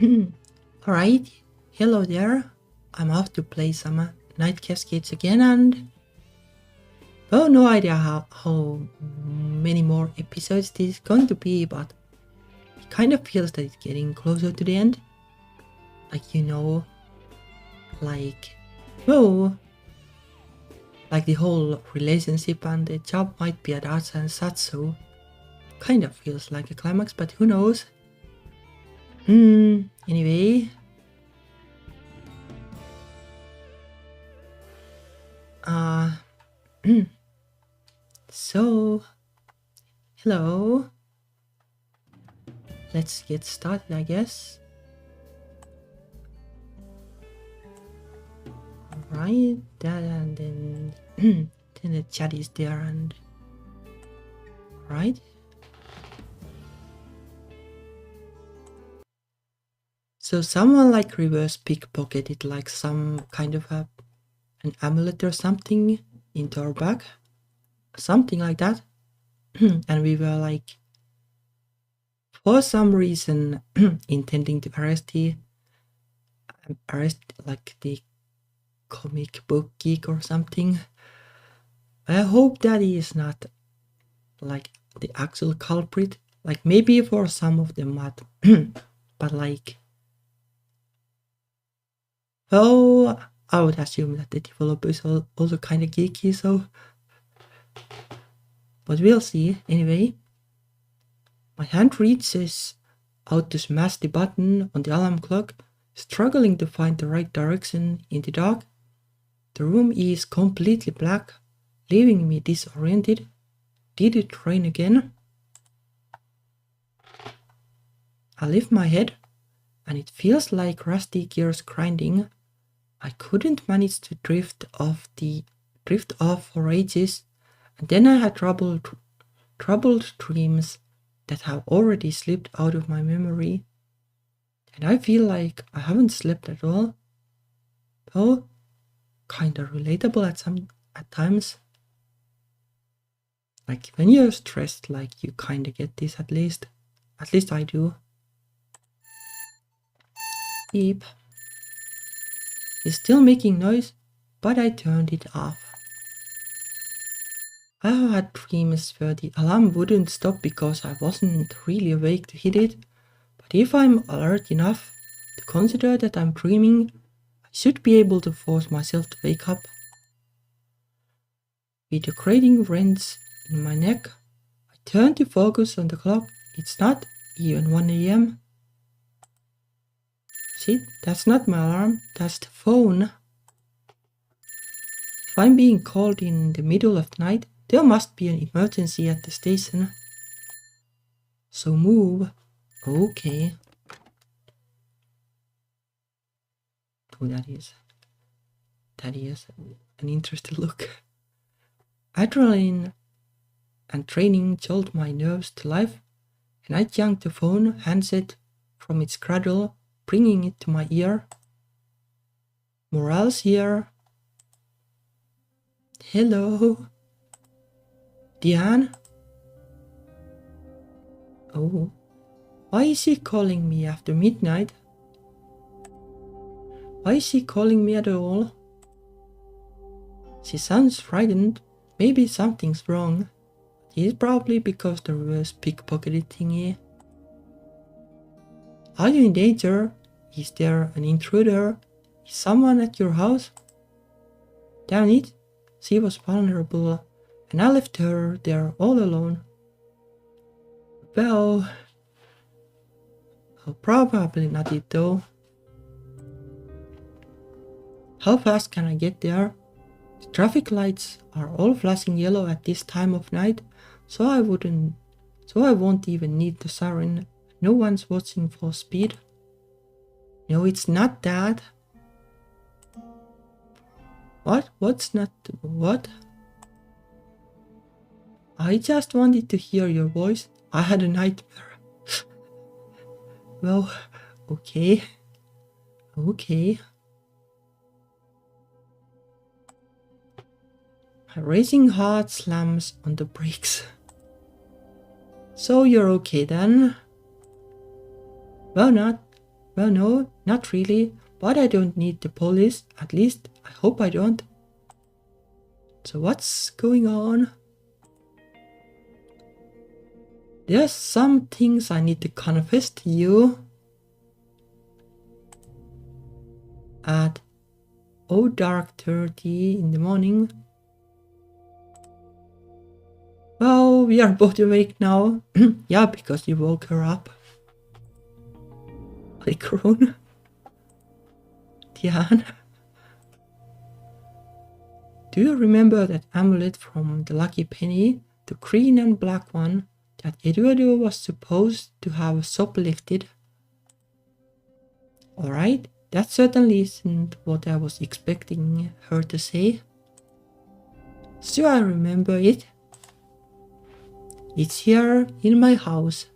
Alright, hello there. I'm off to play some Night Cascades again, and well, no idea how many more episodes this is going to be, but it kind of feels that it's getting closer to the end. Like the whole relationship and the job might be at odds and such, so kind of feels like a climax, but who knows. Anyway. So, hello. Let's get started, I guess. Alright, that and then, then the chat is there and... Right. So someone like reverse pickpocketed like some kind of an amulet or something into our bag. Something like that. And we were like, for some reason, intending to arrest like the comic book geek or something. I hope that he is not like the actual culprit. Like maybe for some of them, but like, well, I would assume that the developers are also kind of geeky, so. But we'll see. Anyway, my hand reaches out to smash the button on the alarm clock, struggling to find the right direction in the dark. The room is completely black, leaving me disoriented. Did it rain again? I lift my head, and it feels like rusty gears grinding. I couldn't manage to drift off for ages, and then I had troubled dreams that have already slipped out of my memory, and I feel like I haven't slept at all. Though, kinda relatable at times. Like when you're stressed, like you kinda get this at least. At least I do. Beep. It's still making noise, but I turned it off. I have had dreams where the alarm wouldn't stop because I wasn't really awake to hit it, but if I'm alert enough to consider that I'm dreaming, I should be able to force myself to wake up. With the grating wrench in my neck, I turn to focus on the clock. It's not even 1 AM. See, that's not my alarm, that's the phone. If I'm being called in the middle of the night, there must be an emergency at the station. So move. Okay. Oh, that is an interesting look. Adrenaline and training jolt my nerves to life, and I yanked the phone handset from its cradle, bringing it to my ear. Morale's here. Hello. Diane? Oh. Why is she calling me after midnight? Why is she calling me at all? She sounds frightened. Maybe something's wrong. It's probably because the reverse pickpocketed thingy. Are you in danger? Is there an intruder? Is someone at your house? Damn it, she was vulnerable, and I left her there all alone. Well, probably not it though. How fast can I get there? The traffic lights are all flashing yellow at this time of night, so I won't even need the siren. No one's watching for speed. No, it's not that. What? What's not? What? I just wanted to hear your voice. I had a nightmare. Well, okay. Okay. My racing heart slams on the brakes. So you're okay then? Well, not Well, no, not really, but I don't need the police, at least I hope I don't. So what's going on? There's some things I need to confess to you. At dark 30 in the morning. Well, we are both awake now. Yeah, because you woke her up. I groan. Diane. Do you remember that amulet from the Lucky Penny? The green and black one that Eduardo was supposed to have shoplifted? Alright, that certainly isn't what I was expecting her to say. So I remember it. It's here in my house.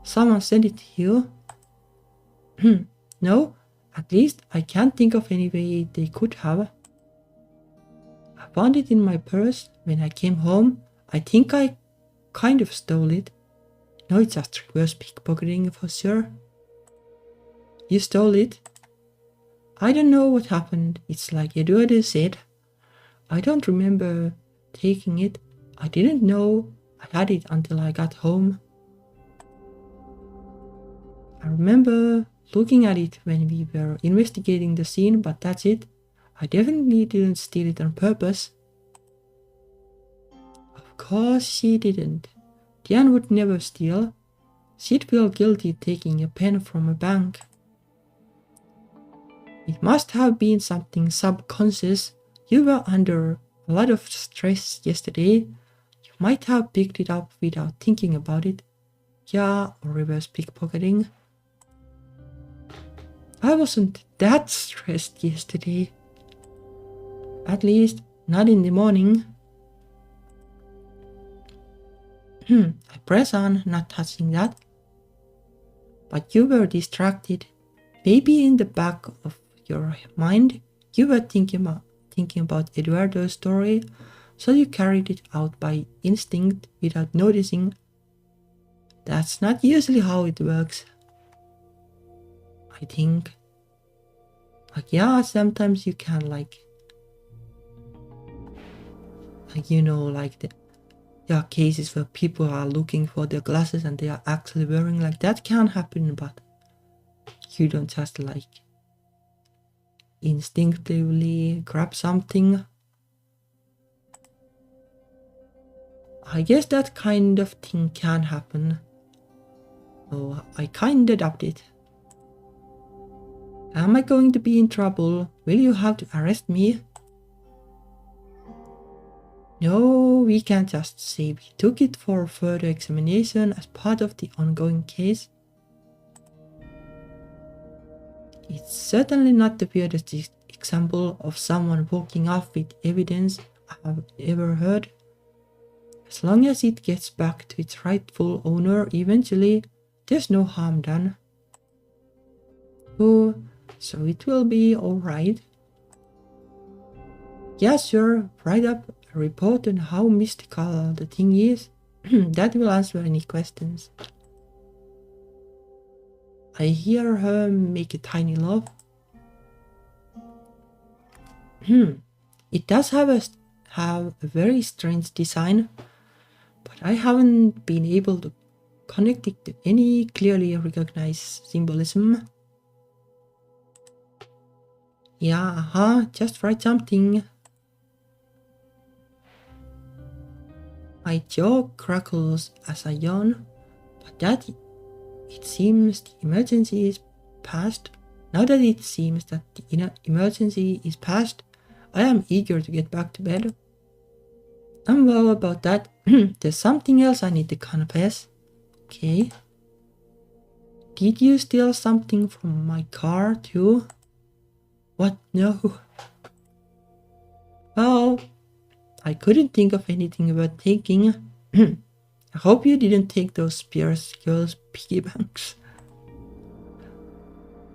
Someone sent it to you? No, at least I can't think of any way they could have. I found it in my purse when I came home. I think I kind of stole it. No, it's just reverse pickpocketing for sure. You stole it? I don't know what happened. It's like Eduardo said. I don't remember taking it. I didn't know I had it until I got home. I remember looking at it when we were investigating the scene, but that's it. I definitely didn't steal it on purpose. Of course she didn't. Diane would never steal. She'd feel guilty taking a pen from a bank. It must have been something subconscious. You were under a lot of stress yesterday. You might have picked it up without thinking about it. Yeah, or reverse pickpocketing. I wasn't that stressed yesterday. At least, not in the morning. I press on, not touching that. But you were distracted. Maybe in the back of your mind, you were thinking about Eduardo's story, so you carried it out by instinct without noticing. That's not usually how it works. I think. Like, yeah, sometimes you can there are cases where people are looking for their glasses and they are actually wearing, like, that can happen, but you don't just instinctively grab something. I guess that kind of thing can happen. So I kinda doubt it. Am I going to be in trouble? Will you have to arrest me? No, we can't just say we took it for further examination as part of the ongoing case. It's certainly not the weirdest example of someone walking off with evidence I've ever heard. As long as it gets back to its rightful owner eventually, there's no harm done. Oh, so it will be alright. Yeah, sure, write up a report on how mystical the thing is. That will answer any questions. I hear her make a tiny laugh. It does have a very strange design, but I haven't been able to connect it to any clearly recognized symbolism. Yeah, just write something. My jaw crackles as I yawn, but that it seems the emergency is past. Now that it seems that the emergency is past, I am eager to get back to bed. And well, about that, there's something else I need to confess. Okay. Did you steal something from my car too? What? No. Well, I couldn't think of anything worth taking. I hope you didn't take those Spears girls' piggy banks.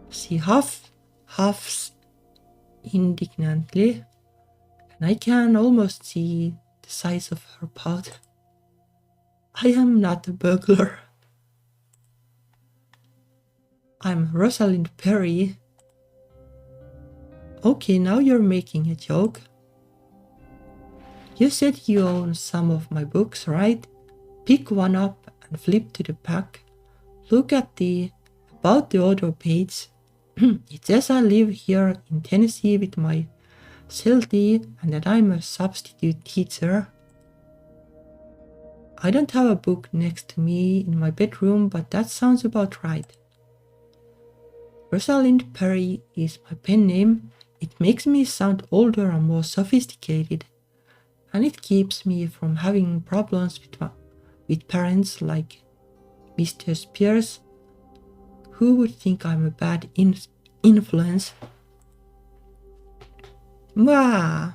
She huffs indignantly, and I can almost see the size of her pout. I am not a burglar. I'm Rosalind Perry. Okay, now you're making a joke. You said you own some of my books, right? Pick one up and flip to the back. Look at the About the Author page. It says I live here in Tennessee with my Celty and that I'm a substitute teacher. I don't have a book next to me in my bedroom, but that sounds about right. Rosalind Perry is my pen name. It makes me sound older and more sophisticated, and it keeps me from having problems with parents like Mr. Spears, who would think I'm a bad influence. Wow!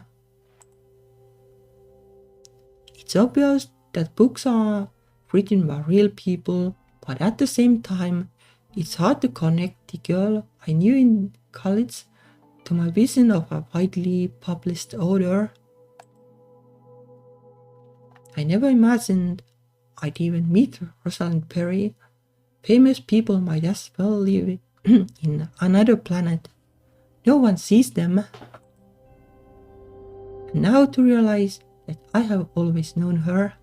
It's obvious that books are written by real people, but at the same time, it's hard to connect the girl I knew in college to my vision of a widely published author. I never imagined I'd even meet Rosalind Perry. Famous people might as well live in another planet. No one sees them. And now to realize that I have always known her.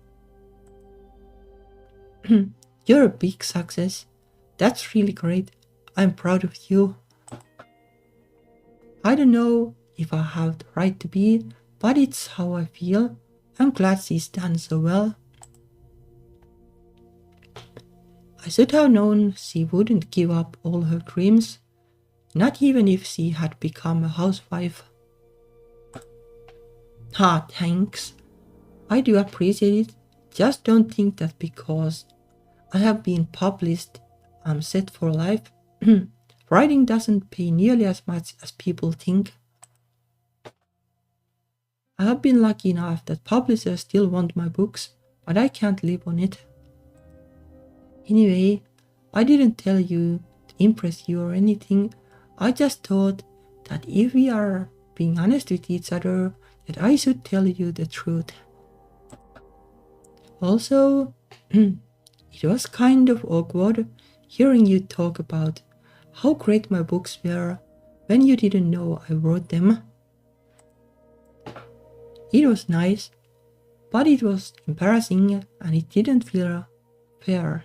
You're a big success. That's really great. I'm proud of you. I don't know if I have the right to be, but it's how I feel. I'm glad she's done so well. I should have known she wouldn't give up all her dreams, not even if she had become a housewife. Thanks. I do appreciate it. Just don't think that because I have been published, I'm set for life. Writing doesn't pay nearly as much as people think. I have been lucky enough that publishers still want my books, but I can't live on it. Anyway, I didn't tell you to impress you or anything. I just thought that if we are being honest with each other, that I should tell you the truth. Also, it was kind of awkward hearing you talk about how great my books were when you didn't know I wrote them. It was nice, but it was embarrassing and it didn't feel fair.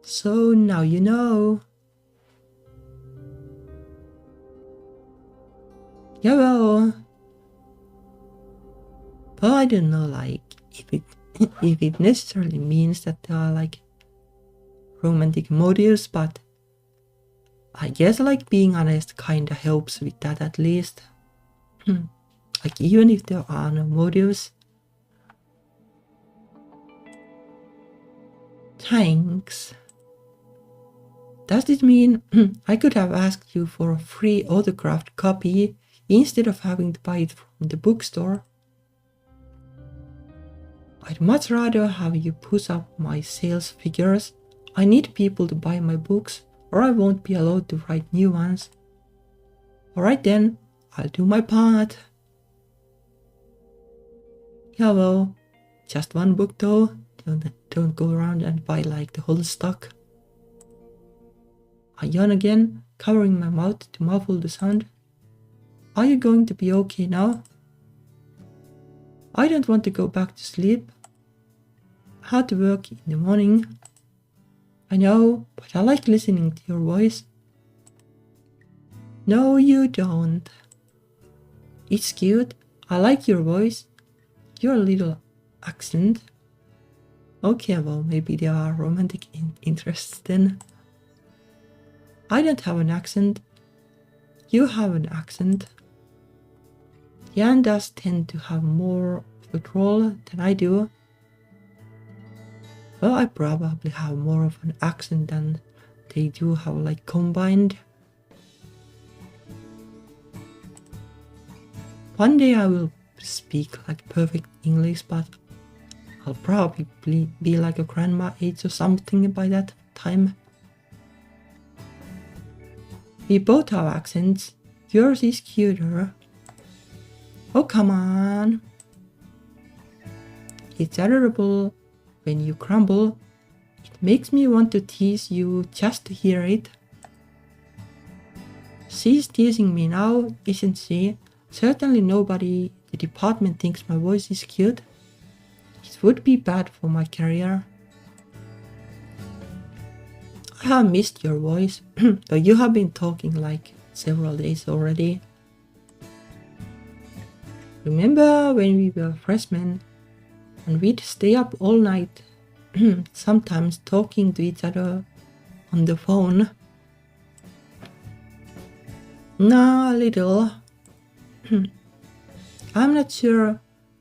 So now you know. Yeah, well, I don't know, like, if it necessarily means that there are, like, romantic motives, but I guess, like, being honest kinda helps with that at least. Like, even if there are no motives. Thanks. Does it mean I could have asked you for a free autographed copy instead of having to buy it from the bookstore? I'd much rather have you push up my sales figures. I need people to buy my books, or I won't be allowed to write new ones. Alright then, I'll do my part. Yeah, well, just one book though. Don't go around and buy like the whole stock. I yawn again, covering my mouth to muffle the sound. Are you going to be okay now? I don't want to go back to sleep. I had to work in the morning. I know, but I like listening to your voice. No, you don't. It's cute. I like your voice. Your little accent. Okay, well, maybe there are romantic interests then. I don't have an accent. You have an accent. Jan does tend to have more of a drawl than I do. Well, I probably have more of an accent than they do have, like, combined. One day I will speak like perfect English, but I'll probably be like a grandma age or something by that time. We both have accents. Yours is cuter. Oh, come on. It's adorable when you crumble. It Makes me want to tease you just to hear it. She's teasing me now, isn't she? Certainly nobody in the department thinks my voice is cute. It would be bad for my career. I have missed your voice, though you have been talking like several days already. Remember when we were freshmen and we'd stay up all night, sometimes talking to each other on the phone? No, a little. I'm not sure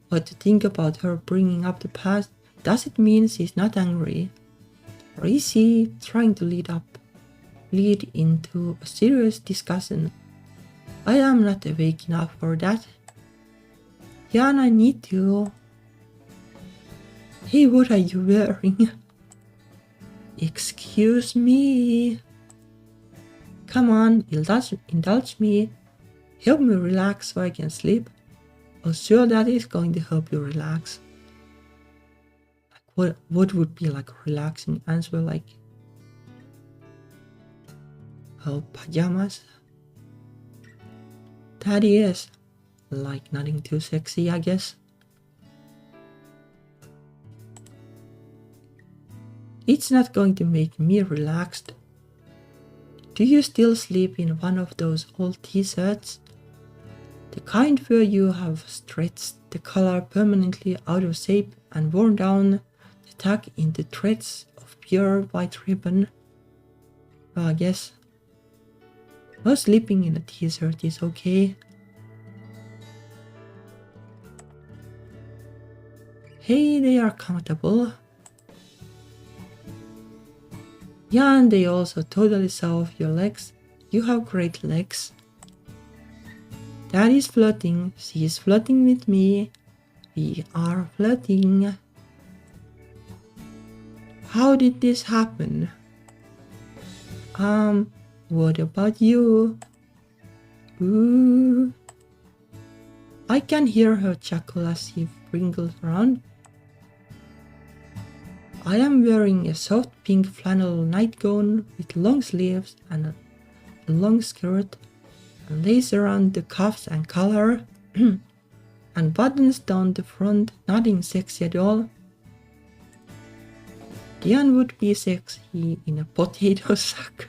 what to think about her bringing up the past. Does it mean she's not angry? Or is she trying to lead into a serious discussion? I am not awake enough for that. Jan, I need you. Hey, what are you wearing? Excuse me. Come on, indulge me. Help me relax so I can sleep. Oh, sure, that is going to help you relax. Like what would be like a relaxing answer? Like, oh, pajamas? That is like nothing too sexy, I guess. It's not going to make me relaxed. Do you still sleep in one of those old t-shirts? The kind where you have stretched the collar permanently out of shape and worn down the tag into threads of pure white ribbon? Well, I guess no sleeping in a t-shirt is okay. Hey, they are comfortable. Yeah, and they also totally saw off your legs. You have great legs. Dad is flirting. She is flirting with me. We are flirting. How did this happen? What about you? Ooh. I can hear her chuckle as she wriggles around. I am wearing a soft pink flannel nightgown with long sleeves and a long skirt and lace around the cuffs and collar and buttons down the front, nothing sexy at all. Diane would be sexy in a potato sack.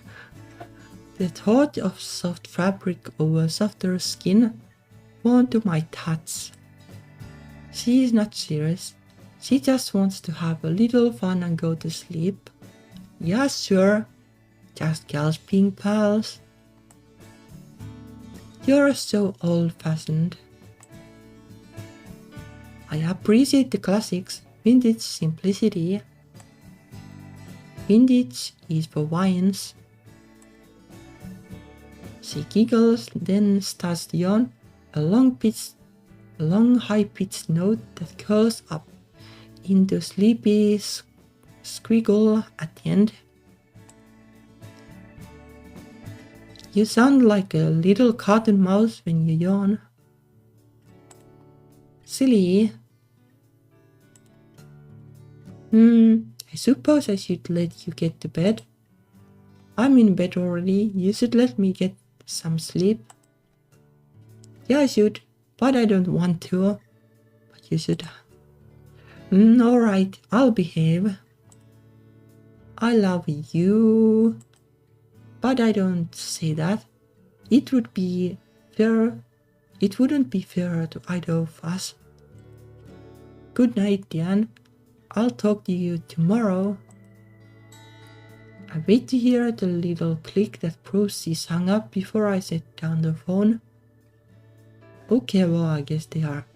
The thought of soft fabric over softer skin won't do my touch. She is not serious. She just wants to have a little fun and go to sleep. Yeah, sure. Just girls being pals. You're so old-fashioned. I appreciate the classics, vintage simplicity. Vintage is for wines. She giggles, then starts to yawn, a long high-pitched note that curls up into a sleepy squiggle at the end. You sound like a little cartoon mouse when you yawn. Silly. I suppose I should let you get to bed. I'm in bed already. You should let me get some sleep. Yeah, I should, but I don't want to. But you should. Alright, I'll behave. I love you. But I don't say that. It wouldn't be fair to either of us. Good night, Diane. I'll talk to you tomorrow. I wait to hear the little click that proves she's hung up before I set down the phone. Okay, well, I guess they are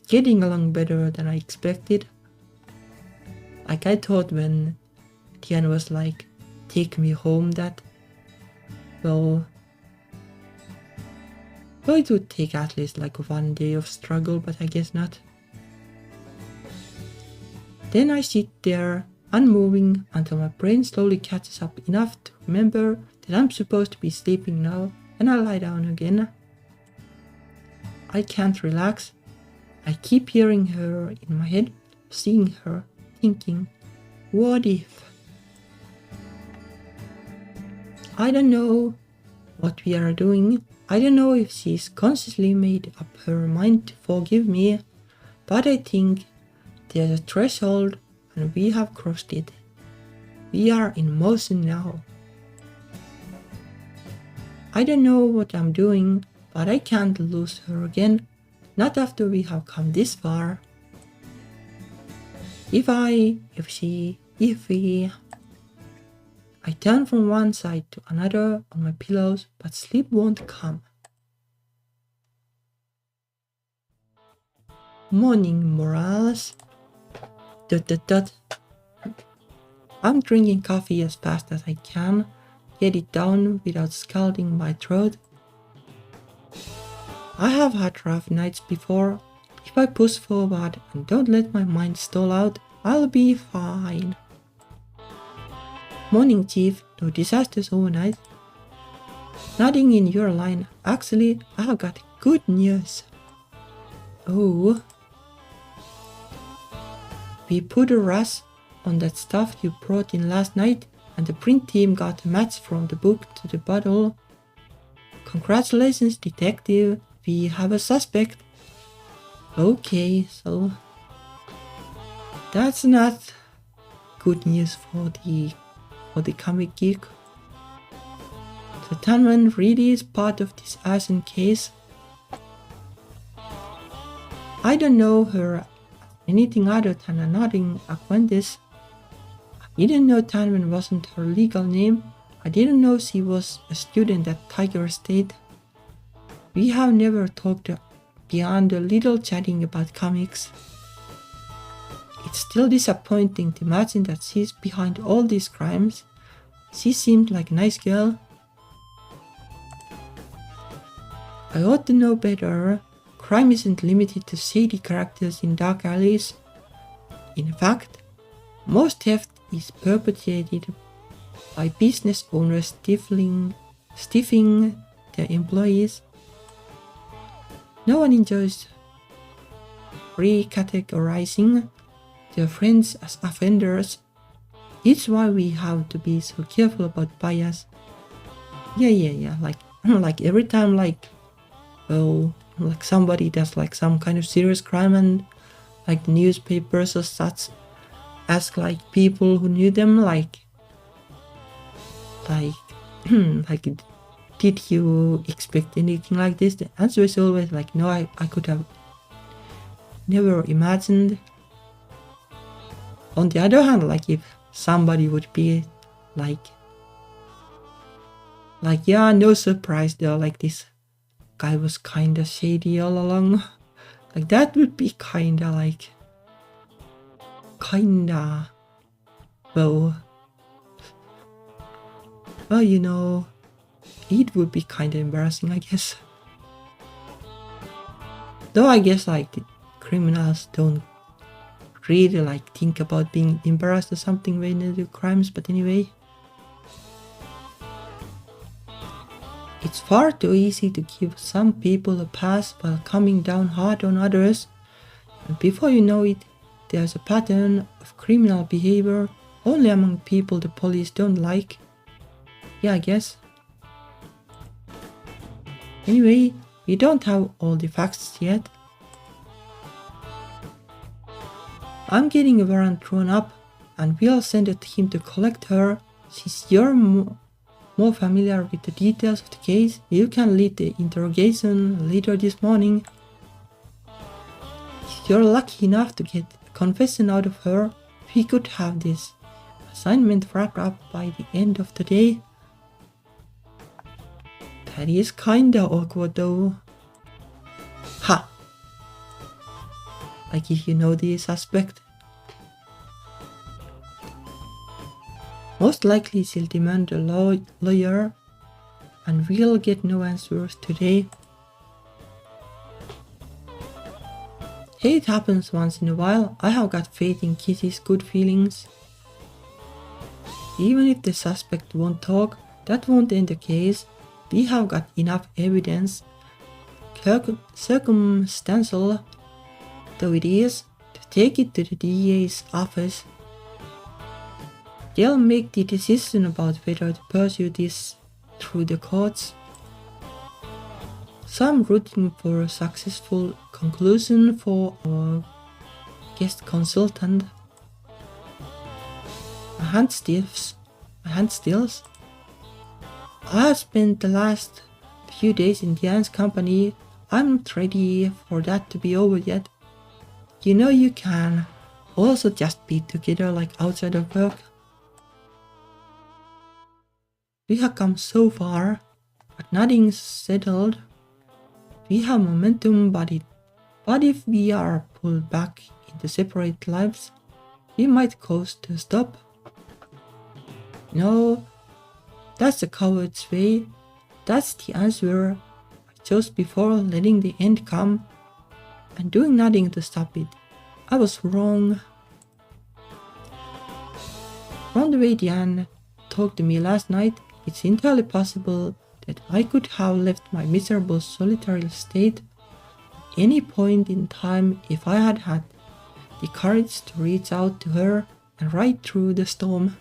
getting along better than I expected. Like I thought when Tian was like, take me home, that, well, it would take at least like 1 day of struggle, but I guess not. Then I sit there, unmoving, until my brain slowly catches up enough to remember that I'm supposed to be sleeping now, and I lie down again. I can't relax. I keep hearing her in my head, seeing her, thinking, what if? I don't know what we are doing. I don't know if she's consciously made up her mind to forgive me, but I think there's a threshold and we have crossed it. We are in motion now. I don't know what I'm doing, but I can't lose her again, not after we have come this far. If we... I turn from one side to another on my pillows, but sleep won't come. Morning, Morales. ... I'm drinking coffee as fast as I can, get it down without scalding my throat. I have had rough nights before. If I push forward and don't let my mind stall out, I'll be fine. Morning, Chief. No disasters overnight. Nothing in your line. Actually, I have got good news. Oh. We put a rush on that stuff you brought in last night, and the print team got a match from the book to the bottle. Congratulations, detective. We have a suspect. Okay, so that's not good news for the comic geek. The Tanman really is part of this arson case. I don't know her anything other than a nodding acquaintance. I didn't know Tanman wasn't her legal name. I didn't know she was a student at Tiger State. We have never talked beyond a little chatting about comics. It's still disappointing to imagine that she's behind all these crimes. She seemed like a nice girl. I ought to know better. Crime isn't limited to shady characters in dark alleys. In fact, most theft is perpetrated by business owners stiffing their employees. No one enjoys recategorizing their friends as offenders. It's why we have to be so careful about bias. Yeah. Like every time like somebody does like some kind of serious crime and like newspapers or such ask like people who knew them like did you expect anything like this? The answer is always like no, I could have never imagined. On the other hand, like if somebody would be like yeah, no surprise though, like this guy was kinda shady all along. Like that would be kinda well, you know, it would be kinda embarrassing, I guess. Though I guess like the criminals don't really like think about being embarrassed or something when they do crimes, but anyway. It's far too easy to give some people a pass while coming down hard on others, and before you know it, there's a pattern of criminal behavior only among people the police don't like. Yeah, I guess. Anyway, we don't have all the facts yet. I'm getting a warrant drawn up, and we'll send a team to collect her. Since you're more familiar with the details of the case, you can lead the interrogation later this morning. If you're lucky enough to get a confession out of her, we could have this assignment wrapped up by the end of the day. That is kinda awkward though. Ha! Like if you know the suspect. Most likely she'll demand a lawyer, and we'll get no answers today. Hey, it happens once in a while. I have got faith in Kitty's good feelings. Even if the suspect won't talk, that won't end the case. We have got enough evidence, circumstantial though it is, to take it to the DA's office. They'll make the decision about whether to pursue this through the chords. So I'm rooting for a successful conclusion for our guest consultant. My hand stills. I have spent the last few days in Diane's company. I'm not ready for that to be over yet. You know you can also just be together like outside of work. We have come so far, but nothing's settled. We have momentum, but if we are pulled back into separate lives, we might cause to stop. No, that's the coward's way. That's the answer I chose before letting the end come and doing nothing to stop it. I was wrong. From the way Diane talked to me last night, it's entirely possible that I could have left my miserable solitary state at any point in time if I had had the courage to reach out to her and ride through the storm.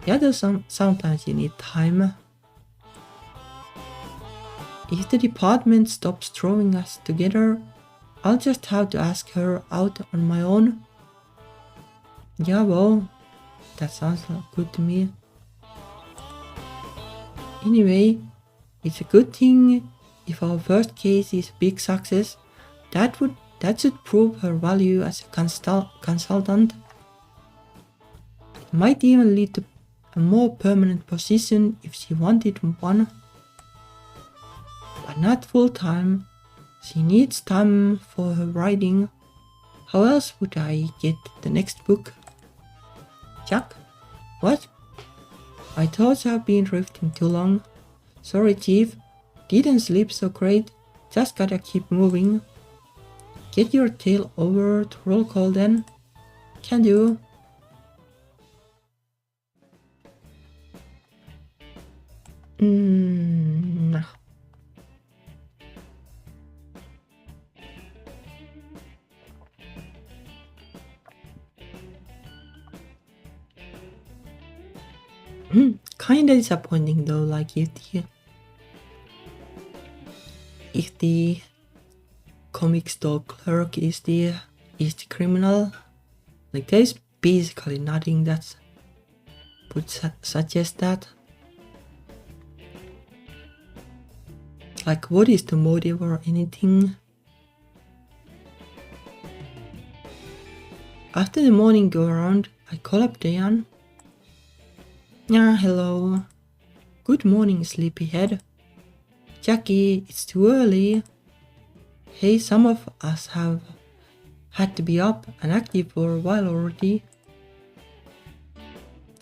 Yeah, though sometimes you need time. If the department stops throwing us together, I'll just have to ask her out on my own. Yeah, well, that sounds good to me. Anyway, it's a good thing if our first case is a big success. That should prove her value as a consultant. It might even lead to a more permanent position if she wanted one. But not full time. She needs time for her writing. How else would I get the next book? Jack? What? My thoughts have been drifting too long. Sorry, Chief. Didn't sleep so great. Just gotta keep moving. Get your tail over to roll call then. Can do. Nah. Kinda disappointing though, like if the comic store clerk is the criminal, like there's basically nothing that would suggest that. Like, what is the motive or anything? After the morning go around, I call up Diane. Yeah, hello. Good morning, sleepyhead. Jackie, it's too early. Hey, some of us have had to be up and active for a while already.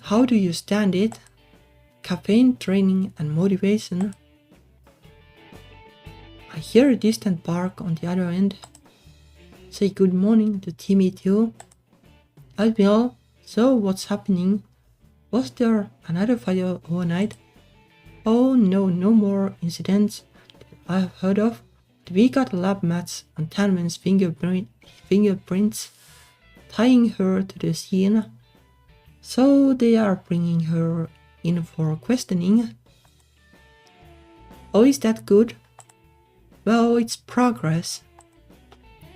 How do you stand it? Caffeine, training, and motivation. I hear a distant bark on the other end. Say good morning to Timmy too. I will. So what's happening? Was there another fire overnight? Oh no, no more incidents that I have heard of. We got lab mats on Tanman's fingerprints, tying her to the scene. So they are bringing her in for questioning. Oh, is that good? Well, it's progress.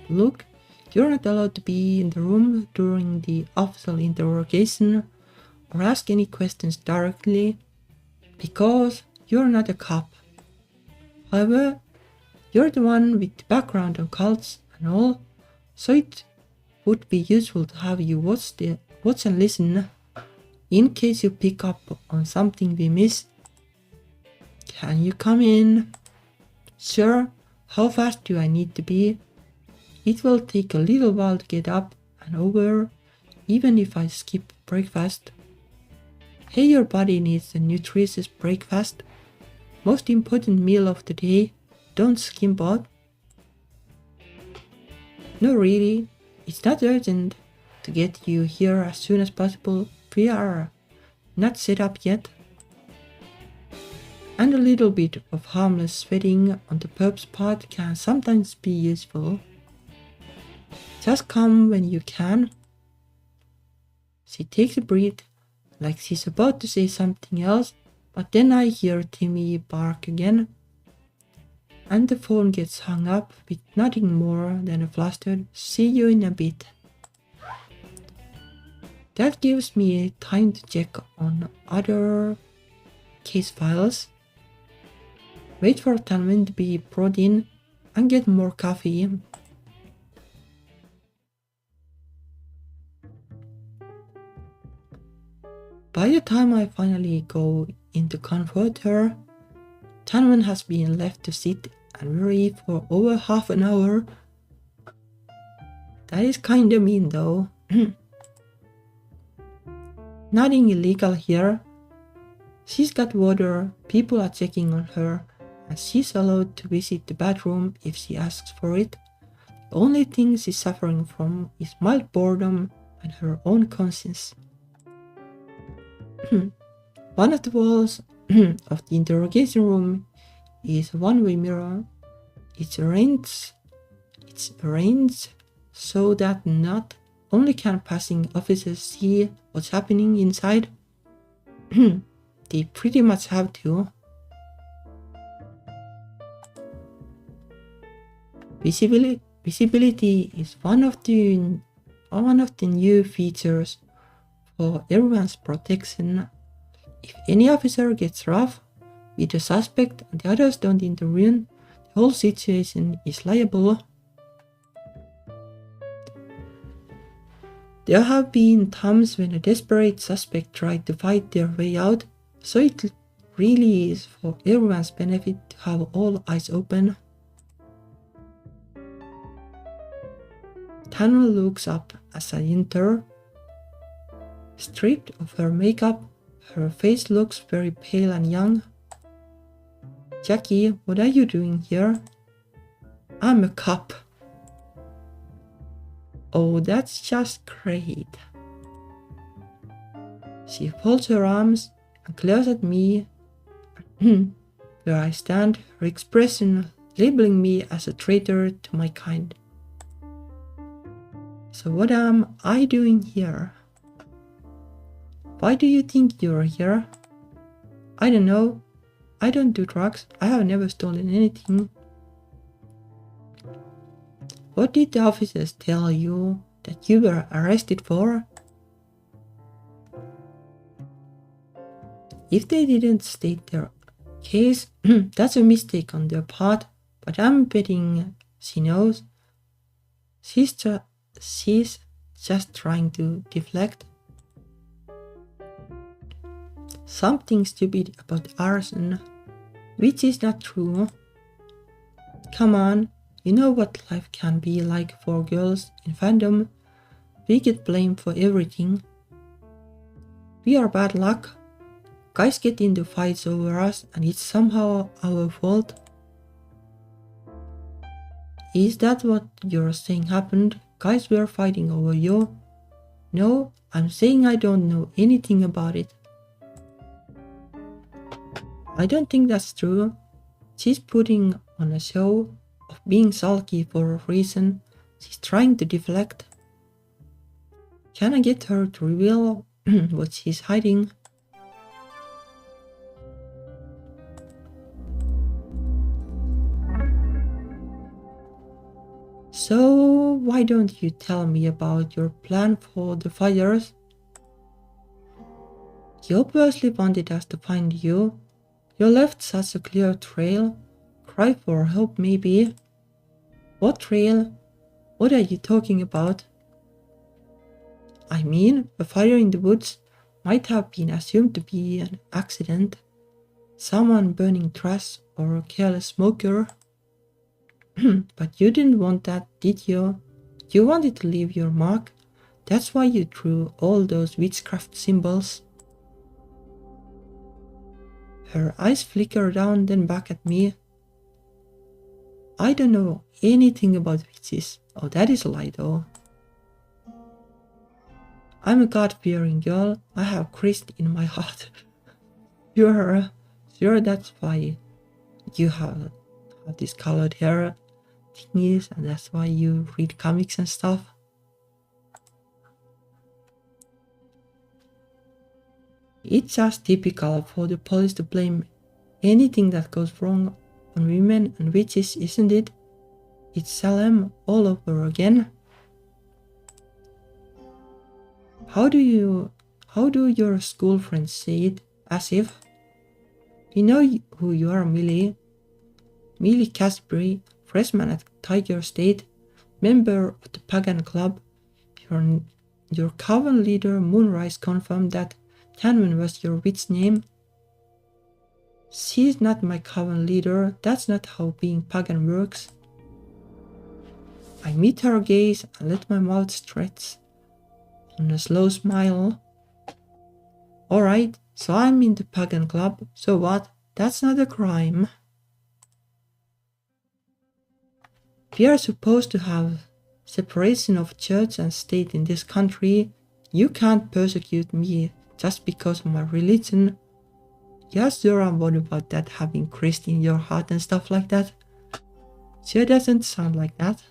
Look, you're not allowed to be in the room during the official interrogation or ask any questions directly, because you're not a cop. However, you're the one with the background on cults and all, so it would be useful to have you watch and listen, in case you pick up on something we miss. Can you come in? Sure. How fast do I need to be? It will take a little while to get up and over, even if I skip breakfast. Hey, your body needs a nutritious breakfast. Most important meal of the day. Don't skimp out. No, really, it's not urgent to get you here as soon as possible. We are not set up yet. And a little bit of harmless sweating on the perp's part can sometimes be useful. Just come when you can. She takes a breath, like she's about to say something else, but then I hear Timmy bark again, and the phone gets hung up with nothing more than a flustered "see you in a bit." That gives me time to check on other case files, wait for Tanwin to be brought in, and get more coffee. By the time I finally go in to comfort her, Tanwin has been left to sit and worry for over half an hour. That is kinda mean though. Nothing illegal here. She's got water, people are checking on her, and she's allowed to visit the bathroom if she asks for it. The only thing she's suffering from is mild boredom and her own conscience. One of the walls of the interrogation room is a one-way mirror. It's arranged so that not only can passing officers see what's happening inside, they pretty much have to. Visibility is one of the new features for everyone's protection. If any officer gets rough with the suspect and the others don't intervene, the whole situation is liable. There have been times when a desperate suspect tried to fight their way out, so it really is for everyone's benefit to have all eyes open. Tana looks up as I enter. Stripped of her makeup, her face looks very pale and young. "Jackie, what are you doing here?" "I'm a cop." "Oh, that's just great." She folds her arms and glares at me where I stand, her expression labeling me as a traitor to my kind. "So what am I doing here?" "Why do you think you're here?" "I don't know. I don't do drugs. I have never stolen anything." "What did the officers tell you that you were arrested for?" If they didn't state their case, that's a mistake on their part, but I'm betting she knows. She's just trying to deflect. Something stupid about arson, which is not true. Come on, you know what life can be like for girls in fandom. We get blamed for everything. We are bad luck. Guys get into fights over us and it's somehow our fault. Is that what you're saying happened? Guys were fighting over you? No, I'm saying I don't know anything about it. I don't think that's true. She's putting on a show of being sulky for a reason. She's trying to deflect. Can I get her to reveal what she's hiding? So why don't you tell me about your plan for the fires? You obviously wanted us to find you. You left such a clear trail. Cry for help maybe. What trail? What are you talking about? I mean, a fire in the woods might have been assumed to be an accident. Someone burning trash or a careless smoker. But you didn't want that, did you? You wanted to leave your mark. That's why you drew all those witchcraft symbols. Her eyes flicker down, then back at me. I don't know anything about witches. Oh, that is a lie though. I'm a God-fearing girl. I have Christ in my heart. Sure, that's why you have this colored hair thingies, and that's why you read comics and stuff. It's just typical for the police to blame anything that goes wrong on women and witches, isn't it? It's Salem all over again. How do your school friends say it? As if? You know who you are, Millie. Millie Casbury, freshman at Tiger State, member of the Pagan Club. Your coven leader Moonrise confirmed that Tanwin was your witch name. She's not my coven leader, that's not how being pagan works. I meet her gaze and let my mouth stretch on a slow smile. Alright, so I'm in the pagan club, so what? That's not a crime. We are supposed to have separation of church and state in this country. You can't persecute me just because of my religion. Yes, sure, I'm worried about that, having Christ in your heart and stuff like that. Sure doesn't sound like that.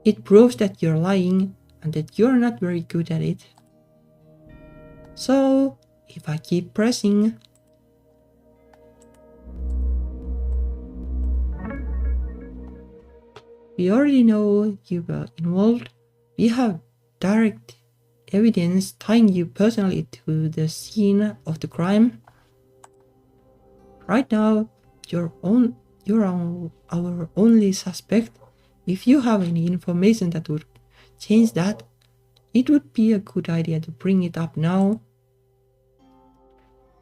It proves that you're lying and that you're not very good at it. So, if I keep pressing... We already know you were involved. We have direct evidence tying you personally to the scene of the crime. Right now, you're our only suspect. If you have any information that would change that, it would be a good idea to bring it up now.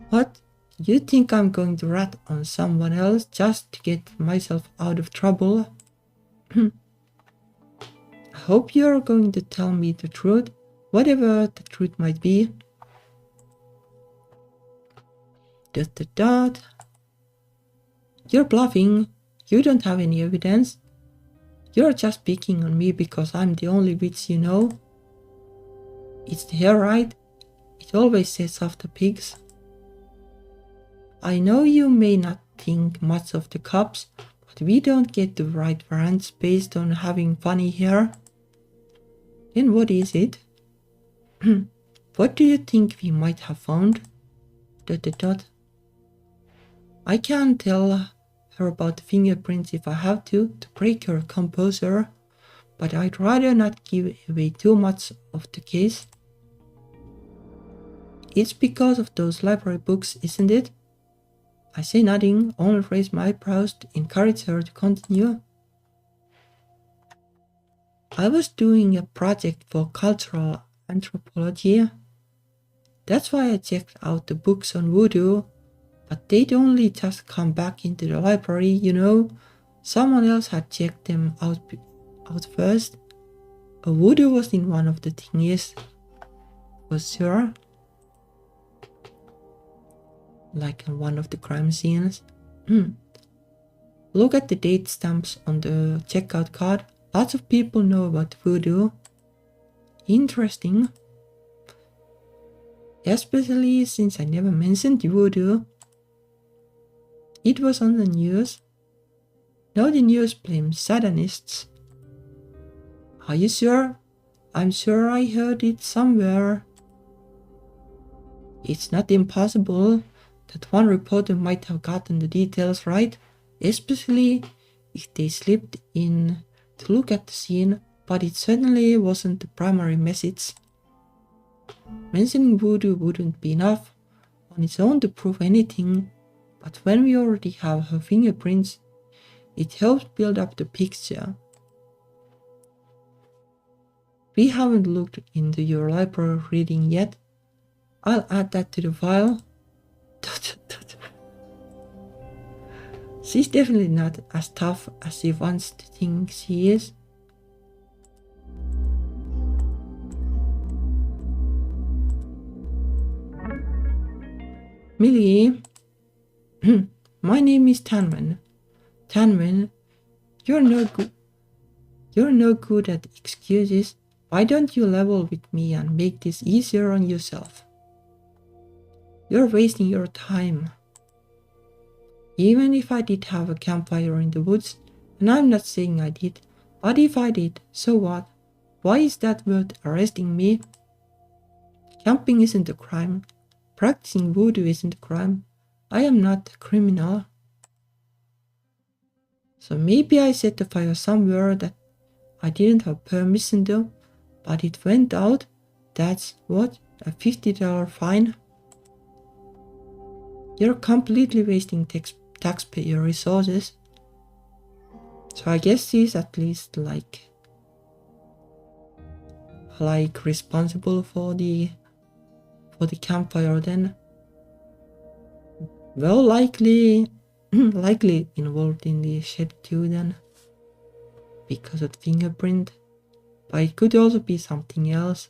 What? You think I'm going to rat on someone else just to get myself out of trouble? I hope you're going to tell me the truth, whatever the truth might be. ... You're bluffing. You don't have any evidence. You're just picking on me because I'm the only witch you know. It's the hair, right? It always sets off the pigs. I know you may not think much of the cops, but we don't get the right warrants based on having funny hair. Then what is it? What do you think we might have found? ... I can't tell her about the fingerprints if I have to break her composure, but I'd rather not give away too much of the case. It's because of those library books, isn't it? I say nothing, only raise my eyebrows to encourage her to continue. I was doing a project for cultural anthropology. That's why I checked out the books on voodoo, but they'd only just come back into the library, you know. Someone else had checked them out first. A voodoo was in one of the thingies. For sure. Like in one of the crime scenes. Look at the date stamps on the checkout card. Lots of people know about voodoo. Interesting. Especially since I never mentioned voodoo. It was on the news. Now the news blames Satanists. Are you sure? I'm sure I heard it somewhere. It's not impossible that one reporter might have gotten the details right, especially if they slipped in to look at the scene, but it certainly wasn't the primary message. Mentioning voodoo wouldn't be enough on its own to prove anything, but when we already have her fingerprints, it helps build up the picture. We haven't looked into your library reading yet. I'll add that to the file. She's definitely not as tough as she wants to think she is. Millie, my name is Tanwin. Tanwin, you're no good at excuses. Why don't you level with me and make this easier on yourself? You're wasting your time. Even if I did have a campfire in the woods, and I'm not saying I did, but if I did, so what? Why is that worth arresting me? Camping isn't a crime. Practicing voodoo isn't a crime. I am not a criminal. So maybe I set the fire somewhere that I didn't have permission to, but it went out. That's what? A $50 fine? You're completely wasting taxpayer resources. So I guess he's at least like responsible for the campfire then. Well, likely involved in the shed too then, because of fingerprint, but it could also be something else.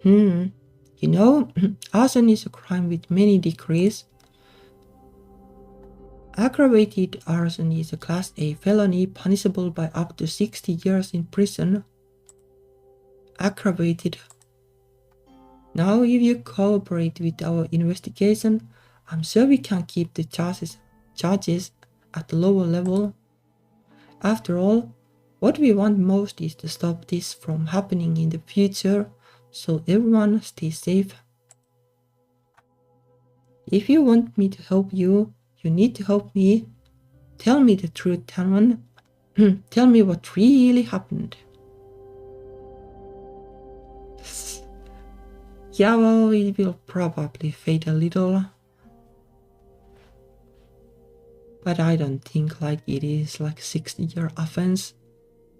You know, arson is a crime with many degrees. Aggravated arson is a Class A felony punishable by up to 60 years in prison. Aggravated. Now, if you cooperate with our investigation, I'm sure we can keep the charges at a lower level. After all, what we want most is to stop this from happening in the future, so everyone stays safe. If you want me to help you, you need to help me. Tell me the truth, Talman. Tell me what really happened. Yeah, well, it will probably fade a little. But I don't think like it is like 60-year offense.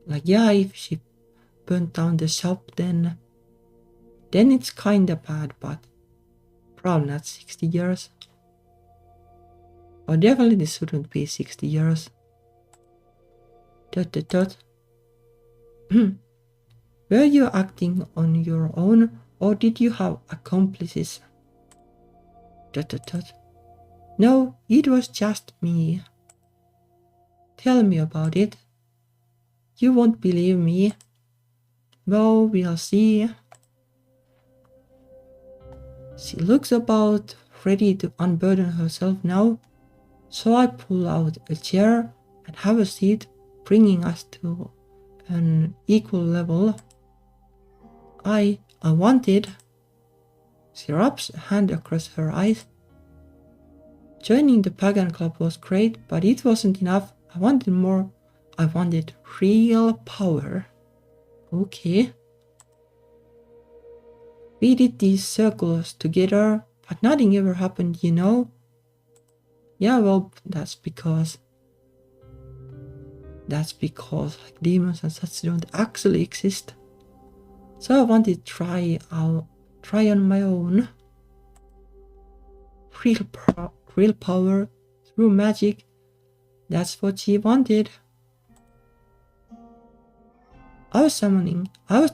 Like, yeah, if she burnt down the shop, then it's kinda bad, but probably not 60 years. Or definitely this shouldn't be 60 years. Were you acting on your own, or did you have accomplices? No, it was just me. Tell me about it. You won't believe me. Well, we'll see. She looks about ready to unburden herself now, so I pull out a chair and have a seat, bringing us to an equal level. I wanted. She rubs a hand across her eyes. Joining the pagan club was great, but it wasn't enough. I wanted more. I wanted real power. Okay. We did these circles together, but nothing ever happened, you know? Yeah, well, that's because like demons and such don't actually exist. So I wanted to try on my own. Real power through magic. That's what she wanted. I was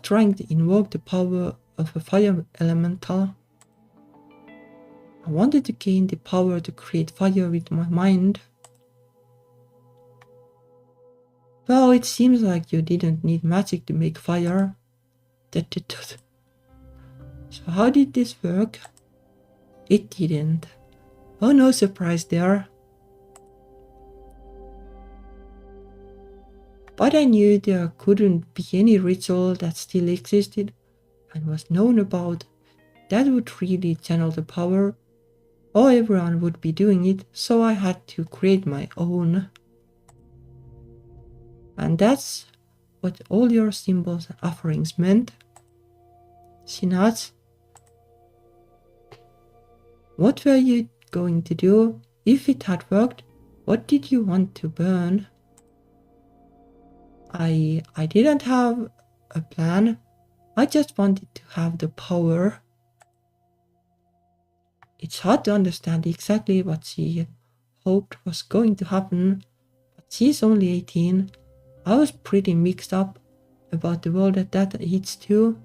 trying to invoke the power of a fire elemental. I wanted to gain the power to create fire with my mind. Well, it seems like you didn't need magic to make fire. So how did this work? It didn't. Oh, no surprise there. But I knew there couldn't be any ritual that still existed and was known about that would really channel the power, or everyone would be doing it, so I had to create my own. And that's what all your symbols and offerings meant. She nods. What were you going to do? If it had worked, what did you want to burn? I didn't have a plan. I just wanted to have the power. It's hard to understand exactly what she hoped was going to happen, but she's only 18. I was pretty mixed up about the world at that age too.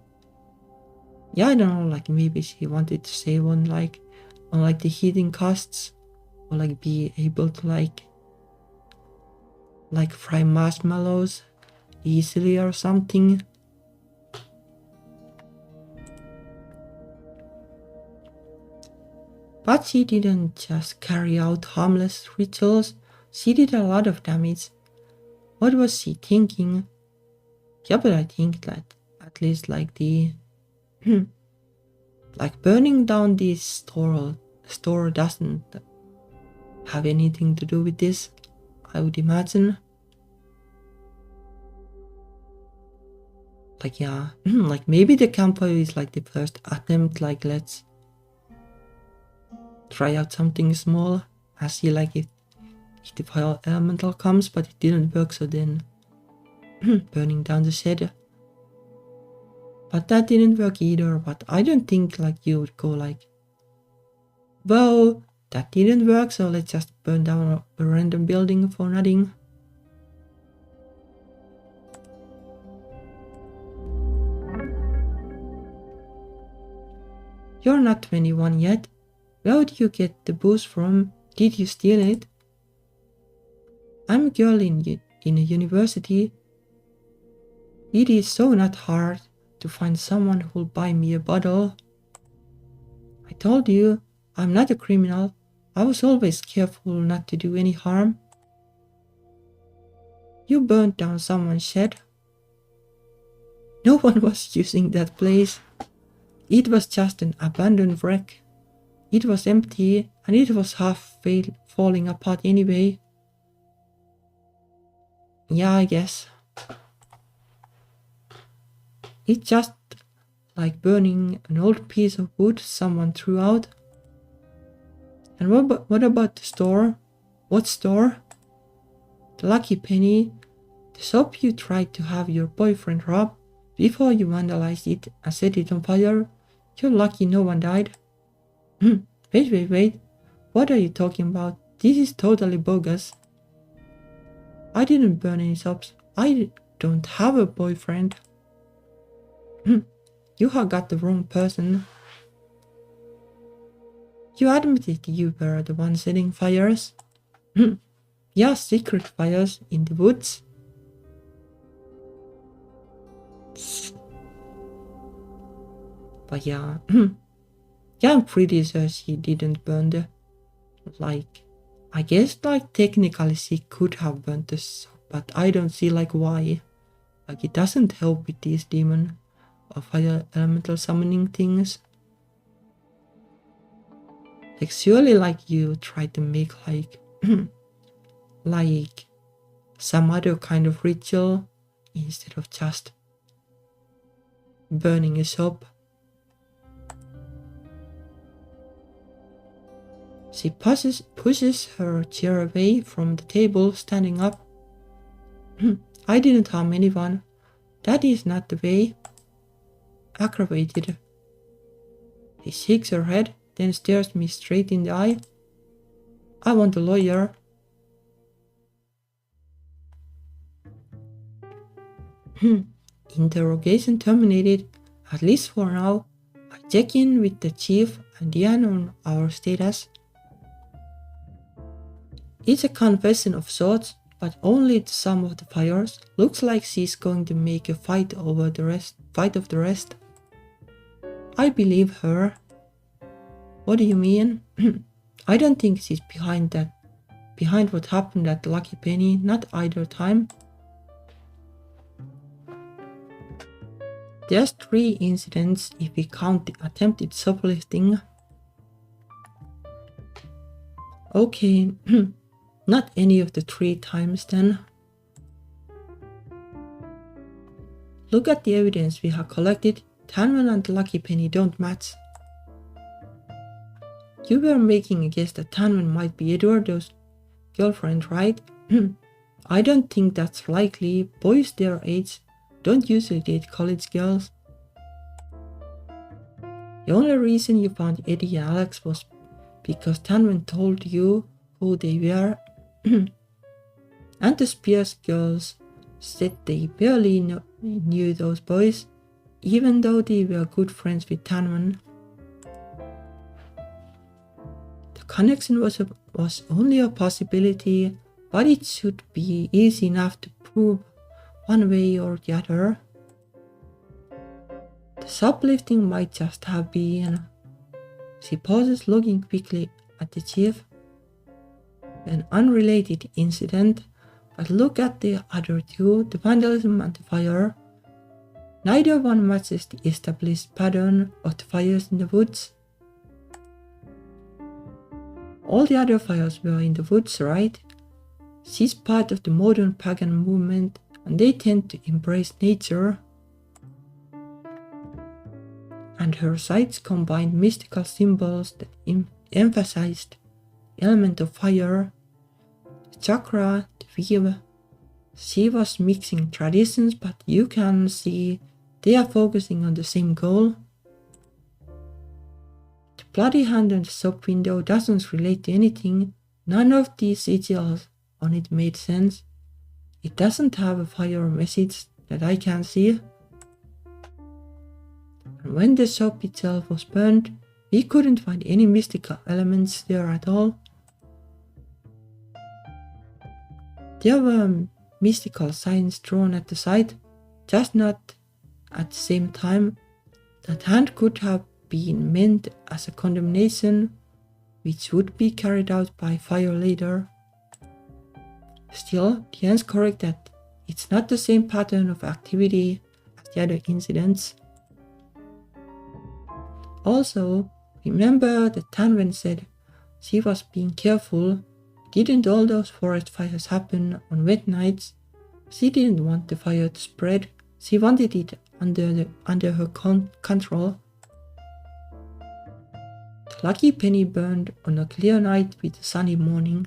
Yeah, I don't know, like maybe she wanted to save on the heating costs, or like be able to like fry marshmallows easily or something. But she didn't just carry out harmless rituals, she did a lot of damage. What was she thinking? Yeah, but I think that at at least like the like burning down this store doesn't have anything to do with this, I would imagine. Like, yeah, like maybe the campfire is like the first attempt, like let's try out something small and see like if the fire elemental comes, but it didn't work, so then burning down the shed. But that didn't work either, but I don't think like you would go like, well, that didn't work, so let's just burn down a random building for nothing. You're not 21 yet. Where did you get the booze from? Did you steal it? I'm a girl in a university. It is so not hard to find someone who'll buy me a bottle. I told you, I'm not a criminal. I was always careful not to do any harm. You burned down someone's shed. No one was using that place. It was just an abandoned wreck. It was empty and it was half falling apart anyway. Yeah, I guess. It's just like burning an old piece of wood someone threw out. And what about the store? What store? The Lucky Penny, the shop you tried to have your boyfriend rob before you vandalized it and set it on fire. You're lucky no one died. Wait. What are you talking about? This is totally bogus. I didn't burn any shops. I don't have a boyfriend. You have got the wrong person. You admitted you were the one setting fires. Yeah, secret fires in the woods. But yeah, yeah, I'm pretty sure she didn't burn the, like, I guess like technically she could have burnt this, but I don't see like why. Like it doesn't help with these demon or fire elemental summoning things. Like surely like you try to make like like some other kind of ritual instead of just burning a shop. She pushes her chair away from the table, standing up. I didn't harm anyone. That is not the way. Aggravated. She shakes her head, then stares me straight in the eye. I want a lawyer. Interrogation terminated, at least for now. I check in with the chief and Diane on our status. It's a confession of sorts, but only to some of the fires. Looks like she's going to make a fight of the rest. I believe her. What do you mean? I don't think she's behind what happened at Lucky Penny, not either time. There's 3 incidents if we count the attempted shoplifting. Okay, not any of the 3 times then. Look at the evidence we have collected. Tanman and Lucky Penny don't match. You were making a guess that Tanman might be Eduardo's girlfriend, right? I don't think that's likely. Boys their age don't usually date college girls. The only reason you found Eddie and Alex was because Tanman told you who they were. And the Spears girls said they barely knew those boys, even though they were good friends with Tanman. The connection was only a possibility, but it should be easy enough to prove one way or the other. The shoplifting might just have been. She pauses, looking quickly at the chief. An unrelated incident, but look at the other 2, the vandalism and the fire. Neither one matches the established pattern of the fires in the woods. All the other fires were in the woods, right? She's part of the modern pagan movement and they tend to embrace nature. And her sites combined mystical symbols that emphasized the element of fire, the chakra, the weave. She was mixing traditions, but you can see they are focusing on the same goal. The bloody hand on the shop window doesn't relate to anything. None of these sigils on it made sense. It doesn't have a fire message that I can see. And when the shop itself was burned, we couldn't find any mystical elements there at all. There were mystical signs drawn at the site, just not at the same time. That hand could have been meant as a condemnation, which would be carried out by fire later. Still, Diane's correct that it's not the same pattern of activity as the other incidents. Also, remember that Tanwen said she was being careful. Didn't all those forest fires happen on wet nights? She didn't want the fire to spread. She wanted it under her control. The lucky penny burned on a clear night with a sunny morning.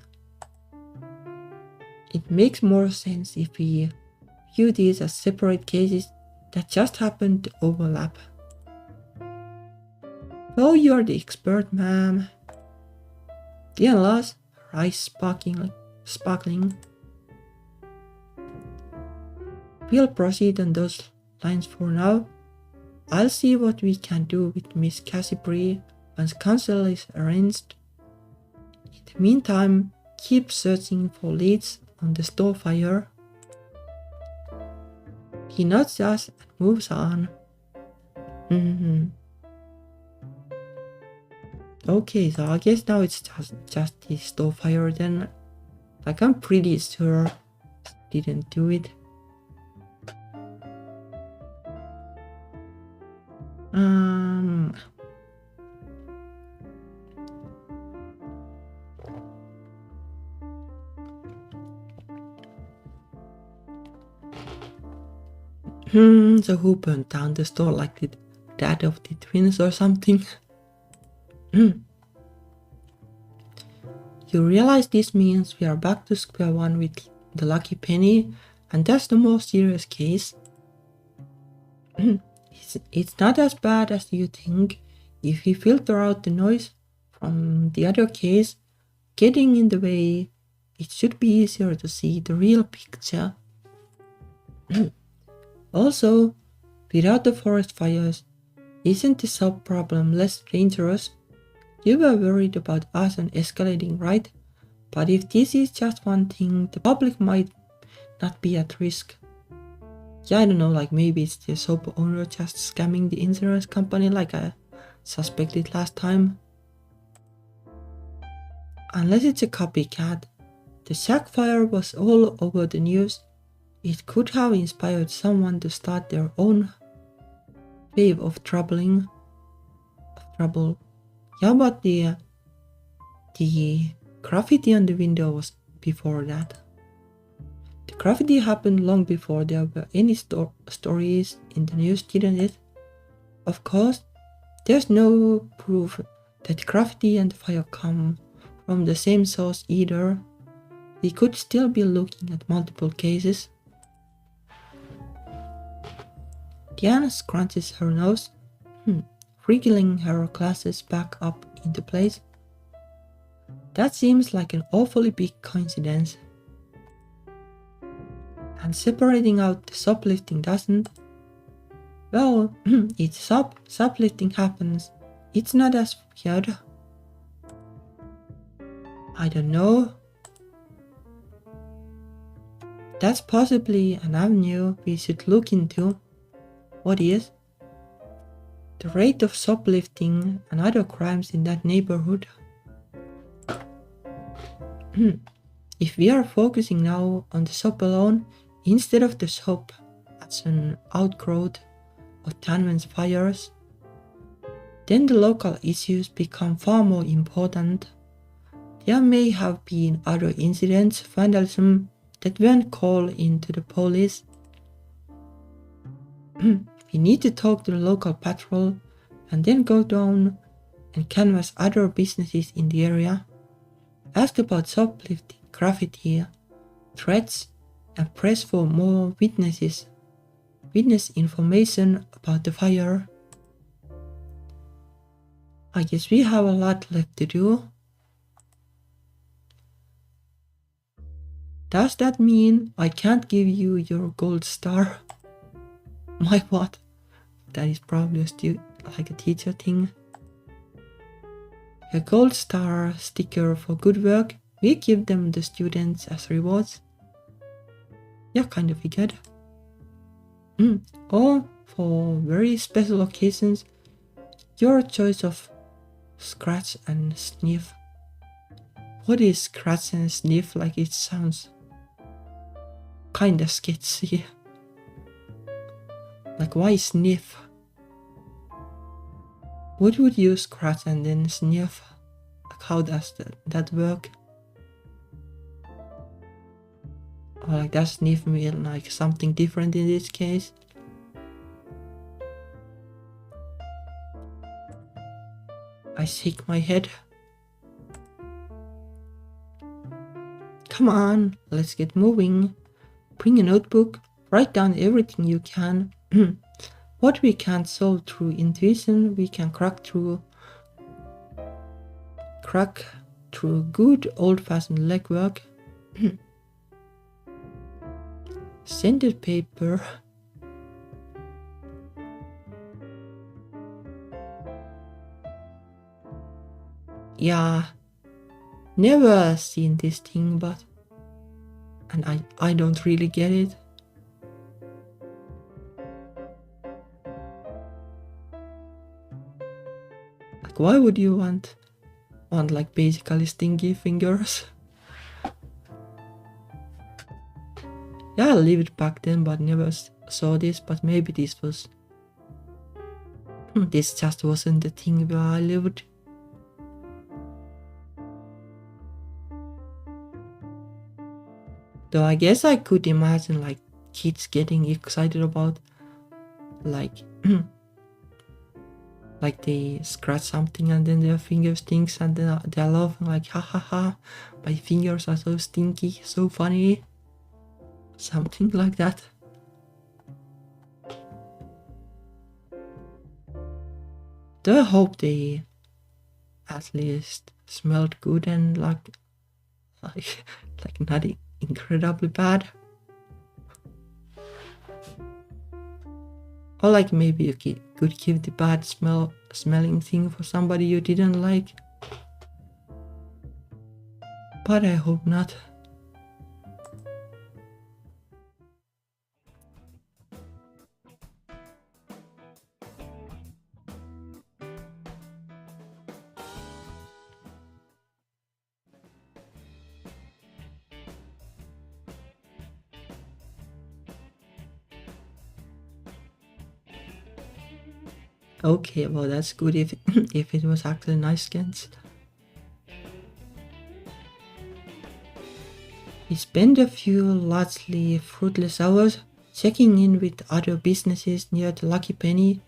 It makes more sense if we view these as separate cases that just happened to overlap. Oh, you're the expert, ma'am. Diane Laws, her eyes sparkling. We'll proceed on those lines for now. I'll see what we can do with Miss Cassibree once council is arranged. In the meantime, keep searching for leads on the store fire. He nods us and moves on. Okay, so I guess now it's just the store fire then. Like, I'm pretty sure didn't do it. So who burned down the store, like the dad of the twins or something? You realize this means we are back to square one with the lucky penny, and that's the more serious case. It's not as bad as you think. If we filter out the noise from the other case getting in the way, it should be easier to see the real picture. Also, without the forest fires, isn't the sub problem less dangerous? You were worried about arson escalating, right? But if this is just one thing, the public might not be at risk. Yeah, I don't know, like maybe it's the shop owner just scamming the insurance company like I suspected last time. Unless it's a copycat. The shack fire was all over the news. It could have inspired someone to start their own wave of trouble. Yeah, but the graffiti on the window was before that. The graffiti happened long before there were any stories in the news, didn't it? Of course, there's no proof that graffiti and fire come from the same source either. We could still be looking at multiple cases. Diana scrunches her nose, wriggling her glasses back up into place. That seems like an awfully big coincidence. And separating out the shoplifting doesn't. Well, it's shoplifting happens. It's not as weird. I don't know. That's possibly an avenue we should look into. What is? The rate of shoplifting and other crimes in that neighborhood. If we are focusing now on the shop alone, instead of the shop as an outgrowth or tournament fires, then the local issues become far more important. There may have been other incidents, vandalism, that weren't called into the police. We need to talk to the local patrol and then go down and canvass other businesses in the area. Ask about shoplifting, graffiti, threats, and press for more witness information about the fire. I guess we have a lot left to do. Does that mean I can't give you your gold star? My what? That is probably like a teacher thing. A gold star sticker for good work. We give them the students as rewards. Yeah, kind of figured. Or for very special occasions, your choice of scratch and sniff. What is scratch and sniff? Like, it sounds kinda sketchy. Like, why sniff? What would you scratch and then sniff? Like, how does that work? Or like, does sniff mean like something different in this case? I shake my head. Come on, let's get moving. Bring a notebook, write down everything you can. What we can't solve through intuition, we can crack through good old-fashioned legwork. Scented paper. Yeah, never seen this thing, and I don't really get it. Like, why would you want like basically stinky fingers? Yeah, I lived back then, but never saw this. But maybe this was. This just wasn't the thing where I lived. Though I guess I could imagine like kids getting excited about like like they scratch something and then their finger stinks and then they're laughing like, ha ha ha, my fingers are so stinky, so funny. Something like that. Though I hope they at least smelled good and like not incredibly bad. Or like maybe you could give the bad smelling thing for somebody you didn't like. But I hope not. Okay, well that's good if it was actually nice skins. We spent a few largely fruitless hours checking in with other businesses near the Lucky Penny,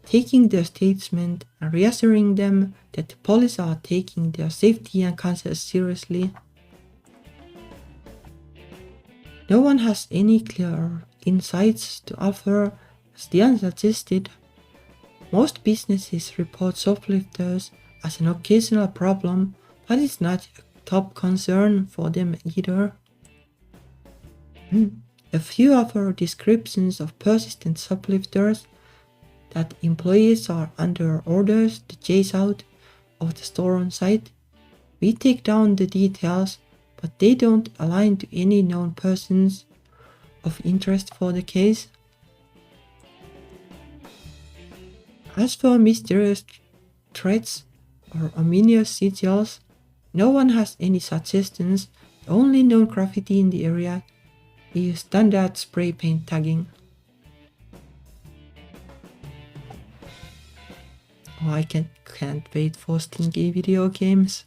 taking their statement and reassuring them that the police are taking their safety and conscience seriously. No one has any clear insights to offer, as Diane suggested. Most businesses report shoplifters as an occasional problem, but it's not a top concern for them either. A few offer descriptions of persistent shoplifters that employees are under orders to chase out of the store on site. We take down the details, but they don't align to any known persons of interest for the case. As for mysterious threats or ominous sigils, no one has any suggestions. The only known graffiti in the area is standard spray paint tagging. Oh, I can't wait for stinky video games.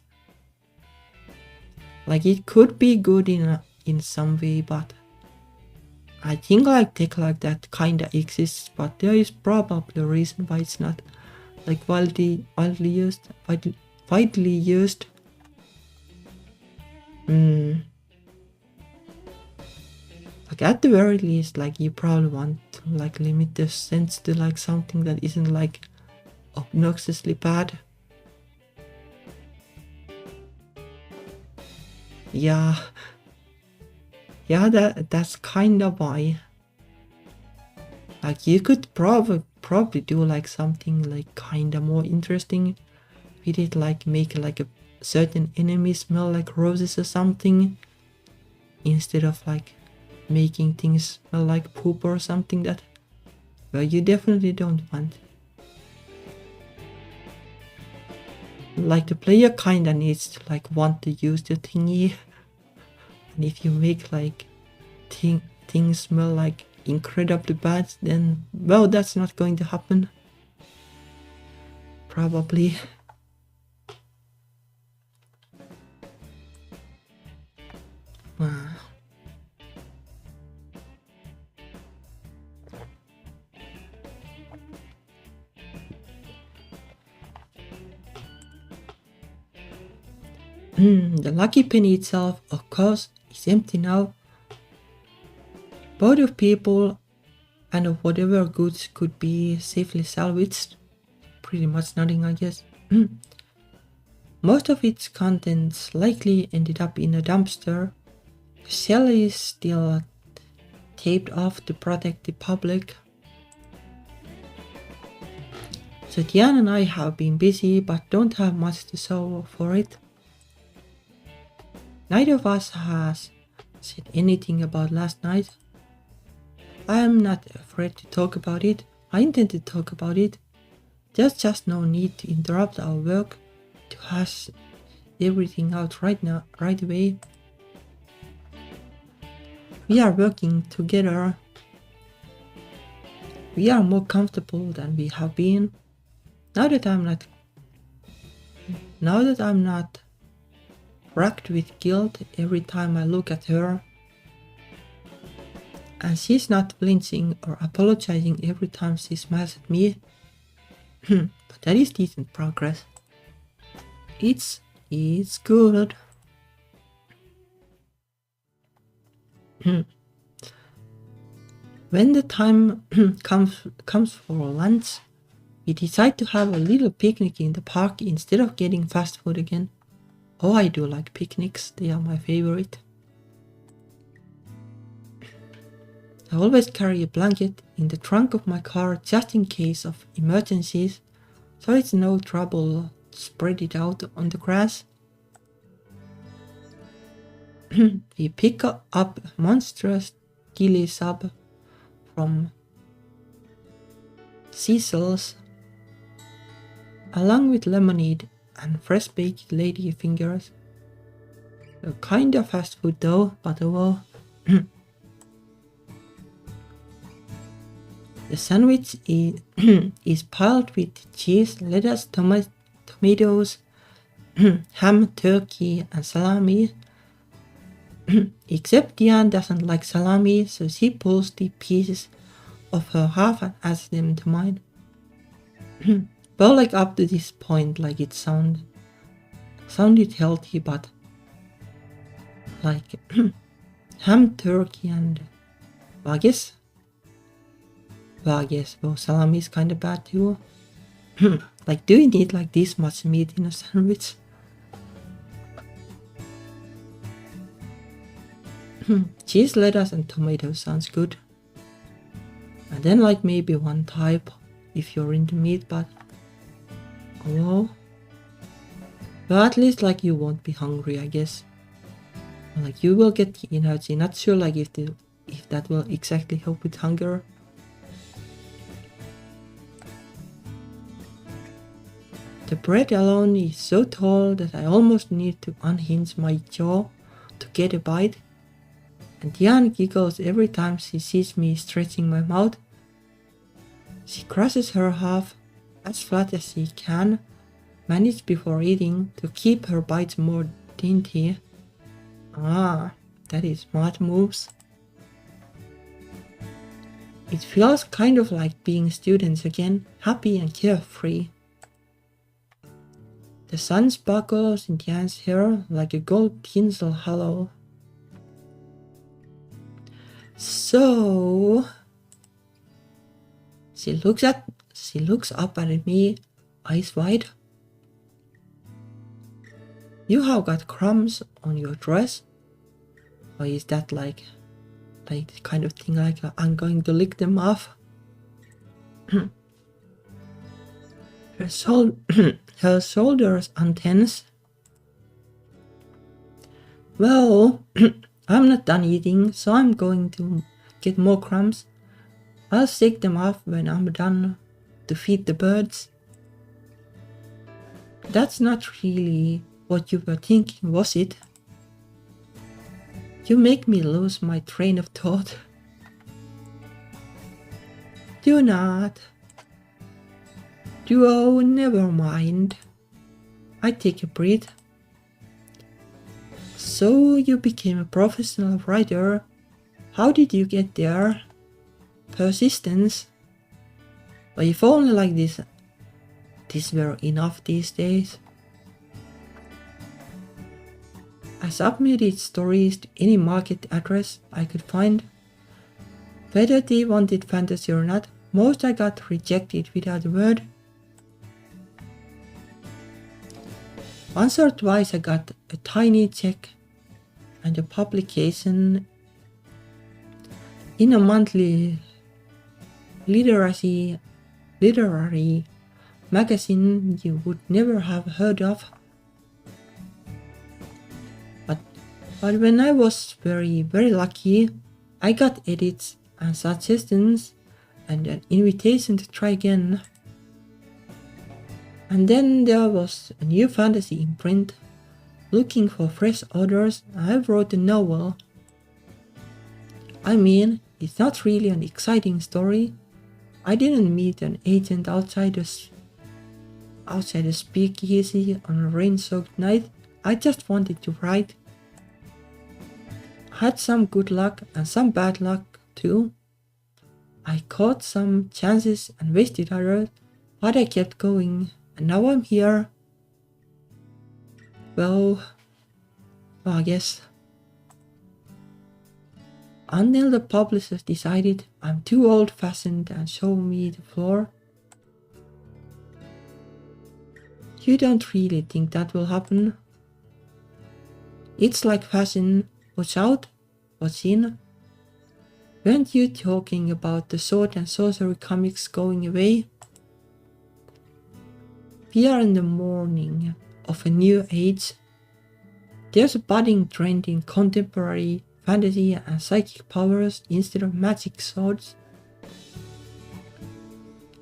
Like, it could be good in some way, but I think like tech like that kinda exists, but there is probably a reason why it's not like widely used. Like at the very least, like you probably want to like limit the sense to like something that isn't like obnoxiously bad. Yeah, that's kind of why. Like you could probably do like something like kind of more interesting with it, like make like a certain enemy smell like roses or something, instead of like making things smell like poop or something that, well, you definitely don't want. Like the player kinda needs to like want to use the thingy, and if you make like things smell like incredibly bad, then well, that's not going to happen. Probably. The lucky penny itself, of course, is empty now. Both of people and of whatever goods could be safely salvaged. Pretty much nothing, I guess. Most of its contents likely ended up in a dumpster. The shell is still taped off to protect the public. So Diane and I have been busy but don't have much to show for it. Neither of us has said anything about last night. I am not afraid to talk about it. I intend to talk about it. There's just no need to interrupt our work to hash everything out right away. We are working together. We are more comfortable than we have been. Now that I'm not racked with guilt every time I look at her, and she's not flinching or apologizing every time she smiles at me. But that is decent progress. It's good. When the time comes for lunch, we decide to have a little picnic in the park instead of getting fast food again. Oh, I do like picnics, they are my favorite. I always carry a blanket in the trunk of my car just in case of emergencies, so it's no trouble to spread it out on the grass. We pick up monstrous chili sub from Cecil's, along with lemonade and fresh baked lady fingers. A kind of fast food though, but overall. The sandwich is piled with cheese, lettuce, tomatoes, ham, turkey, and salami. Except Diane doesn't like salami, so she pulls the pieces of her half and adds them to mine. Well, like up to this point, like it sounded healthy, but like ham, turkey, and well, I guess salami is kind of bad too. Like, do you need like this much meat in a sandwich? Cheese, lettuce, and tomato sounds good. And then like maybe one type if you're into meat, but oh, well, at least like you won't be hungry, I guess. Like you will get energy. Not sure like if that will exactly help with hunger. The bread alone is so tall that I almost need to unhinge my jaw to get a bite. And Diane giggles every time she sees me stretching my mouth. She crushes her half as flat as she can manage before eating to keep her bites more dainty. Ah, that is smart moves. It feels kind of like being students again, happy and carefree. The sun sparkles in Diane's hair like a gold tinsel halo. So she looks up at me, eyes wide. You have got crumbs on your dress? Or is that like the kind of thing like I'm going to lick them off? Her shoulders untense. Well, I'm not done eating, so I'm going to get more crumbs. I'll shake them off when I'm done to feed the birds. That's not really what you were thinking, was it? You make me lose my train of thought. Do not. Oh, never mind. I take a breath. So you became a professional writer. How did you get there? Persistence. But if only like this were enough these days. I submitted stories to any market address I could find. Whether they wanted fantasy or not, most I got rejected without a word. Once or twice I got a tiny check and a publication in a monthly literary magazine you would never have heard of. But when I was very, very lucky, I got edits and suggestions and an invitation to try again. And then there was a new fantasy imprint looking for fresh authors. I wrote a novel. I mean, it's not really an exciting story. I didn't meet an agent outside a speakeasy on a rain-soaked night. I just wanted to write. I had some good luck and some bad luck too. I caught some chances and wasted others, but I kept going, and now I'm here. Well, I guess. Until the publishers decided I'm too old-fashioned and show me the floor. You don't really think that will happen? It's like fashion. What's out? What's in? Weren't you talking about the sword and sorcery comics going away? We are in the morning of a new age. There's a budding trend in contemporary fantasy and psychic powers instead of magic swords.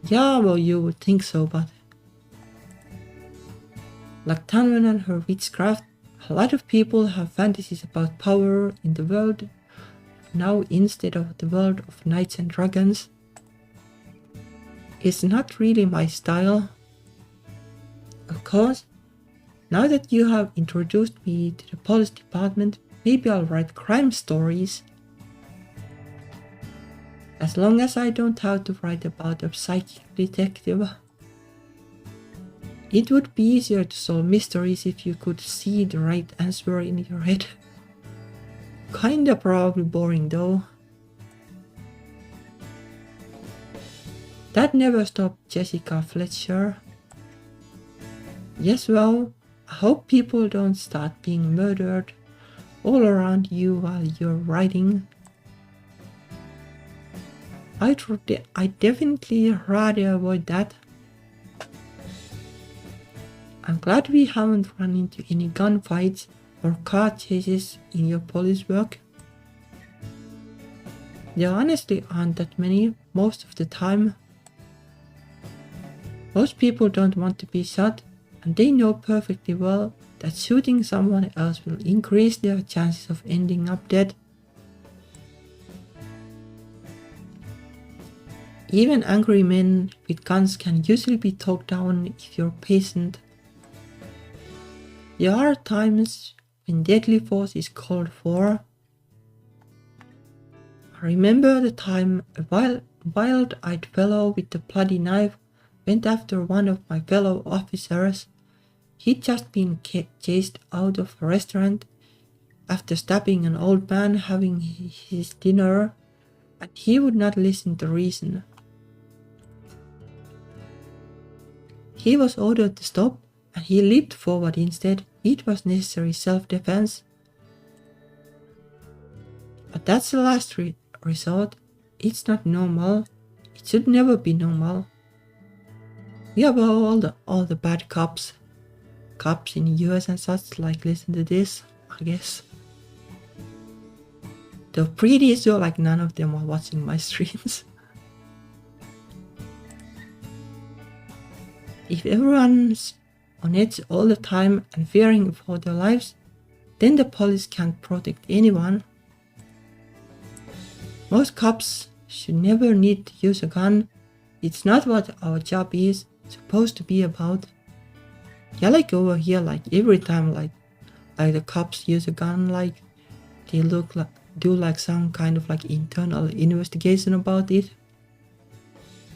Yeah, well, you would think so, but like Tanwen and her witchcraft, a lot of people have fantasies about power in the world now instead of the world of knights and dragons. It's not really my style. Of course, now that you have introduced me to the police department, maybe I'll write crime stories. As long as I don't have to write about a psychic detective. It would be easier to solve mysteries if you could see the right answer in your head. Kinda probably boring though. That never stopped Jessica Fletcher. Yes, well, I hope people don't start being murdered all around you while you're writing. I'd definitely rather avoid that. I'm glad we haven't run into any gunfights or car chases in your police work. There honestly aren't that many most of the time. Most people don't want to be shot, and they know perfectly well that shooting someone else will increase their chances of ending up dead. Even angry men with guns can usually be talked down if you're patient. There are times when deadly force is called for. I remember the time a wild-eyed fellow with a bloody knife went after one of my fellow officers. He'd just been chased out of a restaurant after stabbing an old man having his dinner, and he would not listen to reason. He was ordered to stop, and he leaped forward instead. It was necessary self-defense. But that's the last resort. It's not normal. It should never be normal. We have all the bad cops in the US and such, like listen to this, I guess. They're pretty sure like none of them are watching my streams. If everyone's on edge all the time and fearing for their lives, then the police can't protect anyone. Most cops should never need to use a gun. It's not what our job is supposed to be about. Yeah, like over here, like every time like the cops use a gun, like they do like some kind of like internal investigation about it.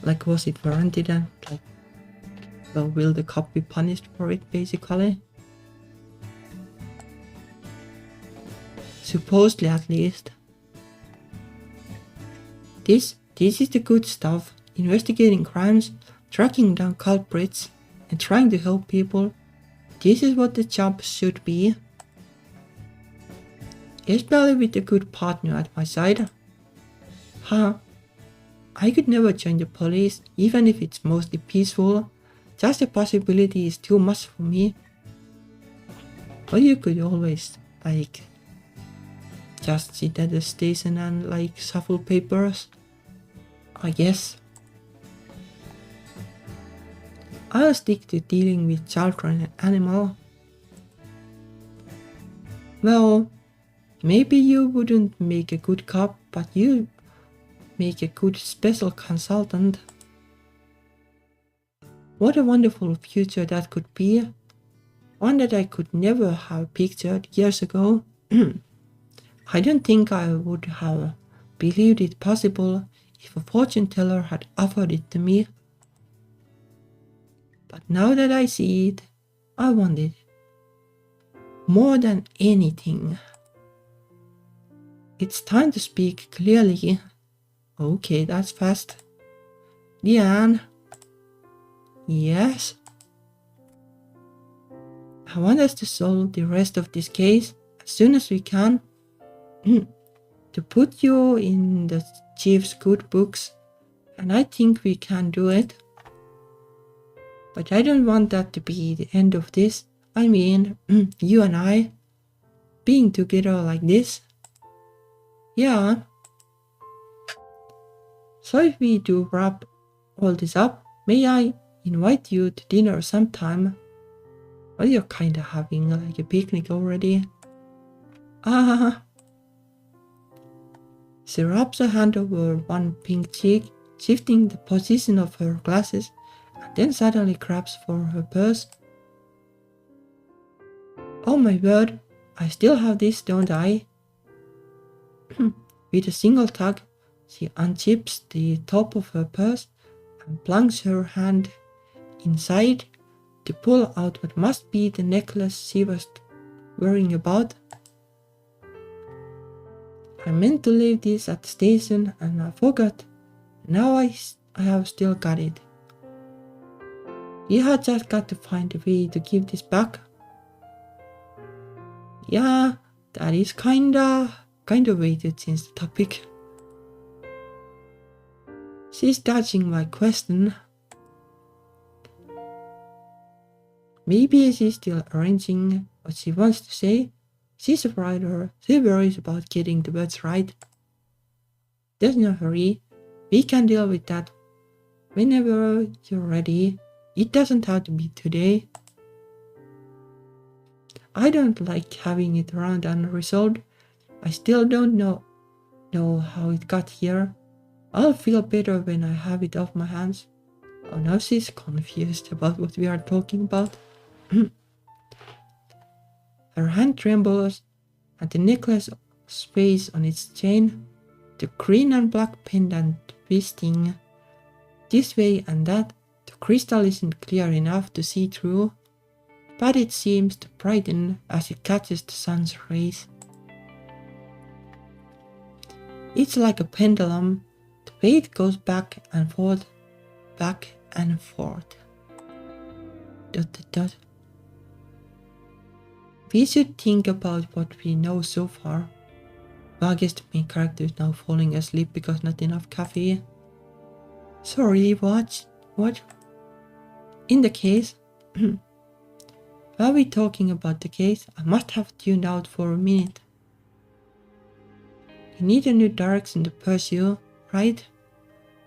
Like, was it warranted, and like, well, will the cop be punished for it, basically? Supposedly, at least. This is the good stuff. Investigating crimes, tracking down culprits, and trying to help people. This is what the job should be. Especially with a good partner at my side. I could never join the police, even if it's mostly peaceful. Just the possibility is too much for me. But you could always, like, just sit at the station and, like, shuffle papers, I guess. I'll stick to dealing with children and animals. Well, maybe you wouldn't make a good cop, but you make a good special consultant. What a wonderful future that could be. One that I could never have pictured years ago. I don't think I would have believed it possible if a fortune teller had offered it to me. But now that I see it, I want it. More than anything. It's time to speak clearly. Okay, that's fast. Diane. Yes? I want us to solve the rest of this case as soon as we can. To put you in the chief's good books, and I think we can do it. But I don't want that to be the end of this. I mean, you and I being together like this. Yeah. So if we do wrap all this up, may I invite you to dinner sometime? Well, you're kinda having like a picnic already. She rubs her hand over one pink cheek, shifting the position of her glasses, and then suddenly grabs for her purse. Oh my word, I still have this, don't I? With a single tug, she unzips the top of her purse and plunges her hand inside to pull out what must be the necklace she was worrying about. I meant to leave this at the station and I forgot. Now I have still got it. You had just got to find a way to give this back. Yeah, that is kinda way to change the topic. She's dodging my question. Maybe she's still arranging what she wants to say. She's a writer. She worries about getting the words right. There's no hurry. We can deal with that whenever you're ready. It doesn't have to be today. I don't like having it around unresolved. I still don't know how it got here. I'll feel better when I have it off my hands. Oh, now she's confused about what we are talking about. Her hand trembles, and the necklace sways on its chain, the green and black pendant twisting this way and that. The crystal isn't clear enough to see through, but it seems to brighten as it catches the sun's rays. It's like a pendulum. The weight goes back and forth, back and forth. ... We should think about what we know so far. Well, I guess the main character is now falling asleep because not enough caffeine. Sorry, what? What? In the case, while we're talking about the case, I must have tuned out for a minute. You need a new direction to pursue, right?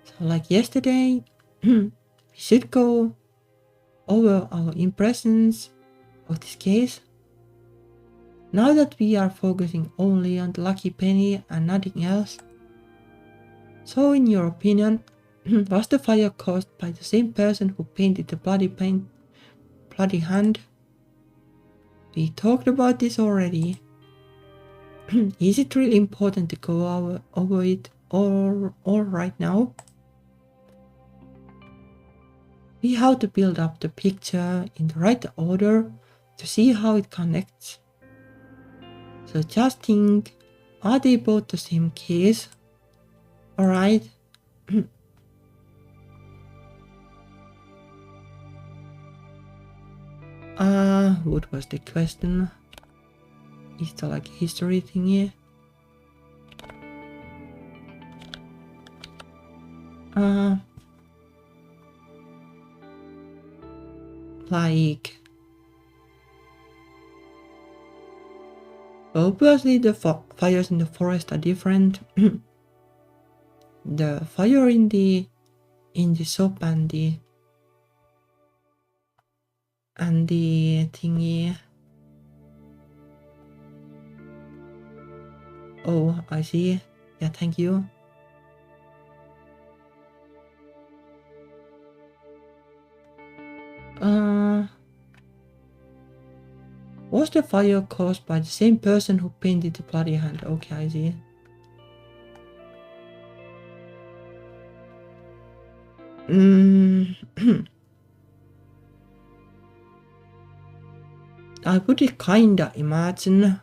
So like yesterday, we should go over our impressions of this case. Now that we are focusing only on the lucky penny and nothing else. So in your opinion, was the fire caused by the same person who painted the bloody hand? We talked about this already. Is it really important to go over it all right now? We have to build up the picture in the right order to see how it connects. So just think, are they both the same case? Alright. What was the question? Is there like a history thingy? Like... Obviously the fires in the forest are different. The fire in the shop and the thingy. Oh, I see. Yeah, thank you. Was the fire caused by the same person who painted the bloody hand? Okay, I see. I would kinda imagine.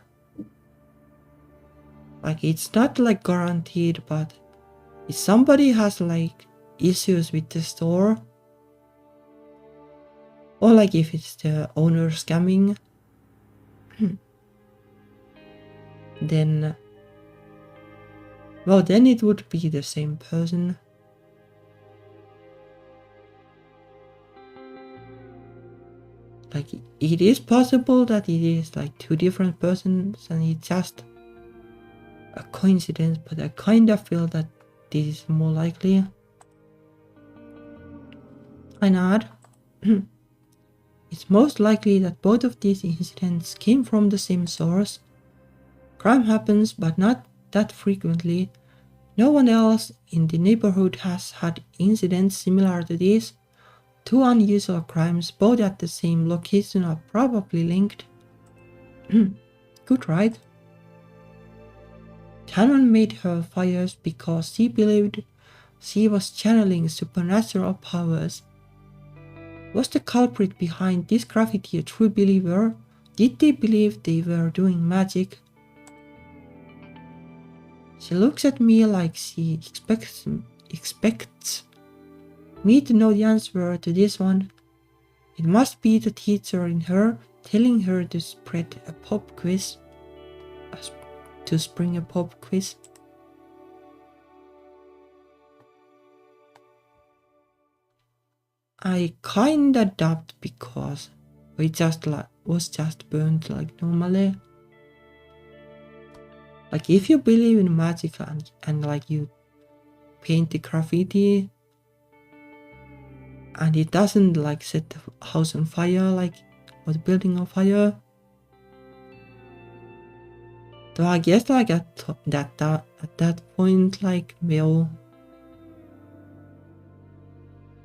Like, it's not like guaranteed, but if somebody has like issues with the store, or like if it's the owner scamming, then, well, then it would be the same person. Like, it is possible that it is like two different persons and it's just a coincidence, but I kind of feel that this is more likely. I nod. It's most likely that both of these incidents came from the same source. Crime happens, but not that frequently. No one else in the neighborhood has had incidents similar to this. Two unusual crimes, both at the same location, are probably linked. Good, right? Shannon made her fires because she believed she was channeling supernatural powers. Was the culprit behind this graffiti a true believer? Did they believe they were doing magic? She looks at me like she expects me to know the answer to this one. It must be the teacher in her telling her to spread a pop quiz. To spring a pop quiz. I kinda doubt because we just was just burnt like normally. Like if you believe in magic and like you paint the graffiti and it doesn't like set the house on fire, like or the building on fire. So I guess like at that point, like, well,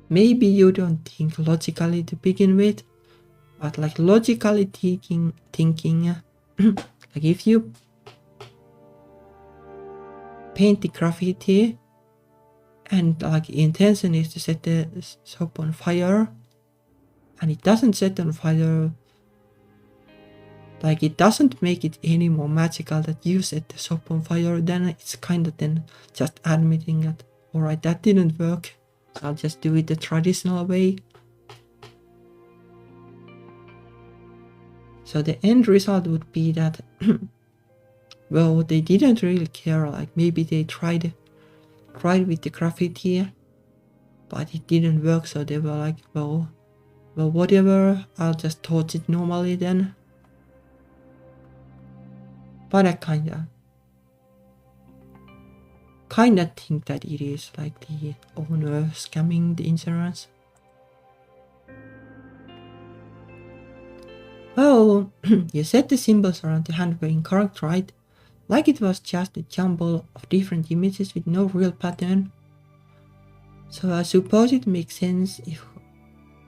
maybe you don't think logically to begin with, but like logically thinking like if you paint the graffiti and like intention is to set the shop on fire and it doesn't set on fire, like it doesn't make it any more magical that you set the shop on fire, then it's kind of then just admitting that alright, that didn't work, so I'll just do it the traditional way. So the end result would be that well, they didn't really care, like maybe they tried with the graffiti but it didn't work, so they were like, well whatever, I'll just torch it normally then. But I kinda think that it is like the owner scamming the insurance. Well, you set the symbols around the hand were incorrect, right? Like it was just a jumble of different images with no real pattern. So I suppose it makes sense if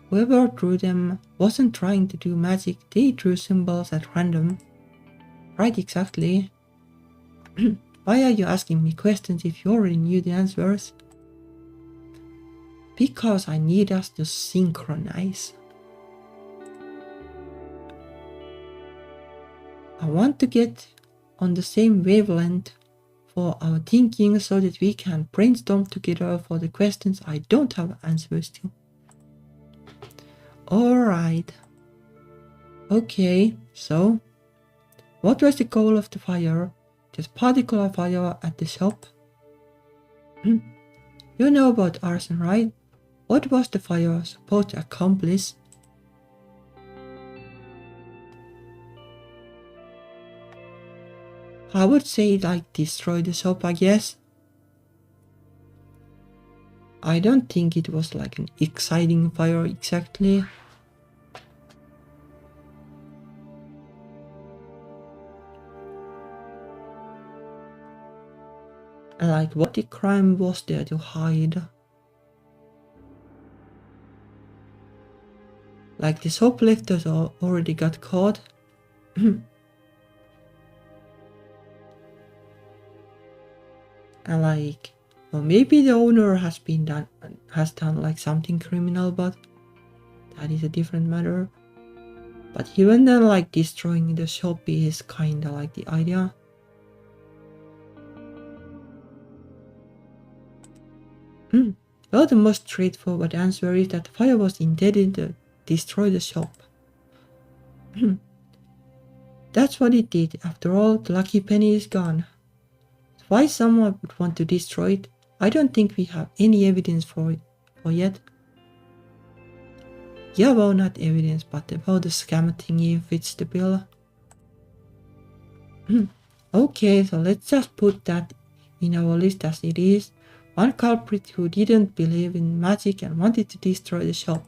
whoever drew them wasn't trying to do magic, they drew symbols at random. Right, exactly. Why are you asking me questions if you already knew the answers? Because I need us to synchronize. I want to get on the same wavelength for our thinking so that we can brainstorm together for the questions I don't have answers to. Alright. Okay, so what was the goal of the fire? This particular fire at the shop? You know about arson, right? What was the fire supposed to accomplish? I would say like destroy the shop, I guess. I don't think it was like an exciting fire exactly. And like what the crime was there to hide? Like the shoplifters already got caught. And like, well, maybe the owner has done like something criminal, but that is a different matter. But even then, like destroying the shop is kinda like the idea. Well, the most straightforward answer is that the fire was intended to destroy the shop. That's what it did. After all, the lucky penny is gone. Why someone would want to destroy it, I don't think we have any evidence for it yet. Yeah, well, not evidence, but about the scam thingy fits the bill. Okay, so let's just put that in our list as it is. One culprit who didn't believe in magic and wanted to destroy the shop.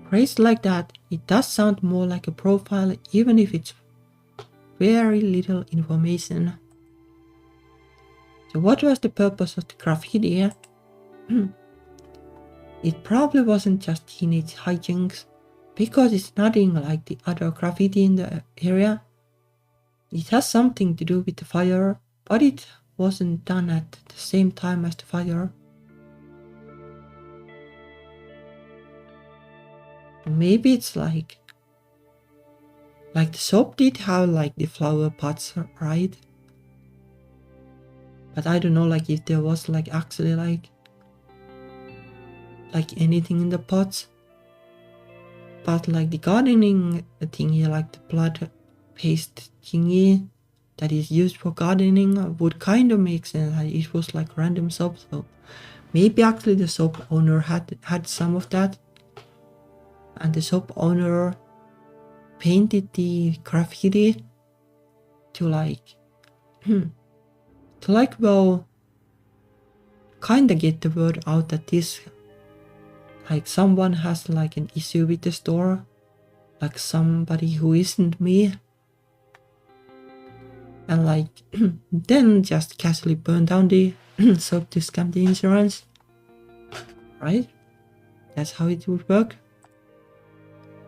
Phrased like that, it does sound more like a profile, even if it's very little information. So what was the purpose of the graffiti? It probably wasn't just teenage hijinks, because it's nothing like the other graffiti in the area. It has something to do with the fire, but it wasn't done at the same time as the fire. Maybe it's like the shop did have like the flower pots, right? But I don't know like if there was like actually like anything in the pots. But like the gardening thingy, like the blood paste thingy that is used for gardening would kind of make sense. Like it was like random shop, so maybe actually the shop owner had some of that, and the shop owner painted the graffiti to well kinda get the word out that this like someone has like an issue with the store, like somebody who isn't me, and like then just casually burn down the soap to scam the insurance. Right? That's how it would work.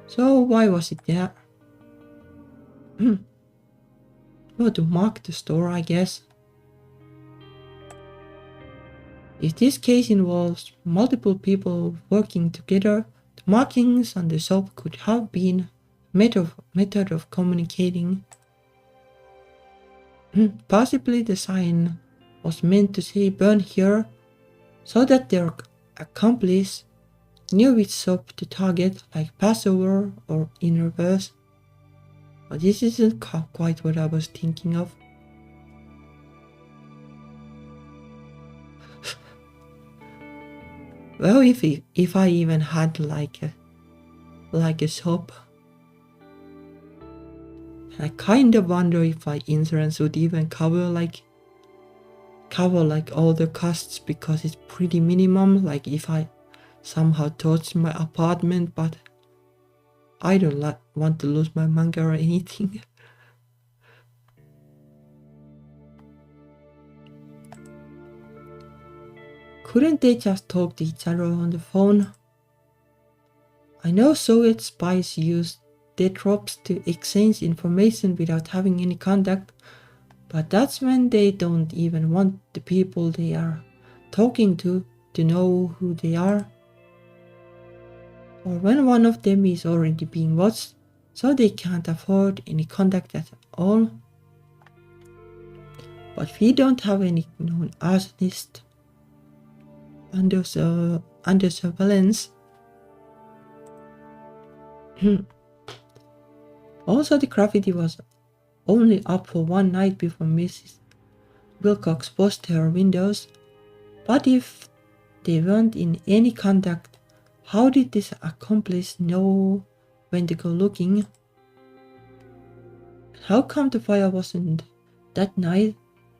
So why was it there? Well, to mark the store, I guess. If this case involves multiple people working together, the markings on the soap could have been a method of communicating. Possibly the sign was meant to say burn here, so that their accomplice knew which soap to target, like Passover or in reverse. But this isn't quite what I was thinking of. Well, if I even had like a soap, I kind of wonder if my insurance would even cover like all the costs, because it's pretty minimum. Like if I somehow torch my apartment, but I don't want to lose my manga or anything. Couldn't they just talk to each other on the phone? I know Soviet spies used their drops to exchange information without having any contact, but that's when they don't even want the people they are talking to know who they are. Or when one of them is already being watched, so they can't afford any contact at all. But we don't have any known arsonist under surveillance. Also, the graffiti was only up for one night before Mrs. Wilcox washed her windows. But if they weren't in any contact, how did this accomplice know when to go looking? How come the fire wasn't that night?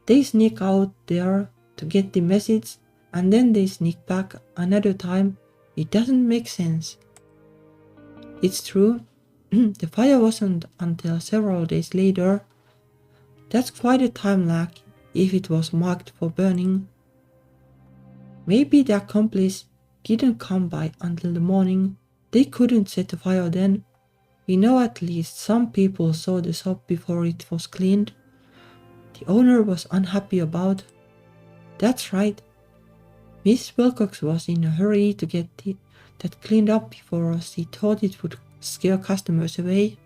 They sneak out there to get the message, and then they sneak back another time. It doesn't make sense. It's true, the fire wasn't until several days later. That's quite a time lag if it was marked for burning. Maybe the accomplice didn't come by until the morning. They couldn't set the fire then. We know at least some people saw the shop before it was cleaned. The owner was unhappy about. That's right. Miss Wilcox was in a hurry to get that cleaned up before she thought it would scare customers away.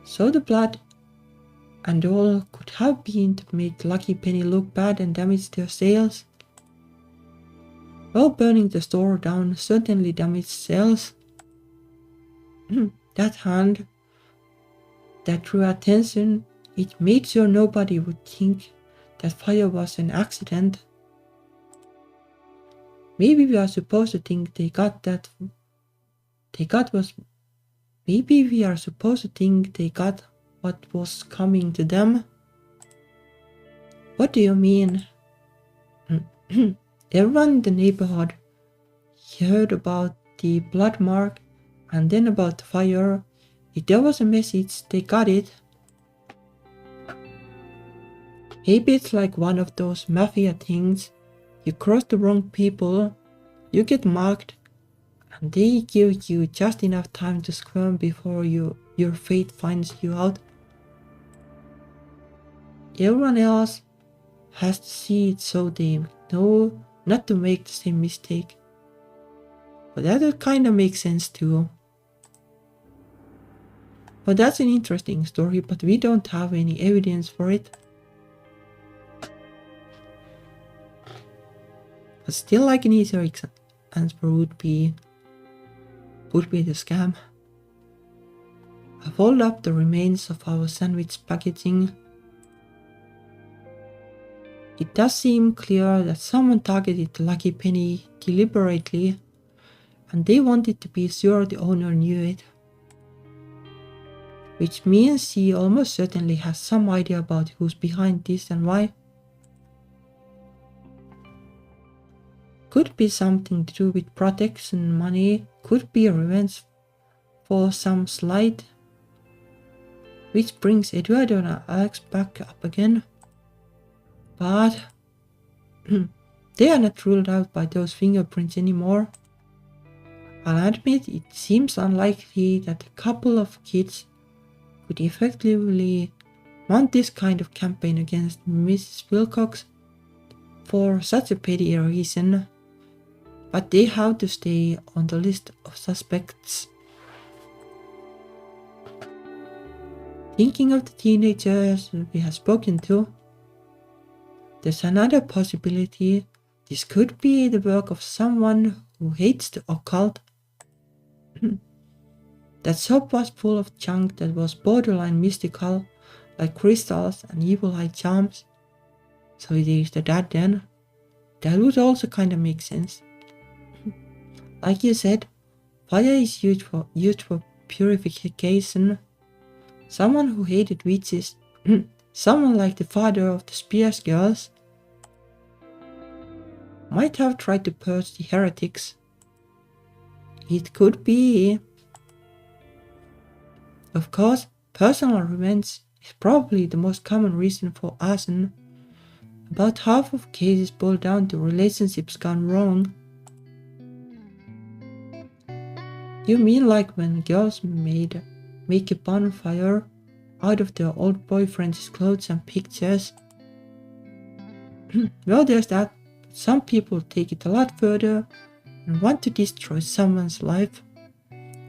So the blood and all could have been to make Lucky Penny look bad and damage their sales. Well, burning the store down certainly damaged sales. That hand that drew attention, it made sure nobody would think that fire was an accident. Maybe we are supposed to think they got what was coming to them. What do you mean? Everyone in the neighborhood heard about the blood mark and then about the fire. If there was a message, they got it. Maybe it's like one of those mafia things. You cross the wrong people, you get marked, and they give you just enough time to squirm before your fate finds you out. Everyone else has to see it so they know not to make the same mistake. But that kind of makes sense too. But that's an interesting story, but we don't have any evidence for it. But still, like an easier answer would be the scam. I fold up the remains of our sandwich packaging. It does seem clear that someone targeted Lucky Penny deliberately, and they wanted to be sure the owner knew it. Which means he almost certainly has some idea about who's behind this and why. Could be something to do with protection money, could be revenge for some slight. Which brings Eduardo and Alex back up again. But they are not ruled out by those fingerprints anymore. I'll admit it seems unlikely that a couple of kids could effectively mount this kind of campaign against Mrs. Wilcox for such a petty reason, but they have to stay on the list of suspects. Thinking of the teenagers we have spoken to, there's another possibility. This could be the work of someone who hates the occult. That shop was full of junk that was borderline mystical, like crystals and evil eye charms. So it is that then. That would also kind of make sense. Like you said, fire is used for purification. Someone who hated witches, someone like the father of the Spears girls, might have tried to purge the heretics. It could be. Of course, personal revenge is probably the most common reason for arson. About half of cases boil down to relationships gone wrong. You mean like when girls make a bonfire out of their old boyfriend's clothes and pictures? Well, there's that. Some people take it a lot further and want to destroy someone's life,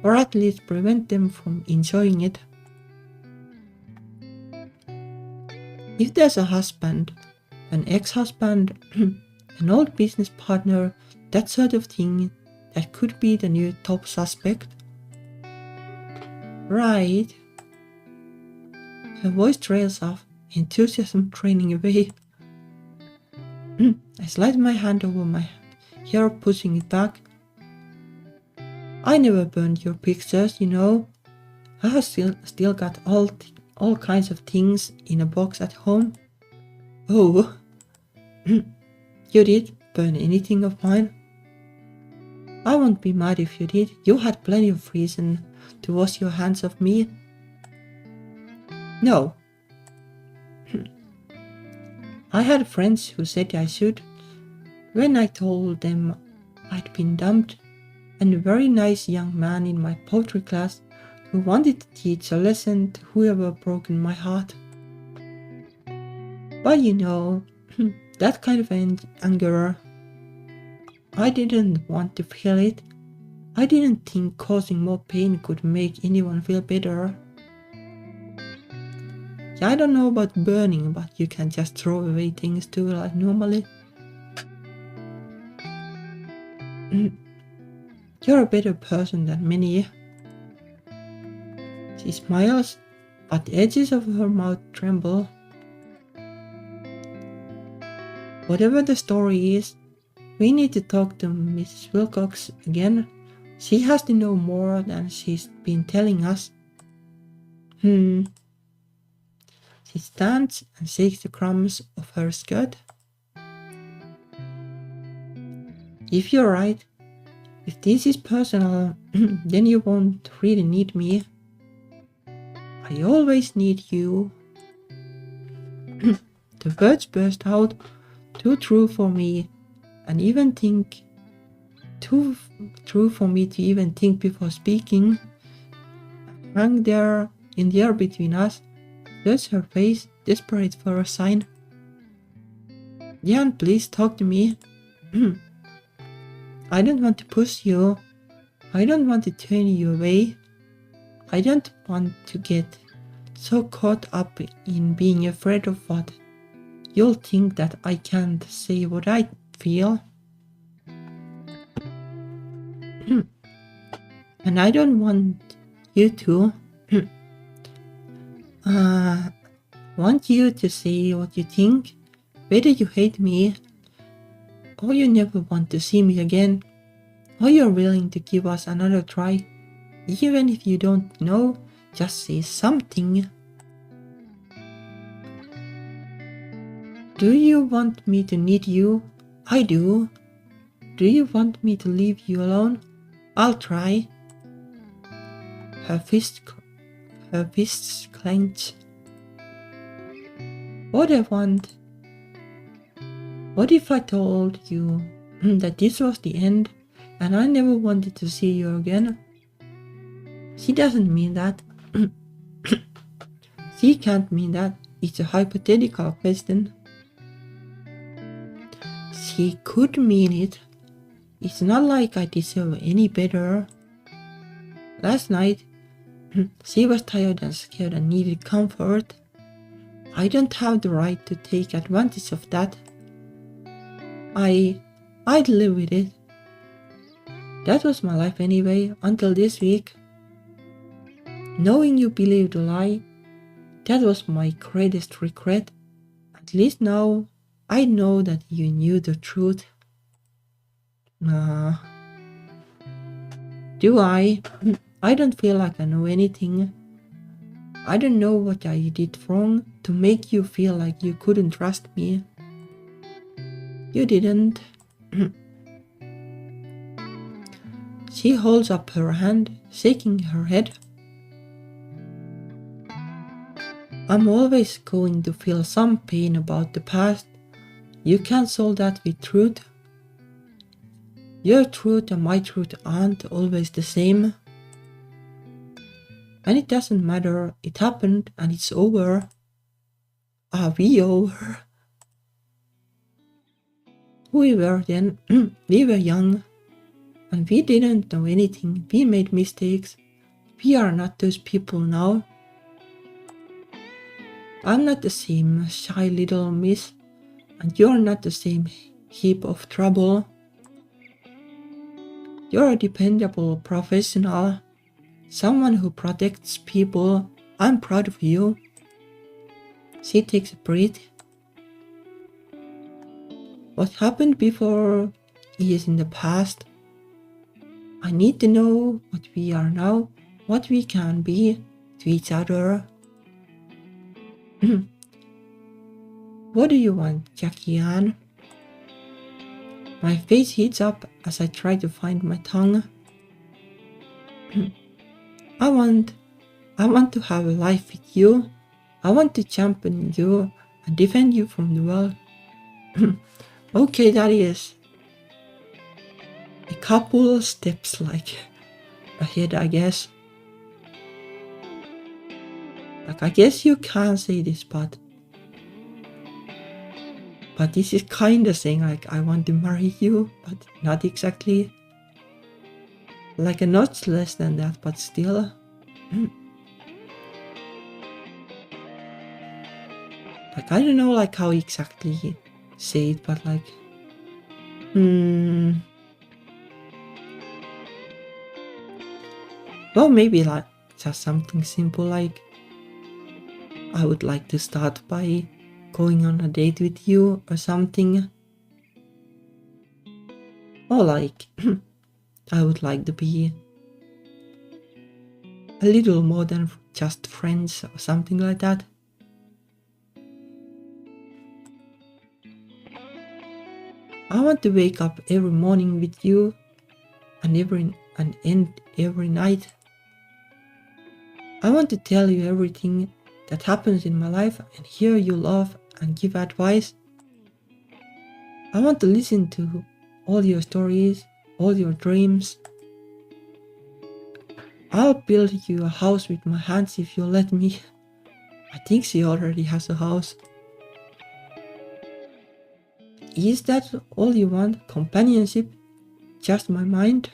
or at least prevent them from enjoying it. If there's a husband, an ex-husband, an old business partner, that sort of thing, that could be the new top suspect. Right. Her voice trails off, enthusiasm draining away. I slide my hand over my hair, pushing it back. I never burned your pictures, you know. I have still got all kinds of things in a box at home. Oh, you did burn anything of mine? I won't be mad if you did. You had plenty of reason to wash your hands of me. No. I had friends who said I should. When I told them I'd been dumped, and a very nice young man in my poetry class who wanted to teach a lesson to whoever broken my heart. But you know, that kind of anger, I didn't want to feel it. I didn't think causing more pain could make anyone feel better. Yeah, I don't know about burning, but you can just throw away things too, like normally. You're a better person than many. She smiles, but the edges of her mouth tremble. Whatever the story is, we need to talk to Mrs. Wilcox again. She has to know more than she's been telling us. She stands and shakes the crumbs of her skirt. If you're right, if this is personal, then you won't really need me. I always need you. The words burst out, too true for me, and even think, too true for me to even think before speaking. Hang there in the air between us, there's her face, desperate for a sign. Jan, please talk to me. I don't want to push you. I don't want to turn you away. I don't want to get so caught up in being afraid of what you'll think that I can't say what I feel. And I don't want you to want you to say what you think, whether you hate me, or you never want to see me again, or you're willing to give us another try. Even if you don't know, just say something. Do you want me to need you? I do. Do you want me to leave you alone? I'll try. Her fists clenched. What I want What if I told you that this was the end and I never wanted to see you again? She doesn't mean that. She can't mean that. It's a hypothetical question. She could mean it. It's not like I deserve any better. Last night, she was tired and scared and needed comfort. I don't have the right to take advantage of that. I'd live with it. That was my life anyway, until this week. Knowing you believed a lie, that was my greatest regret. At least now, I know that you knew the truth. Do I? I don't feel like I know anything. I don't know what I did wrong to make you feel like you couldn't trust me. You didn't. She holds up her hand, shaking her head. I'm always going to feel some pain about the past. You can't solve that with truth. Your truth and my truth aren't always the same. And it doesn't matter, it happened and it's over. Are we over? We were then, we were young. And we didn't know anything, we made mistakes. We are not those people now. I'm not the same shy little miss, and you're not the same heap of trouble. You're a dependable professional, someone who protects people. I'm proud of you. She takes a breath. What happened before is in the past. I need to know what we are now, what we can be to each other. What do you want, Jackie Ann? My face heats up as I try to find my tongue. I want to have a life with you. I want to champion you and defend you from the world. Okay, that is a couple steps ahead, I guess. I guess you can say this, but this is kinda saying I want to marry you, but not exactly. A notch less than that, but still. I don't know how exactly say it, but well, maybe just something simple I would like to start by going on a date with you or something. Or I would like to be a little more than just friends or something like that. I want to wake up every morning with you and end every night. I want to tell you everything that happens in my life and hear you laugh and give advice. I want to listen to all your stories, all your dreams. I'll build you a house with my hands if you let me. I think she already has a house. Is that all you want? Companionship? Just my mind?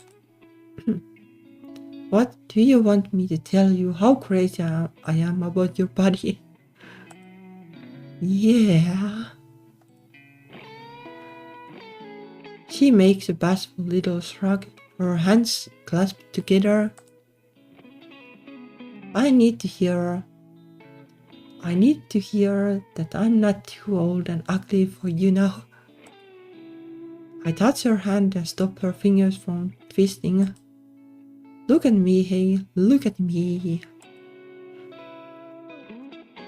What do you want me to tell you how crazy I am about your body? Yeah. She makes a bashful little shrug, her hands clasped together. I need to hear that I'm not too old and ugly for you now. I touch her hand and stop her fingers from twisting. Look at me, hey, look at me.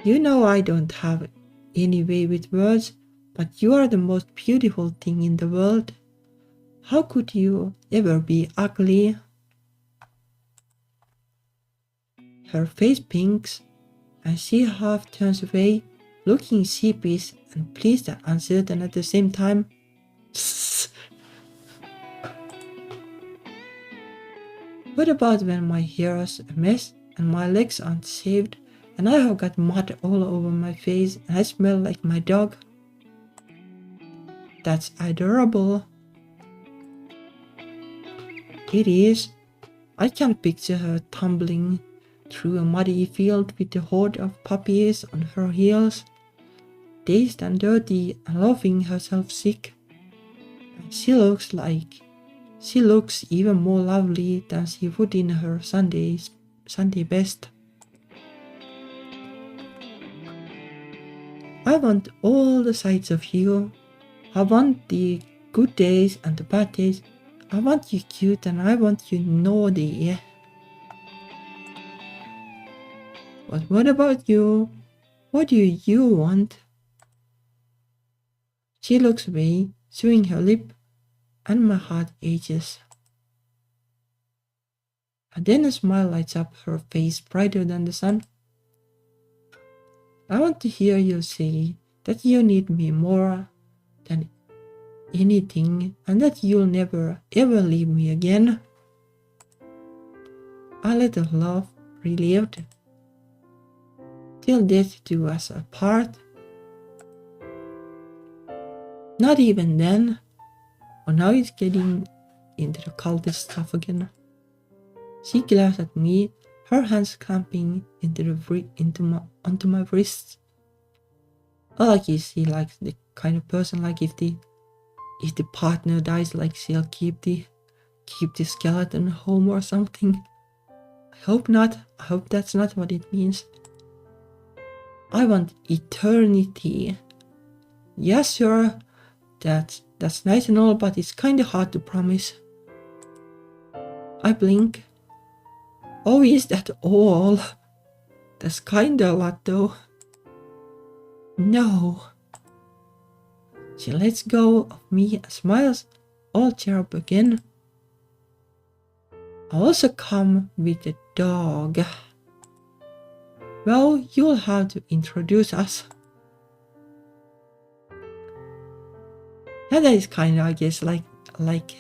You know I don't have any way with words, but you are the most beautiful thing in the world. How could you ever be ugly? Her face pinks, and she half turns away, looking sheepish and pleased and uncertain at the same time. What about when my hair's a mess and my legs aren't shaved and I have got mud all over my face and I smell like my dog? That's adorable. It is. I can picture her tumbling through a muddy field with a horde of puppies on her heels, dazed and dirty and laughing herself sick. And she looks even more lovely than she would in her Sunday best. I want all the sides of you. I want the good days and the bad days. I want you cute and I want you naughty. But what about you? What do you want? She looks away, chewing her lip, and my heart aches. And then a smile lights up her face brighter than the sun. I want to hear you say that you need me more than anything and that you'll never ever leave me again. A little love relieved. Till death do us apart. Not even then. Oh, now it's getting into the cultist stuff again. She glares at me, her hands clamping onto my wrists. I like she likes the kind of person like if the partner dies, like she'll keep the skeleton home or something. I hope not. I hope that's not what it means. I want eternity. Yes, sure. That's nice and all, but it's kinda hard to promise. I blink. Oh, is that all? That's kinda a lot though. No. She lets go of me and smiles, all cheer up again. I also come with a dog. Well, you'll have to introduce us. Yeah, that is kinda, I guess, like, like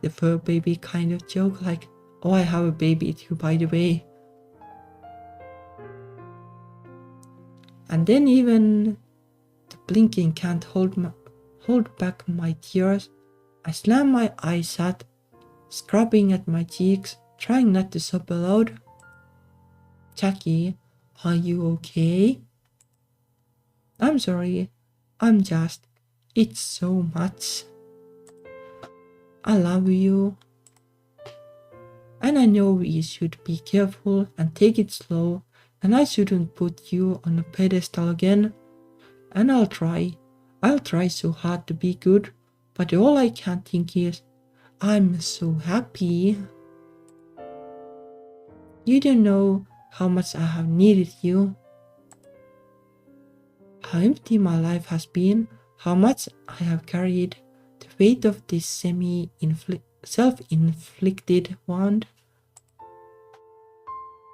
the fur baby kind of joke, like, oh, I have a baby too, by the way. And then even the blinking can't hold back my tears. I slam my eyes shut, scrubbing at my cheeks, trying not to sob aloud. Jackie, are you okay? I'm sorry, it's so much. I love you. And I know we should be careful and take it slow, and I shouldn't put you on a pedestal again. And I'll try so hard to be good, but all I can think is, I'm so happy. You don't know how much I have needed you. How empty my life has been, how much I have carried the weight of this self-inflicted wound.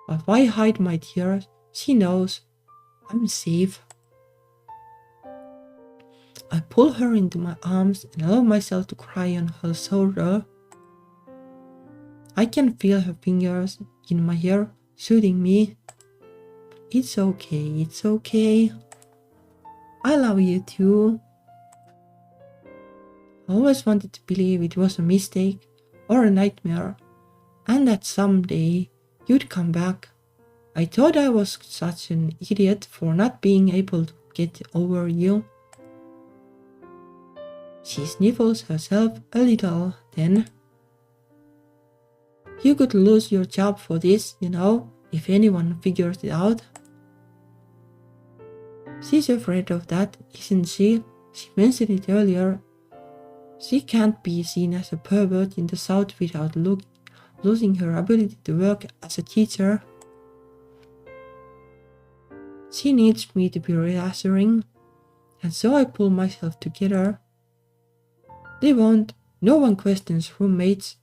But why hide my tears? She knows I'm safe. I pull her into my arms and allow myself to cry on her shoulder. I can feel her fingers in my hair, soothing me. It's okay. I love you too. I always wanted to believe it was a mistake or a nightmare, and that someday you'd come back. I thought I was such an idiot for not being able to get over you. She sniffles herself a little, then. You could lose your job for this, if anyone figures it out. She's afraid of that, isn't she? She mentioned it earlier. She can't be seen as a pervert in the South without losing her ability to work as a teacher. She needs me to be reassuring, and so I pull myself together. They won't. No one questions roommates.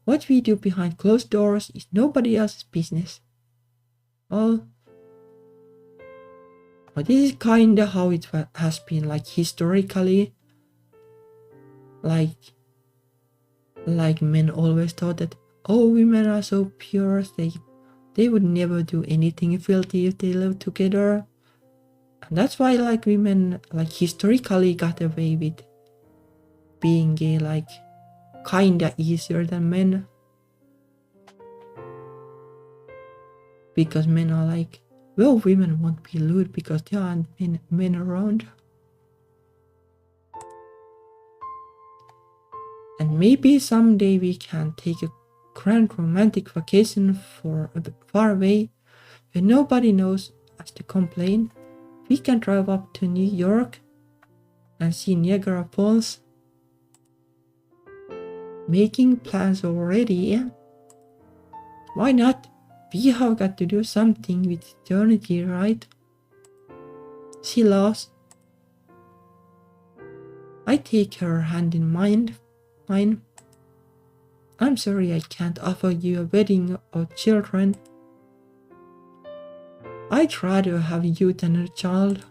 What we do behind closed doors is nobody else's business. Well, But this is kinda how it has been, like, historically. Like men always thought that, oh, women are so pure, they would never do anything filthy if they lived together. And that's why, like, women, like, historically got away with being gay, like, kinda easier than men. Because men are like, well, women won't be lewd because there aren't men around. And maybe someday we can take a grand romantic vacation for a bit far away where nobody knows us to complain. We can drive up to New York and see Niagara Falls. Making plans already. Why not? We have got to do something with eternity, right? She laughs. I take her hand in mine. I'm sorry I can't offer you a wedding or children. I'd rather have you than a child.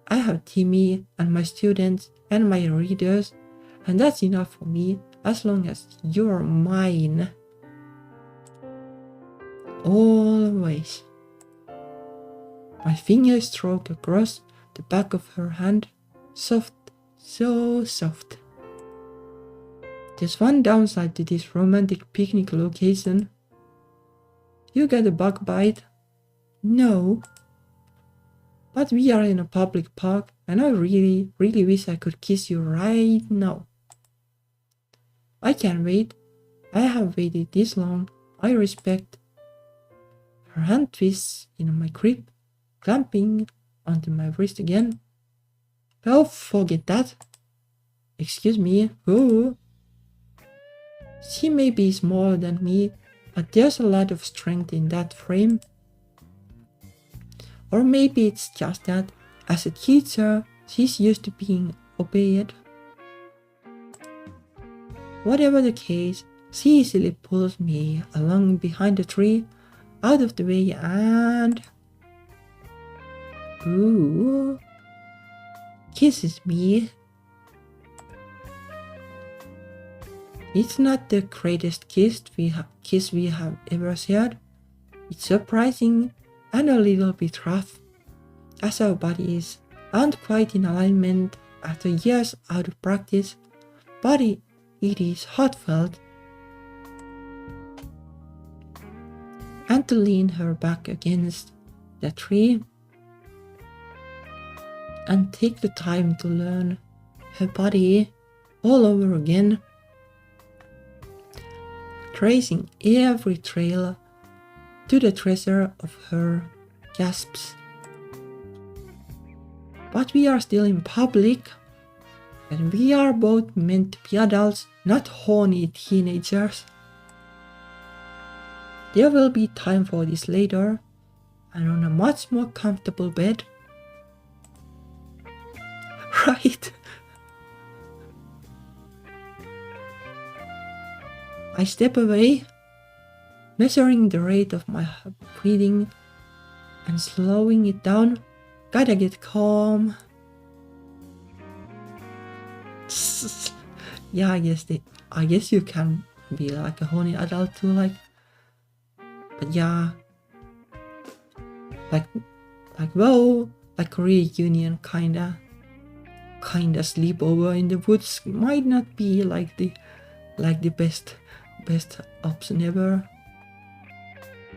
I have Timmy and my students and my readers, and that's enough for me as long as you're mine. Always. My fingers stroke across the back of her hand, soft, so soft. There's one downside to this romantic picnic location. You get a bug bite? No. But we are in a public park and I really wish I could kiss you right now. I can't wait. I have waited this long. I respect. Her hand twists in my grip, clamping onto my wrist again. Oh, forget that. Excuse me. Oh. She may be smaller than me, but there's a lot of strength in that frame. Or maybe it's just that, as a teacher, she's used to being obeyed. Whatever the case, she easily pulls me along behind the tree, out of the way, and... ooh, kisses me. It's not the greatest kiss we have ever shared. It's surprising and a little bit rough, as our bodies aren't quite in alignment after years out of practice, but it is heartfelt. And to lean her back against the tree and take the time to learn her body all over again, tracing every trail to the treasure of her gasps. But we are still in public, and we are both meant to be adults, not horny teenagers. There will be time for this later, and on a much more comfortable bed. Right? I step away, measuring the rate of my breathing and slowing it down. Gotta get calm. Yeah, I guess you can be like a horny adult too, like. But yeah, like well, like a reunion kinda sleepover in the woods might not be like the best option ever.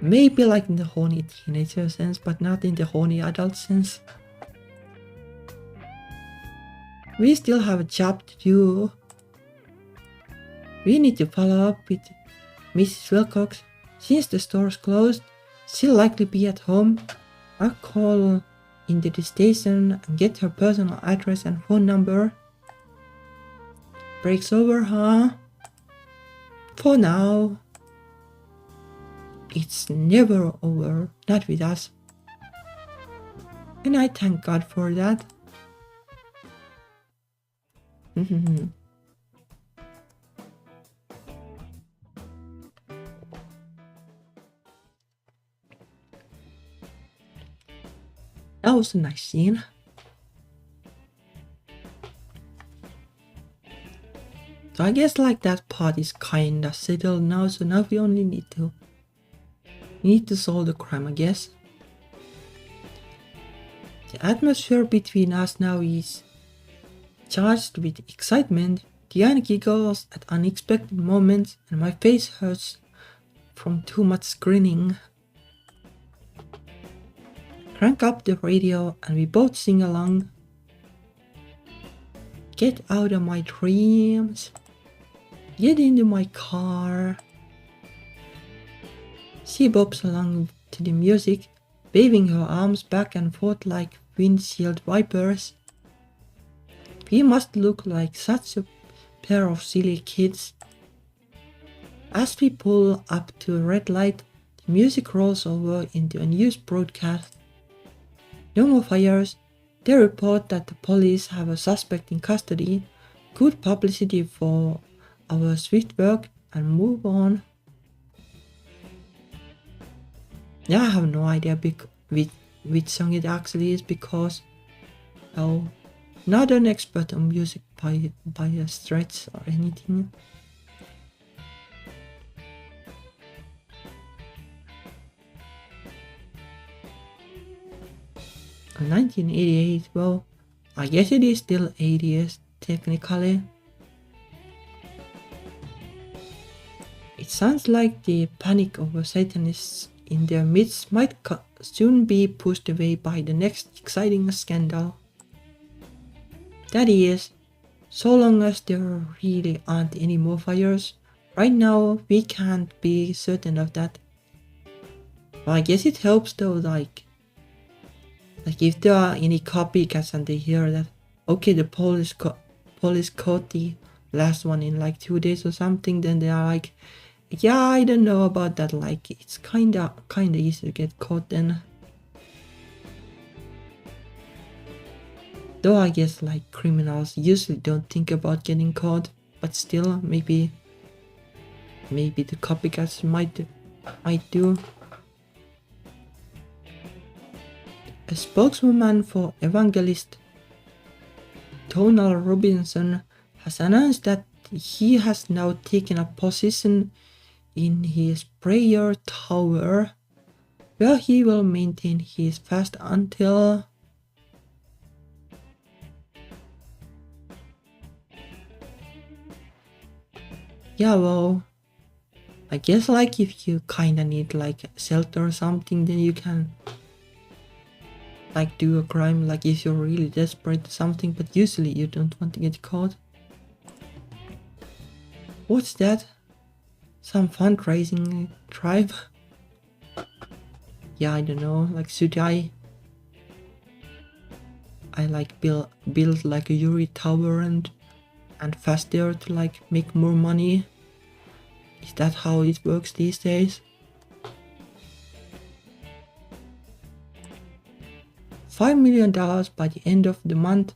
Maybe like in the horny teenager sense, but not in the horny adult sense. We still have a job to do. We need to follow up with Mrs. Wilcox. Since the store's closed, she'll likely be at home. I'll call into the station and get her personal address and phone number. Break's over, huh? For now. It's never over, not with us. And I thank God for that. That was a nice scene. So I guess like that part is kinda settled now, so now we only need to solve the crime, I guess. The atmosphere between us now is charged with excitement. Diane giggles at unexpected moments and my face hurts from too much grinning. Crank up the radio and we both sing along. Get out of my dreams. Get into my car. She bobs along to the music, waving her arms back and forth like windshield wipers. We must look like such a pair of silly kids. As we pull up to a red light, the music rolls over into a news broadcast. No more fires. They report that the police have a suspect in custody. Good publicity for our swift work, and move on. Yeah, I have no idea which song it actually is because, well, not an expert on music by a stretch or anything. In 1988, well, I guess it is still 80s technically. It sounds like the panic over Satanists in their midst might soon be pushed away by the next exciting scandal. That is, so long as there really aren't any more fires. Right now, we can't be certain of that. Well, I guess it helps though, like if there are any copycats and they hear that, okay, the police caught the last one in like 2 days or something, then they are like, yeah, I don't know about that, like it's kinda easy to get caught then. Though I guess like criminals usually don't think about getting caught, but still maybe the copycats might do. A spokeswoman for evangelist Donald Robinson has announced that he has now taken a position in his prayer tower, where he will maintain his fast until yeah, well, I guess like if you kinda need like shelter or something, then you can like do a crime, like if you're really desperate or something, but usually you don't want to get caught. What's that? Some fundraising drive? Yeah, I don't know, like should I like build like a Yuri tower and faster to like make more money? Is that how it works these days? $5 million by the end of the month,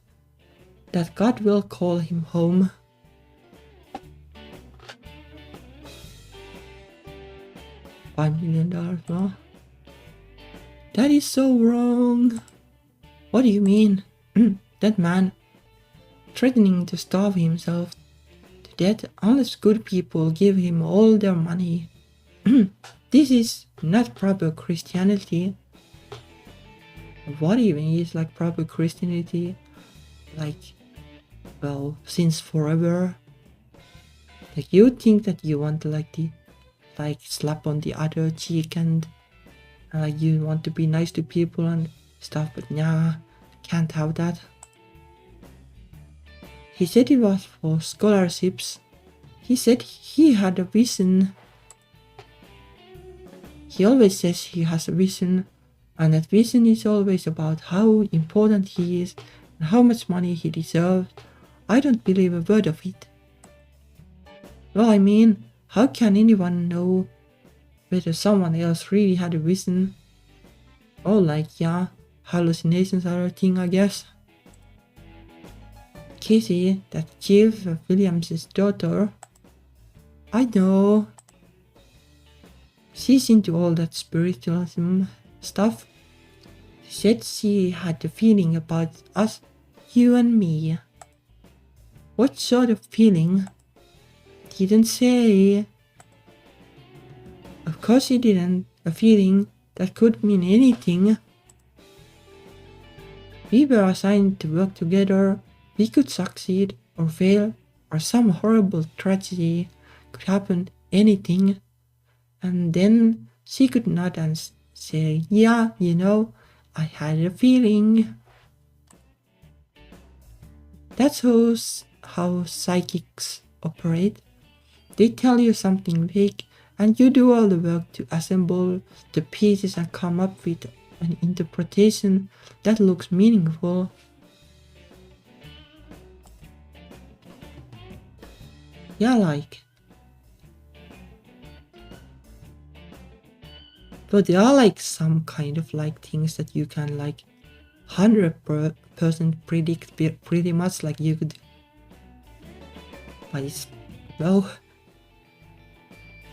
that God will call him home. $5 million, no? That is so wrong. What do you mean? That man threatening to starve himself to death unless good people give him all their money. This is not proper Christianity. What even is like proper Christianity? Like, well, since forever. Like you think that you want to like slap on the other cheek and you want to be nice to people and stuff, but nah, can't have that. He said it was for scholarships. He said he had a vision. He always says he has a vision, and that vision is always about how important he is and how much money he deserves. I don't believe a word of it. Well, I mean, how can anyone know whether someone else really had a vision? Oh, like, yeah, hallucinations are a thing, I guess. Casey, that Jeff Williams' daughter, I know. She's into all that spiritualism stuff. said she had a feeling about us, you and me. What sort of feeling? Didn't say. Of course she didn't. A feeling that could mean anything. We were assigned to work together. We could succeed or fail, or some horrible tragedy could happen, anything. And then she could nod and say, yeah, you know, I had a feeling. That's how psychics operate. They tell you something big, and you do all the work to assemble the pieces and come up with an interpretation that looks meaningful. Yeah, like. But there are like some kind of like things that you can like 100% predict pretty much, like you could. But it's, well,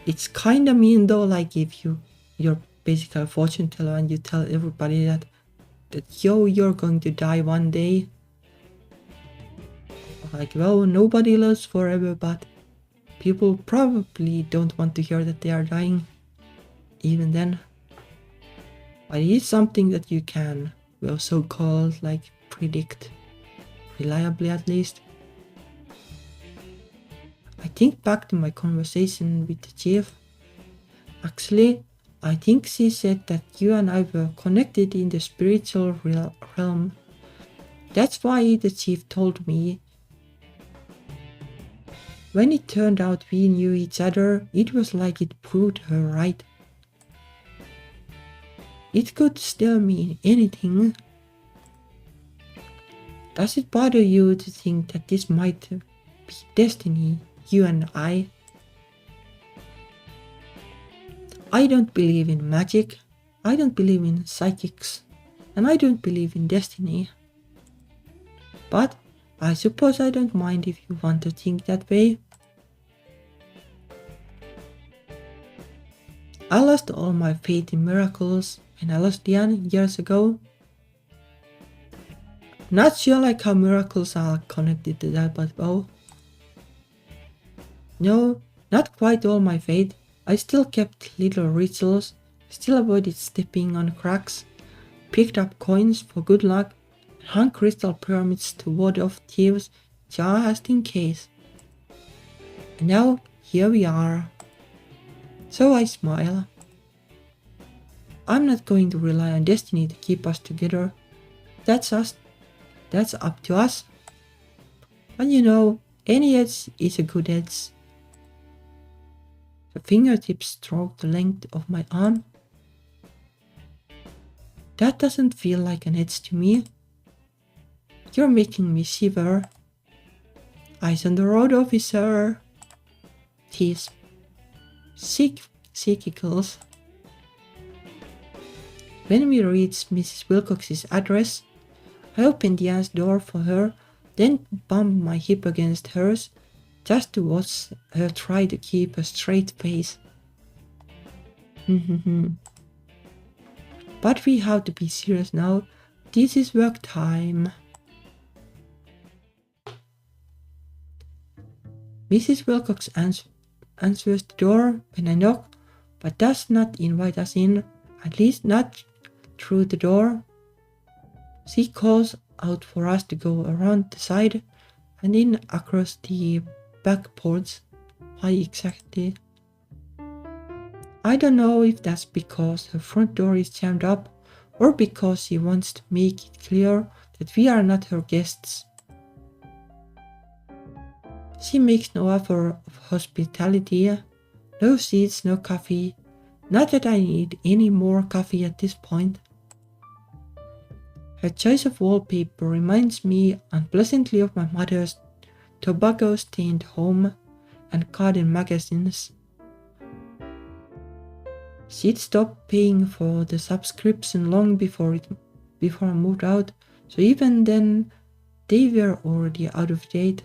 it's kinda mean though, like if you're basically a fortune teller and you tell everybody that yo, you're going to die one day. Like, well, nobody lives forever, but people probably don't want to hear that they are dying even then. But it is something that you can, well, so-called like predict reliably at least. I think back to my conversation with the chief. Actually, I think she said that you and I were connected in the spiritual realm. That's why the chief told me. When it turned out we knew each other, it was like it proved her right. It could still mean anything. Does it bother you to think that this might be destiny, you and I? I don't believe in magic, I don't believe in psychics, and I don't believe in destiny. But I suppose I don't mind if you want to think that way. I lost all my faith in miracles when I lost Diane years ago. Not sure like how miracles are connected to that, but well. No, not quite all my faith. I still kept little rituals, still avoided stepping on cracks, picked up coins for good luck, and hung crystal pyramids to ward off thieves just in case. And now, here we are. So I smile. I'm not going to rely on destiny to keep us together. That's us. That's up to us. But you know, any edge is a good edge. The fingertips stroke the length of my arm. That doesn't feel like an edge to me. You're making me shiver. Eyes on the road, officer. Tease. Psychicals. When we reach Mrs. Wilcox's address, I open Diane's door for her, then bump my hip against hers, just to watch her try to keep a straight face. But we have to be serious now. This is work time. Mrs. Wilcox answers the door when I knock, but does not invite us in, at least not through the door. She calls out for us to go around the side and in across the back porch. Why exactly? I don't know if that's because her front door is jammed up or because she wants to make it clear that we are not her guests. She makes no offer of hospitality, no seats, no coffee. Not that I need any more coffee at this point. Her choice of wallpaper reminds me unpleasantly of my mother's tobacco-stained home and garden magazines. She'd stopped paying for the subscription long before I moved out, so even then they were already out of date.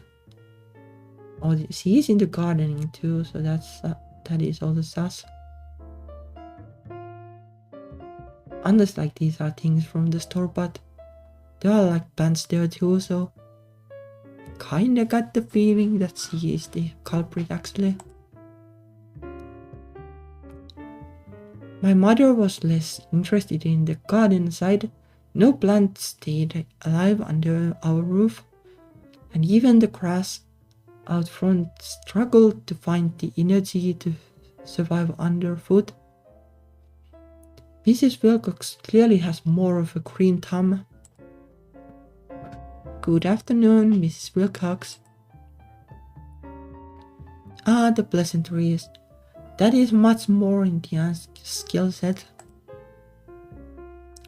Oh, she is into gardening too, so that is all the sus. Unless like these are things from the store, but there are like pants there too, so kinda got the feeling that she is the culprit actually. My mother was less interested in the garden side. No plant stayed alive under our roof, and even the grass out front struggled to find the energy to survive underfoot. Mrs. Wilcox clearly has more of a green thumb. Good afternoon, Mrs. Wilcox. Ah, the pleasantries. That is much more Indian's skill set.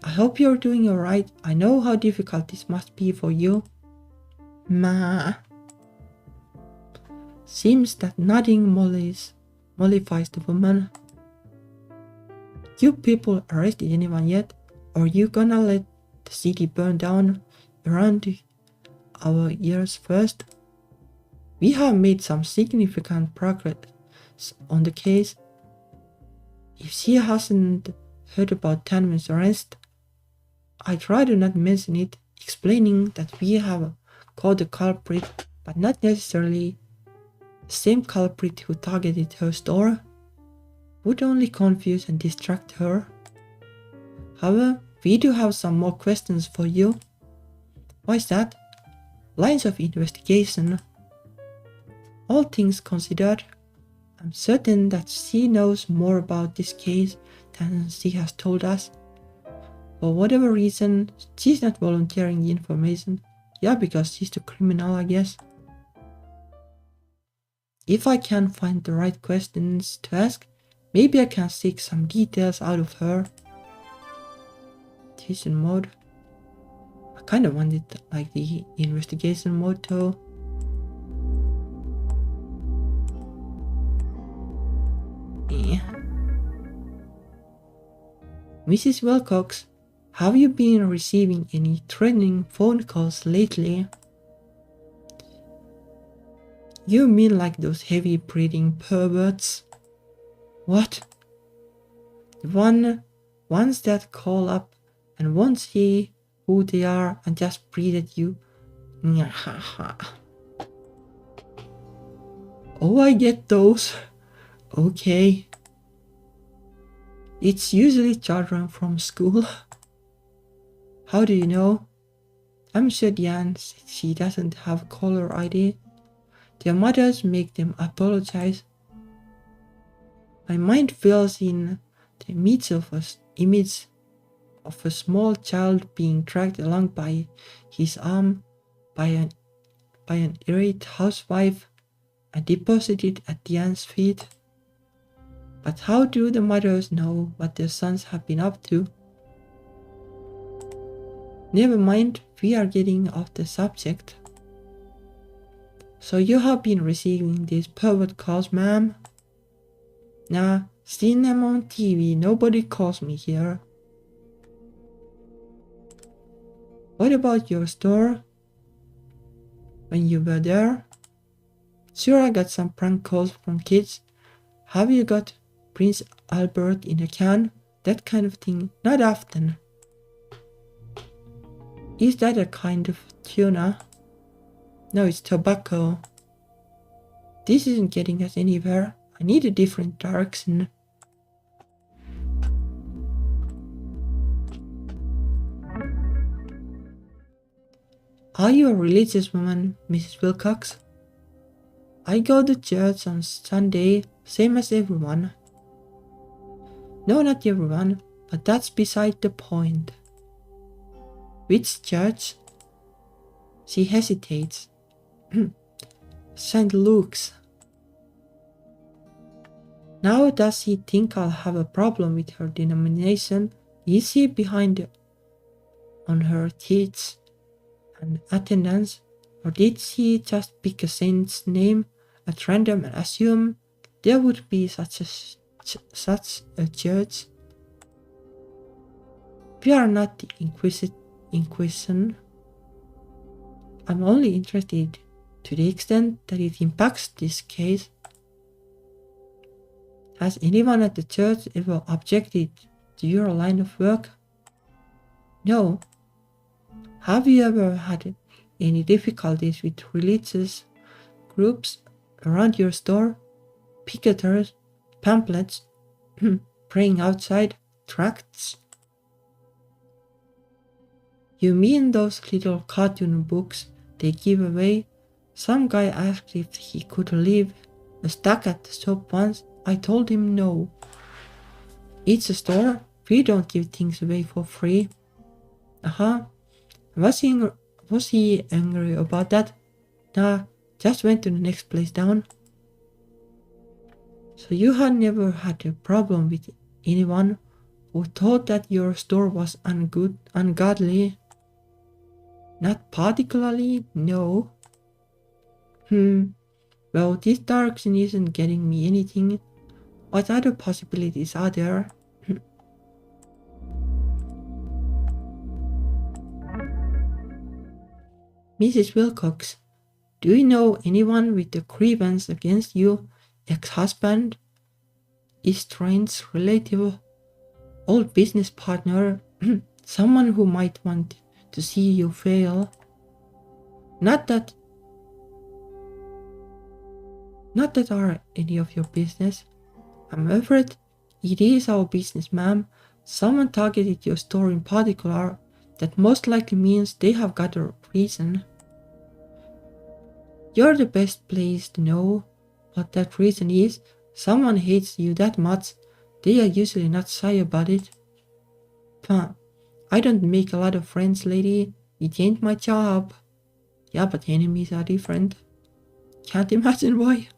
I hope you're doing alright. I know how difficult this must be for you. Ma. Seems that nothing mollifies the woman. You people arrested anyone yet? Or you gonna let the city burn down around our ears first? We have made some significant progress on the case. If she hasn't heard about Tanman's arrest, I try to not mention it, explaining that we have caught the culprit, but not necessarily the same culprit who targeted her store. Would only confuse and distract her. However, we do have some more questions for you. Why is that? Lines of investigation. All things considered, I'm certain that she knows more about this case than she has told us. For whatever reason, she's not volunteering the information. Yeah, because she's the criminal, I guess. If I can find the right questions to ask, maybe I can seek some details out of her. Investigation mode. I kind of wanted like the investigation mode too. Yeah. Mrs. Wilcox, have you been receiving any threatening phone calls lately? You mean like those heavy breathing perverts? What? The ones that call up and won't say who they are and just breathe at you? Oh, I get those. Okay. It's usually children from school. How do you know? I'm sure Diane said she doesn't have caller ID. Their mothers make them apologize. My mind fills in the image of a small child being dragged along by his arm by an irate housewife and deposited at Diane's feet. But how do the mothers know what their sons have been up to? Never mind, we are getting off the subject. So you have been receiving these pervert calls, ma'am? Nah, seen them on TV, nobody calls me here. What about your store? When you were there? Sure, I got some prank calls from kids. Have you got Prince Albert in a can? That kind of thing, not often. Is that a kind of tuna? No, it's tobacco. This isn't getting us anywhere. I need a different direction. Are you a religious woman, Mrs. Wilcox? I go to church on Sunday, same as everyone. No, not everyone, but that's beside the point. Which church? She hesitates. St. Luke's. Now does he think I'll have a problem with her denomination? Is he behind on her teeth and attendance? Or did she just pick a saint's name at random and assume there would be such a church? We are not the Inquisition. I'm only interested to the extent that it impacts this case. Has anyone at the church ever objected to your line of work? No. Have you ever had any difficulties with religious groups around your store? Picketers, pamphlets, praying outside, tracts? You mean those little cartoon books they give away? Some guy asked if he could leave a stack at the shop once. I told him no. It's a store. We don't give things away for free. Was he angry about that? Nah, just went to the next place down. So you had never had a problem with anyone who thought that your store was ungodly? Not particularly, no. Well, this dark scene isn't getting me anything. What other possibilities are there? Mrs. Wilcox, do you know anyone with a grievance against you? Ex-husband? Estranged relative? Old business partner? Someone who might want to see you fail? Not that are any of your business. I'm afraid it is our business, ma'am. Someone targeted your store in particular. That most likely means they have got a reason. You're the best place to know what that reason is. Someone hates you that much, they are usually not shy about it. I don't make a lot of friends, lady. It ain't my job. Yeah, but enemies are different. Can't imagine why.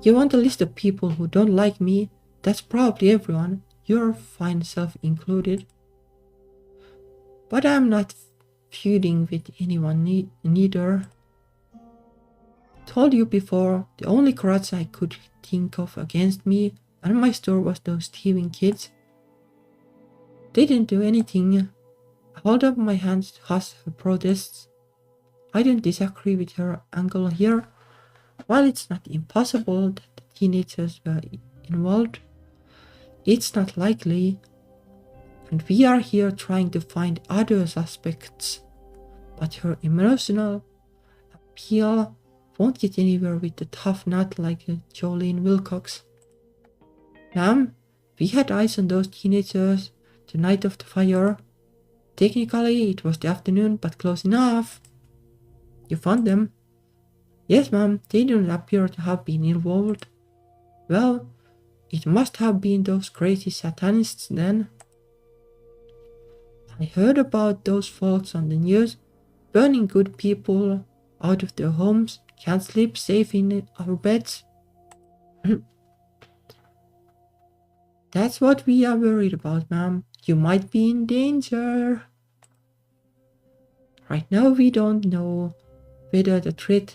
You want a list of people who don't like me? That's probably everyone, your fine self included. But I'm not feuding with anyone neither. Told you before, the only grudge I could think of against me and my store was those thieving kids. They didn't do anything. I held up my hands to hush her protests. I don't disagree with her angle here. While it's not impossible that the teenagers were involved, it's not likely, and we are here trying to find other suspects. But her emotional appeal won't get anywhere with a tough nut like Jolene Wilcox. Ma'am, we had eyes on those teenagers the night of the fire. Technically, it was the afternoon, but close enough. You found them? Yes, ma'am, they don't appear to have been involved. Well, it must have been those crazy satanists then. I heard about those folks on the news, burning good people out of their homes, can't sleep safe in our beds. That's what we are worried about, ma'am. You might be in danger. Right now we don't know whether the threat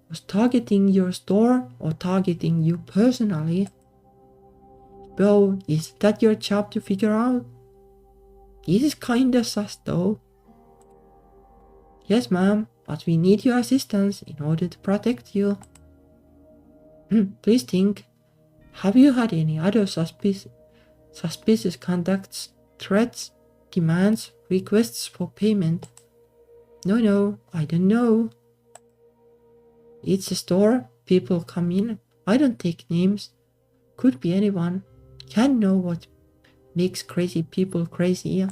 was targeting your store or targeting you personally. Well, is that your job to figure out? This is kinda sus though. Yes, ma'am, but we need your assistance in order to protect you. Please think. Have you had any other suspicious contacts, threats, demands, requests for payment? No, I don't know. It's a store, people come in, I don't take names. Could be anyone. Can't know what makes crazy people crazy.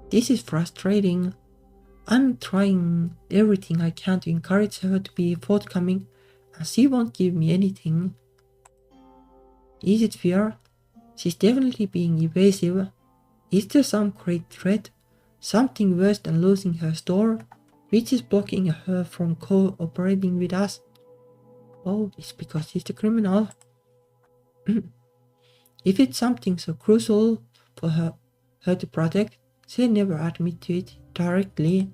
This is frustrating. I'm trying everything I can to encourage her to be forthcoming, and she won't give me anything. Is it fair? She's definitely being evasive. Is there some great threat? Something worse than losing her store, which is blocking her from cooperating with us? Oh, it's because she's the criminal. If it's something so crucial for her to protect, she'll never admit to it directly.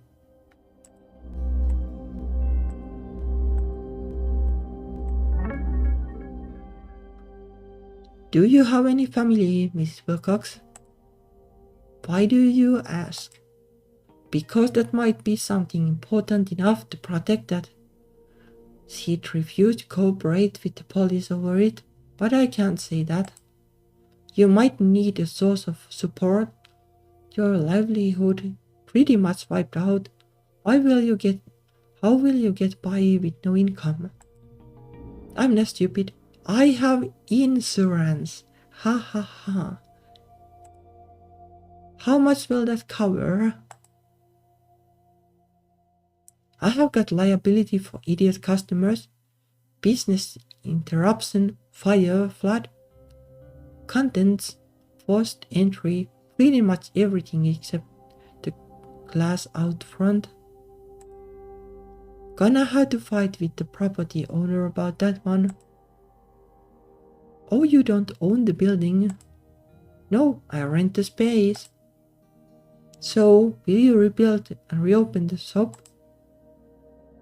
Do you have any family, Mrs. Wilcox? Why do you ask? Because that might be something important enough to protect that. She'd refuse to cooperate with the police over it, but I can't say that. You might need a source of support. Your livelihood pretty much wiped out. How will you get by with no income? I'm not stupid. I have insurance. Ha ha ha. How much will that cover? I have got liability for idiot customers, business interruption, fire, flood, contents, forced entry, pretty much everything except the glass out front. Gonna have to fight with the property owner about that one. Oh, you don't own the building? No, I rent the space. So, will you rebuild and reopen the shop?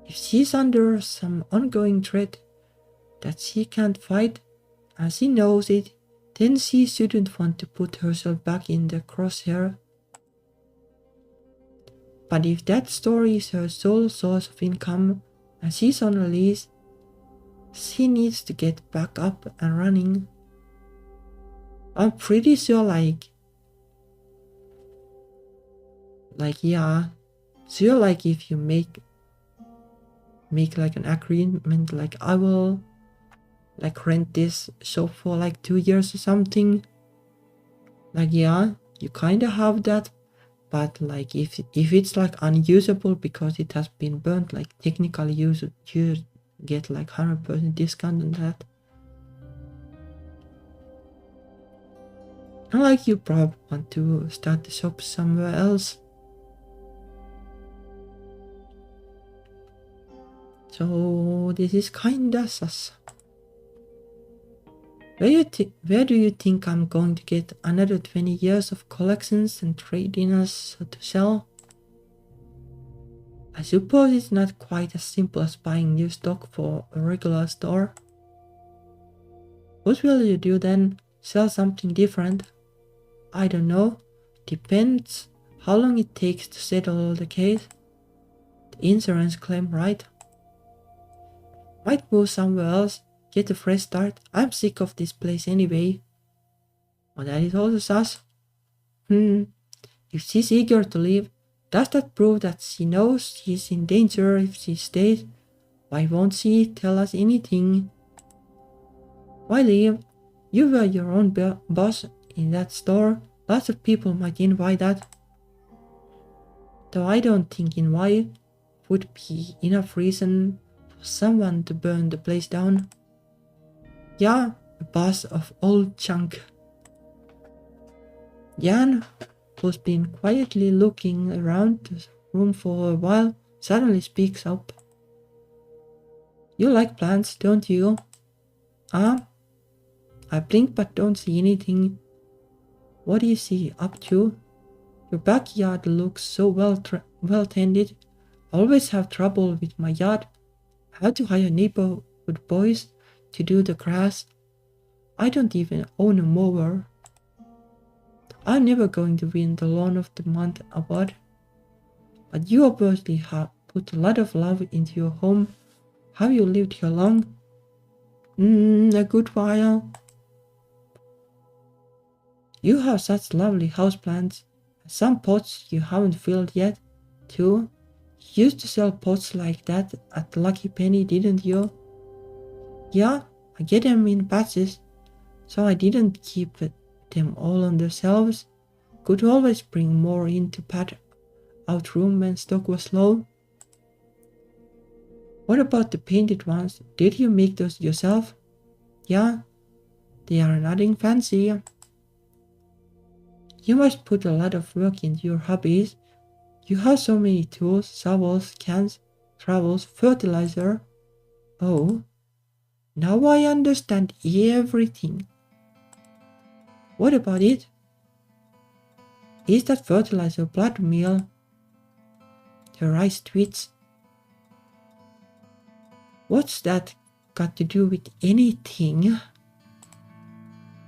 If she's under some ongoing threat that she can't fight, and she knows it, then she shouldn't want to put herself back in the crosshair. But if that store is her sole source of income and she's on a lease, she needs to get back up and running. I'm pretty sure like if you make like an agreement, like I will like rent this shop for like 2 years or something, like you kinda have that. But like if it's like unusable because it has been burnt, like technically you get like 100% discount on that. And like you probably want to start the shop somewhere else. So this is kinda sus. Where do you think I'm going to get another 20 years of collections and trade-ins to sell? I suppose it's not quite as simple as buying new stock for a regular store. What will you do then? Sell something different? I don't know. Depends how long it takes to settle the case. The insurance claim, right? Might move somewhere else. Get a fresh start. I'm sick of this place anyway. Well, that is also sus. If she's eager to leave, does that prove that she knows she's in danger if she stays? Why won't she tell us anything? Why leave? You were your own boss in that store. Lots of people might invite that. Though I don't think invite would be enough reason for someone to burn the place down. Yeah, a boss of old junk. Jan, who's been quietly looking around the room for a while, suddenly speaks up. You like plants, don't you? I blink but don't see anything. What do you see up to? Your backyard looks so well tended. I always have trouble with my yard. I had to hire neighborhood boys to do the grass. I don't even own a mower. I'm never going to win the Lawn of the Month award. But you obviously have put a lot of love into your home. Have you lived here long? A good while. You have such lovely houseplants. Some pots you haven't filled yet, too. You used to sell pots like that at Lucky Penny, didn't you? Yeah, I get them in batches, so I didn't keep them all on the shelves. Could always bring more in to pad out room when stock was low. What about the painted ones? Did you make those yourself? Yeah, they are nothing fancy. You must put a lot of work into your hobbies. You have so many tools, shovels, cans, trowels, fertilizer. Oh, now I understand everything. What about it? Is that fertilizer blood meal? The rice twits? What's that got to do with anything?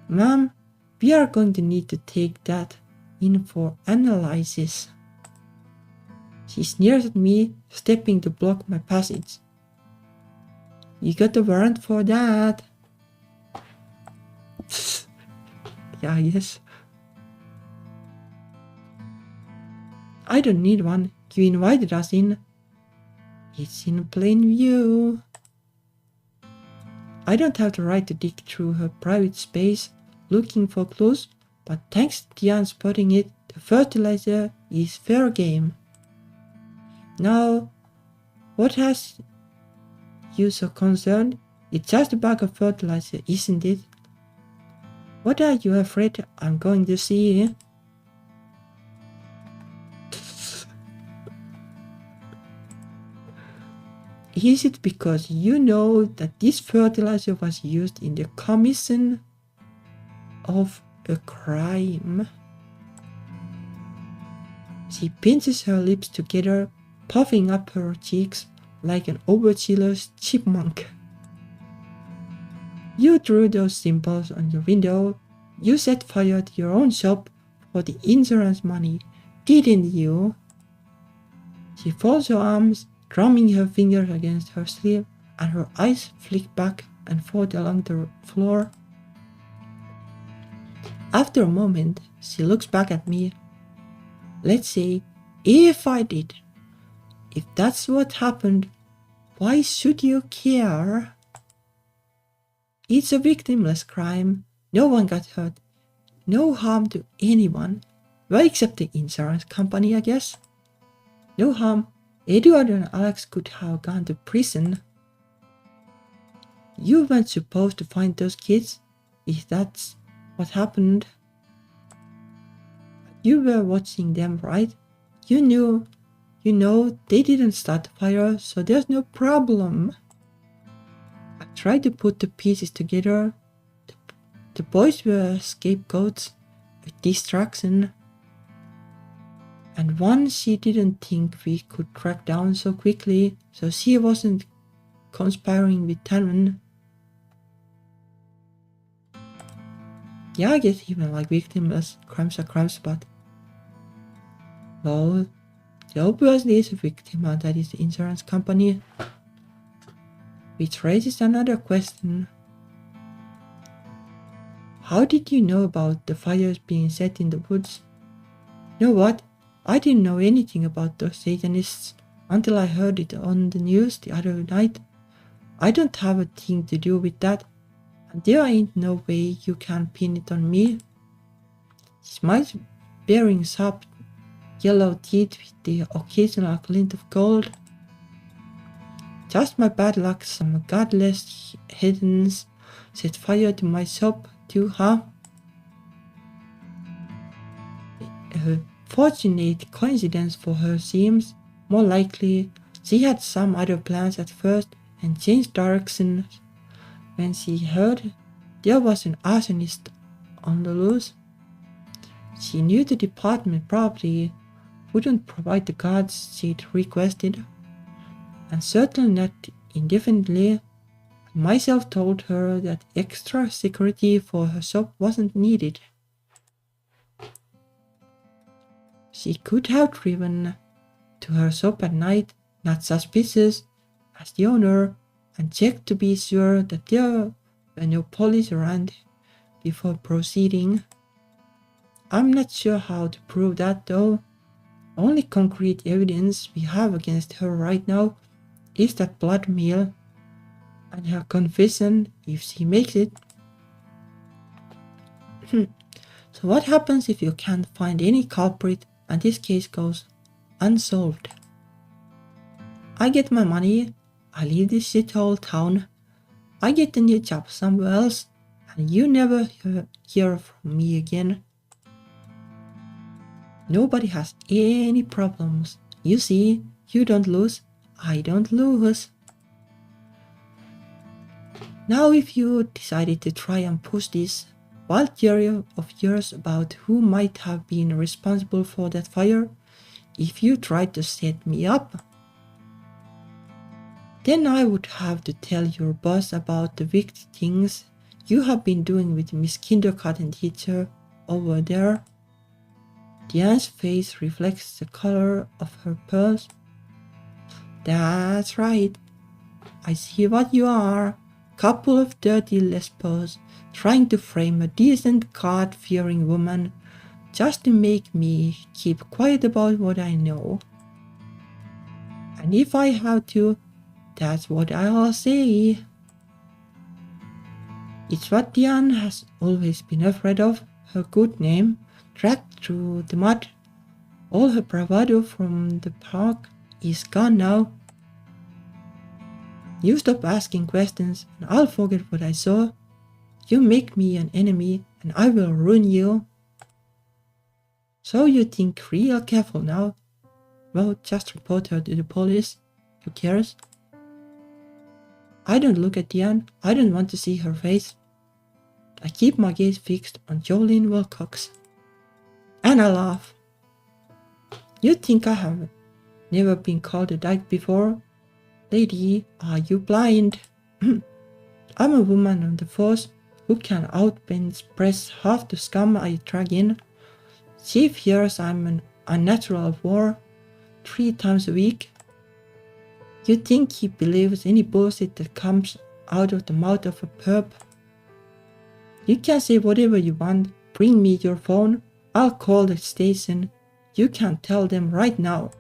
Mom, we are going to need to take that in for analysis. She sneers at me, stepping to block my passage. You got a warrant for that. Yeah, yes. I don't need one. You invited us in. It's in plain view. I don't have the right to dig through her private space looking for clues, but thanks to Diane spotting it, the fertilizer is fair game. Now, what has you so concerned? It's just a bag of fertilizer, isn't it? What are you afraid I'm going to see? Is it because you know that this fertilizer was used in the commission of a crime? She pinches her lips together, puffing up her cheeks like an overzealous chipmunk. You drew those symbols on your window. You set fire to your own shop for the insurance money, didn't you? She folds her arms, drumming her fingers against her sleeve, and her eyes flick back and forth along the floor. After a moment, she looks back at me. Let's say, if I did. If that's what happened, why should you care? It's a victimless crime. No one got hurt. No harm to anyone. Well, except the insurance company, I guess. No harm. Edward and Alex could have gone to prison. You weren't supposed to find those kids, if that's what happened. You were watching them, right? You know they didn't start the fire, so there's no problem. I tried to put the pieces together. The boys were scapegoats, a distraction, and one she didn't think we could track down so quickly, so she wasn't conspiring with Talon. Yeah, I guess even like victimless crimes are crimes, but well, there obviously is a victim, and that is the insurance company. Which raises another question. How did you know about the fires being set in the woods? You know what? I didn't know anything about those Satanists until I heard it on the news the other night. I don't have a thing to do with that, and there ain't no way you can pin it on me. She smiles, baring sharp yellow teeth with the occasional glint of gold. Just my bad luck, some godless heathens set fire to my shop too, huh? A fortunate coincidence for her seems more likely. She had some other plans at first and changed direction when she heard there was an arsonist on the loose. She knew the department probably wouldn't provide the guards she'd requested, and certainly not indefinitely. Myself told her that extra security for her shop wasn't needed. She could have driven to her shop at night, not suspicious as the owner, and checked to be sure that there were no police around before proceeding. I'm not sure how to prove that though. Only concrete evidence we have against her right now is that blood meal and her confession if she makes it. So what happens if you can't find any culprit and this case goes unsolved? I get my money, I leave this shithole town, I get a new job somewhere else, and you never hear from me again. Nobody has any problems. You see, you don't lose, I don't lose. Now if you decided to try and push this wild theory of yours about who might have been responsible for that fire, if you tried to set me up, then I would have to tell your boss about the wicked things you have been doing with Miss Kindergarten teacher over there. Diane's face reflects the color of her pearls. That's right. I see what you are. Couple of dirty lesbos trying to frame a decent God-fearing woman just to make me keep quiet about what I know. And if I have to, that's what I'll say. It's what Diane has always been afraid of, her good name, dragged through the mud. All her bravado from the park is gone now. You stop asking questions and I'll forget what I saw. You make me an enemy and I will ruin you. So you think real careful now? Well, just report her to the police. Who cares? I don't look at Diane. I don't want to see her face. I keep my gaze fixed on Jolene Wilcox. And I laugh. You think I have never been called a dyke before? Lady, are you blind? I'm a woman on the force who can outbench press half the scum I drag in. Chief hears I'm an unnatural war 3 times a week. You think he believes any bullshit that comes out of the mouth of a perp? You can say whatever you want. Bring me your phone. I'll call the station. You can tell them right now.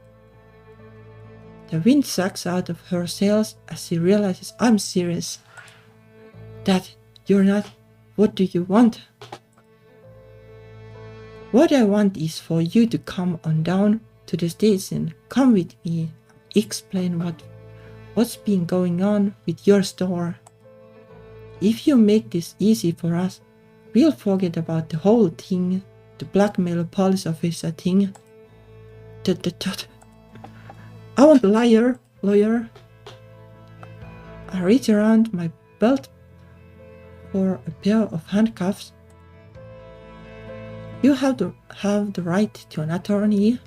The wind sucks out of her sails as she realizes I'm serious. That you're not. What do you want? What I want is for you to come on down to the station. Come with me. Explain what's been going on with your store. If you make this easy for us, we'll forget about the whole thing, the blackmail police officer thing. I want a lawyer. I reach around my belt for a pair of handcuffs. You have the right to an attorney.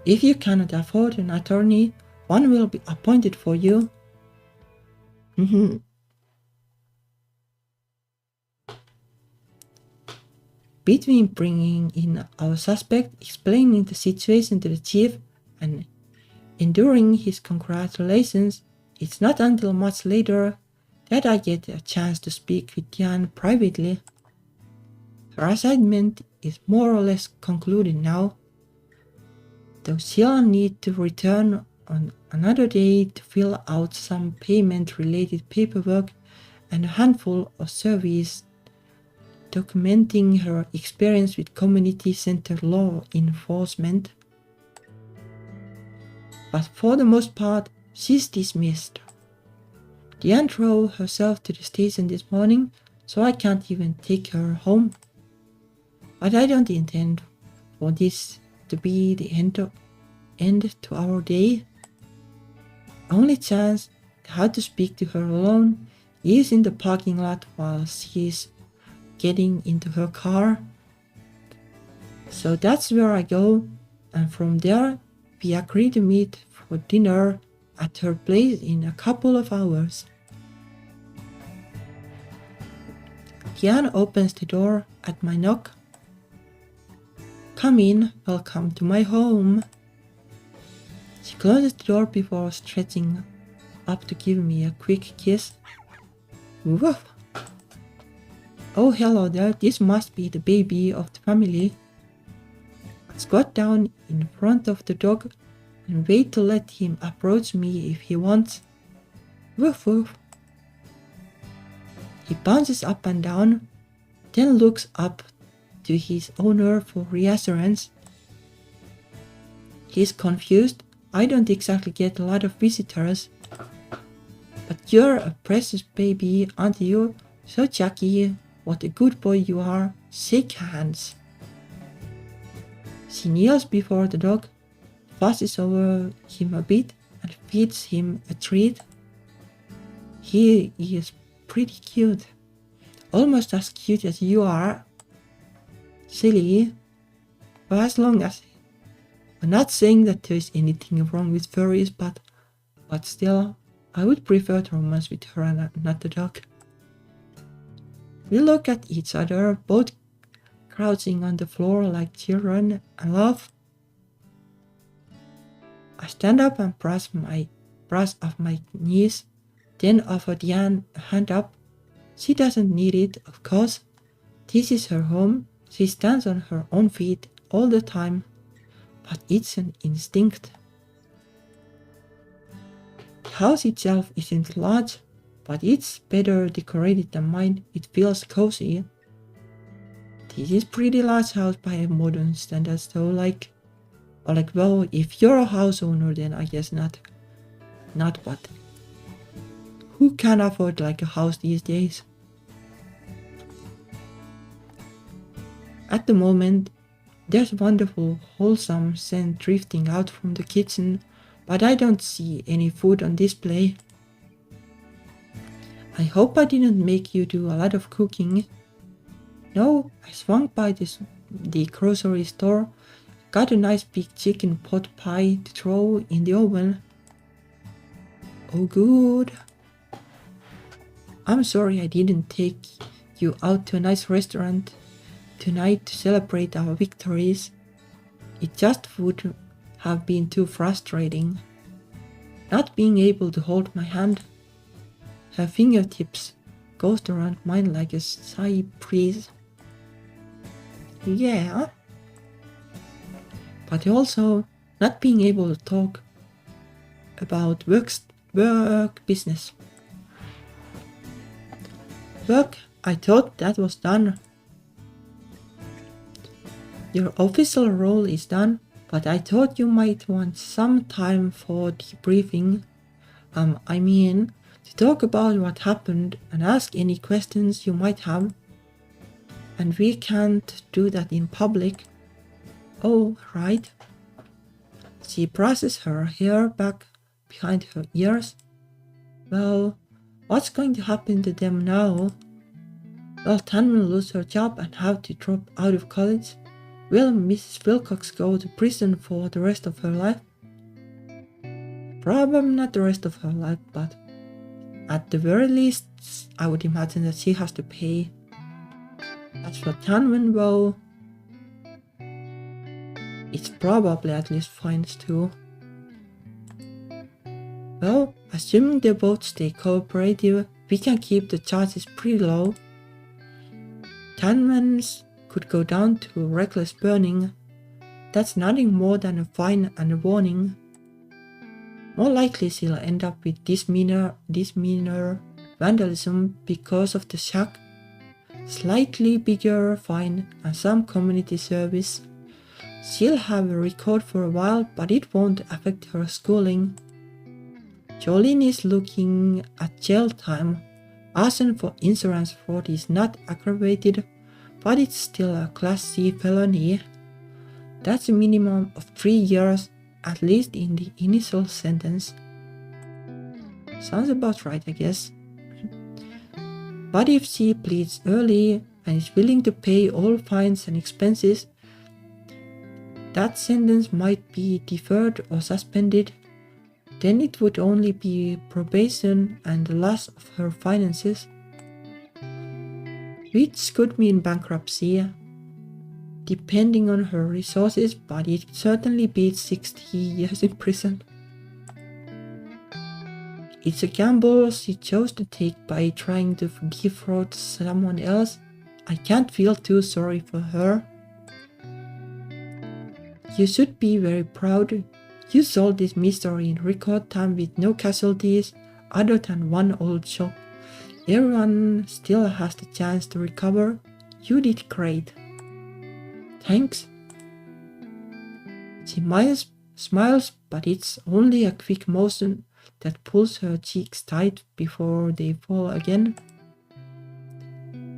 If you cannot afford an attorney, one will be appointed for you. Between bringing in our suspect, explaining the situation to the chief, and enduring his congratulations, it's not until much later that I get a chance to speak with Diane privately. Her assignment is more or less concluded now, though she'll need to return on another day to fill out some payment-related paperwork and a handful of surveys documenting her experience with community center law enforcement. But for the most part, she's dismissed. Diane drove herself to the station this morning, so I can't even take her home. But I don't intend for this to be the end to our day. Only chance how to speak to her alone is in the parking lot while she's getting into her car. So that's where I go, and from there we agree to meet for dinner at her place in a couple of hours. Diane opens the door at my knock. Come in, welcome to my home. She closes the door before stretching up to give me a quick kiss. Woof! Oh, hello there, this must be the baby of the family. I squat down in front of the dog and wait to let him approach me if he wants. Woof woof. He bounces up and down, then looks up to his owner for reassurance. He's confused. I don't exactly get a lot of visitors. But you're a precious baby, aren't you? So Jackie, what a good boy you are. Shake hands. She kneels before the dog, fusses over him a bit, and feeds him a treat. He is pretty cute. Almost as cute as you are. Silly. For as long as... I'm not saying that there is anything wrong with furries, but still, I would prefer to romance with her and not the dog. We look at each other, both crouching on the floor like children, and laugh. I stand up and brush off my knees, then offer Diane a hand up. She doesn't need it, of course. This is her home. She stands on her own feet all the time, but it's an instinct. The house itself isn't large, but it's better decorated than mine. It feels cozy. This is pretty large house by modern standards though, well, if you're a house owner then I guess not, but who can afford like a house these days? At the moment, there's wonderful wholesome scent drifting out from the kitchen, but I don't see any food on display. I hope I didn't make you do a lot of cooking. No, I swung by the grocery store, got a nice big chicken pot pie to throw in the oven. Oh good. I'm sorry I didn't take you out to a nice restaurant tonight to celebrate our victories. It just would have been too frustrating. Not being able to hold my hand. Her fingertips ghost around mine like a sigh breeze. Yeah. But also not being able to talk about work business. Work, I thought that was done. Your official role is done, but I thought you might want some time for debriefing. To talk about what happened and ask any questions you might have. And we can't do that in public. Oh, right. She brushes her hair back behind her ears. Well, what's going to happen to them now? Will Tan will lose her job and have to drop out of college? Will Mrs. Wilcox go to prison for the rest of her life? Probably not the rest of her life, but at the very least, I would imagine that she has to pay. As for Tanwen, well, it's probably at least fines too. Well, assuming they both stay cooperative, we can keep the charges pretty low. Tanwen's could go down to reckless burning. That's nothing more than a fine and a warning. More likely she'll end up with misdemeanor vandalism because of the shock, slightly bigger fine and some community service. She'll have a record for a while, but it won't affect her schooling. Jolene is looking at jail time. Arson for insurance fraud is not aggravated, but it's still a Class C felony. That's a minimum of 3 years, at least in the initial sentence. Sounds about right, I guess. But if she pleads early and is willing to pay all fines and expenses, that sentence might be deferred or suspended. Then it would only be probation and the loss of her finances, which could mean bankruptcy, depending on her resources, but it certainly beats 60 years in prison. It's a gamble she chose to take by trying to defraud someone else. I can't feel too sorry for her. You should be very proud. You solved this mystery in record time with no casualties other than one old shop. Everyone still has the chance to recover. You did great. Thanks. She smiles, but it's only a quick motion that pulls her cheeks tight before they fall again.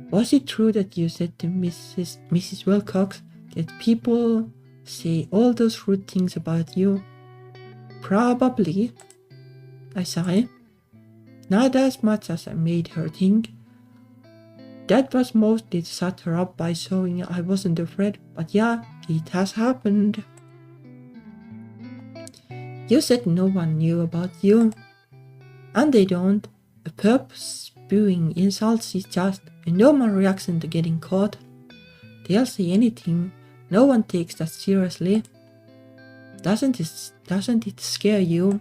Was it true that you said to Mrs. Wilcox that people say all those rude things about you? Probably, I sigh. Not as much as I made her think. That was mostly to shut her up by showing I wasn't afraid, but yeah, it has happened. You said no one knew about you. And they don't. A perp spewing insults is just a normal reaction to getting caught. They'll say anything. No one takes that seriously. Doesn't it scare you?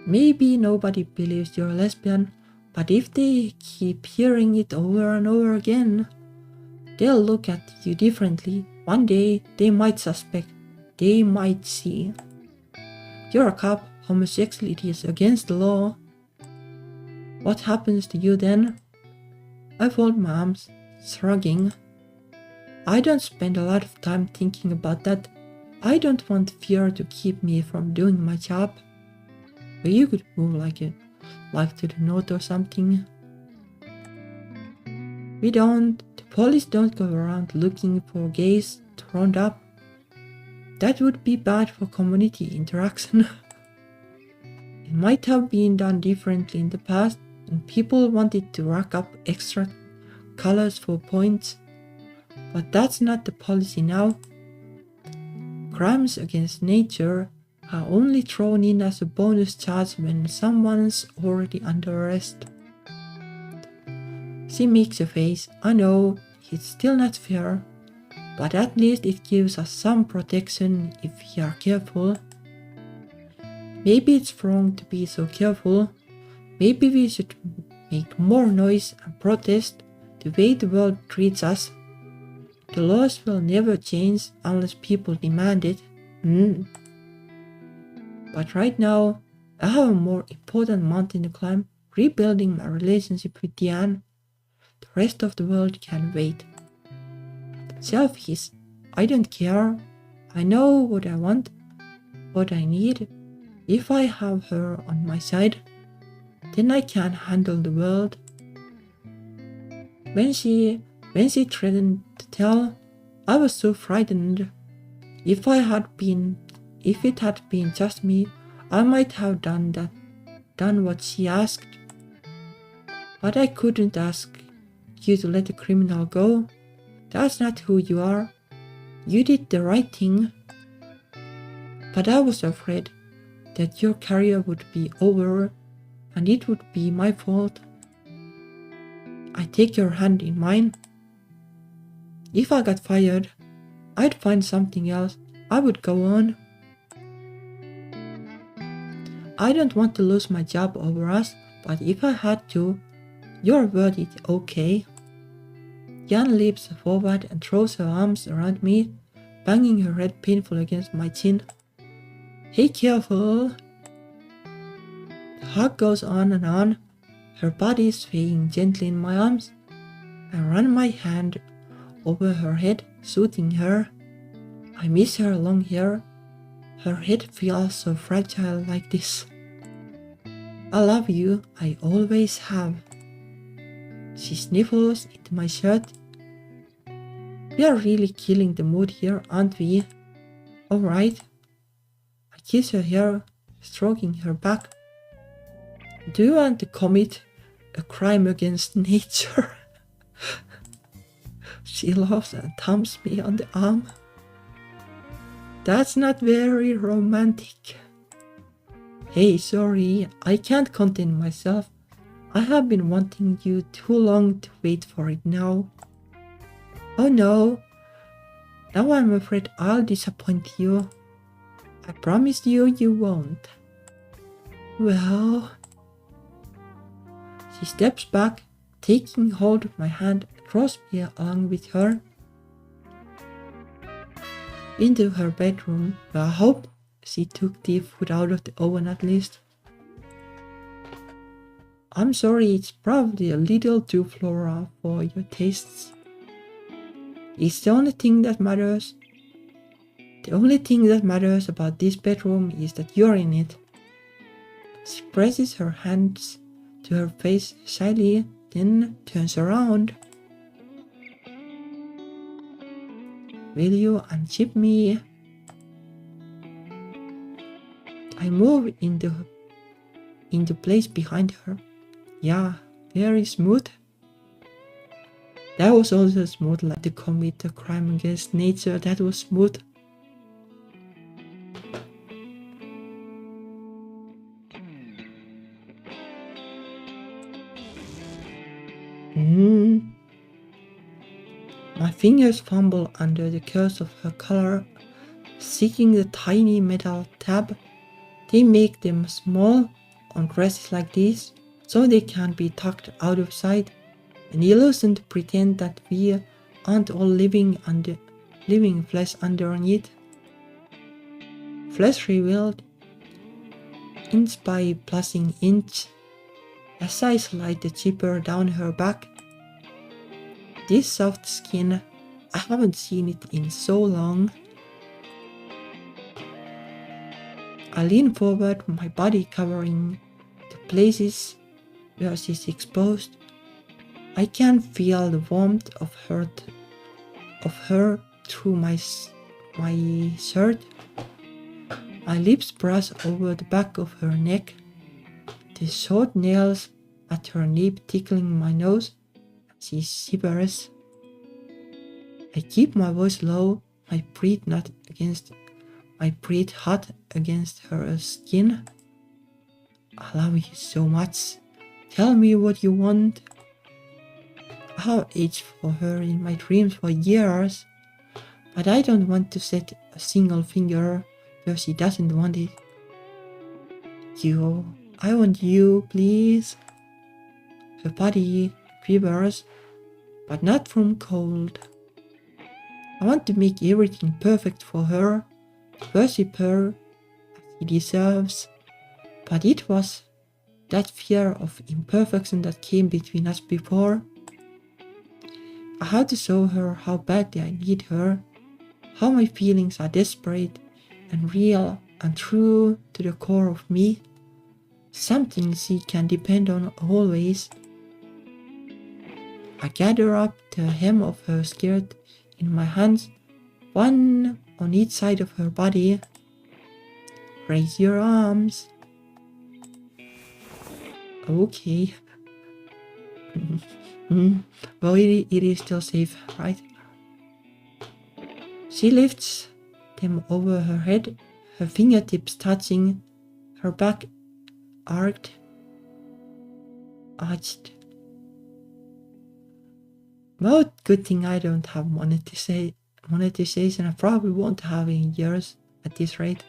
Maybe nobody believes you're a lesbian, But if they keep hearing it over and over again, they'll look at you differently. One day they might suspect, they might see. You're a cop, homosexuality is against the law. What happens to you then? I fold my arms, shrugging. I don't spend a lot of time thinking about that. I don't want fear to keep me from doing my job. But you could move like to the north or something. The police don't go around looking for gays to round up. That would be bad for community interaction. It might have been done differently in the past, and people wanted to rack up extra colors for points. But that's not the policy now. Crimes against nature are only thrown in as a bonus charge when someone's already under arrest. She makes a face. I know, it's still not fair, but at least it gives us some protection if we are careful. Maybe it's wrong to be so careful. Maybe we should make more noise and protest the way the world treats us. The laws will never change unless people demand it. But right now, I have a more important mountain to climb, rebuilding my relationship with Diane. The rest of the world can wait. Selfies. I don't care. I know what I want, what I need. If I have her on my side, then I can handle the world. When she threatened to tell, I was so frightened. If it had been just me, I might have done what she asked. But I couldn't ask you to let the criminal go. That's not who you are. You did the right thing. But I was afraid that your career would be over and it would be my fault. I take your hand in mine. If I got fired, I'd find something else. I would go on. I don't want to lose my job over us, but if I had to, your word is okay. Jan leaps forward and throws her arms around me, banging her head painfully against my chin. Hey, careful! The hug goes on and on, her body swaying gently in my arms. I run my hand over her head, soothing her. I miss her long hair. Her head feels so fragile like this. I love you, I always have. She sniffles into my shirt. We are really killing the mood here, aren't we? Alright. I kiss her hair, stroking her back. Do you want to commit a crime against nature? She laughs and thumps me on the arm. That's not very romantic. Hey, sorry, I can't contain myself. I have been wanting you too long to wait for it now. Oh no, now I'm afraid I'll disappoint you. I promise you, you won't. Well... She steps back, taking hold of my hand, draws me along with her into her bedroom, where I hope she took the food out of the oven at least. I'm sorry, it's probably a little too floral for your tastes. It's the only thing that matters. The only thing that matters about this bedroom is that you're in it. She presses her hands to her face shyly, then turns around. Will you unzip me? I move into place behind her. Yeah, very smooth. That was also smooth, like to commit a crime against nature. That was smooth. My fingers fumble under the curves of her collar, seeking the tiny metal tab. They make them small on dresses like this. so they can be tucked out of sight, an illusion to pretend that we aren't all living flesh underneath. Flesh revealed inch by plusing inch as I slide the zipper down her back. This soft skin, I haven't seen it in so long. I lean forward, my body covering the places where she's exposed. I can feel the warmth of her through my shirt. My lips brush over the back of her neck, the short nails at her nape tickling my nose. She shivers. I keep my voice low, my breath hot against her skin. I love you so much. Tell me what you want. I have aged for her in my dreams for years, but I don't want to set a single finger where she doesn't want it. I want you, please. Her body quivers, but not from cold. I want to make everything perfect for her, to worship her as she deserves, but it was that fear of imperfection that came between us before. I had to show her how badly I need her, how my feelings are desperate and real and true to the core of me, something she can depend on always. I gather up the hem of her skirt in my hands, one on each side of her body. Raise your arms. Okay. Well, it is still safe, right? She lifts them over her head, her fingertips touching her back arched. Well, good thing I don't have monetization. I probably won't have in years at this rate.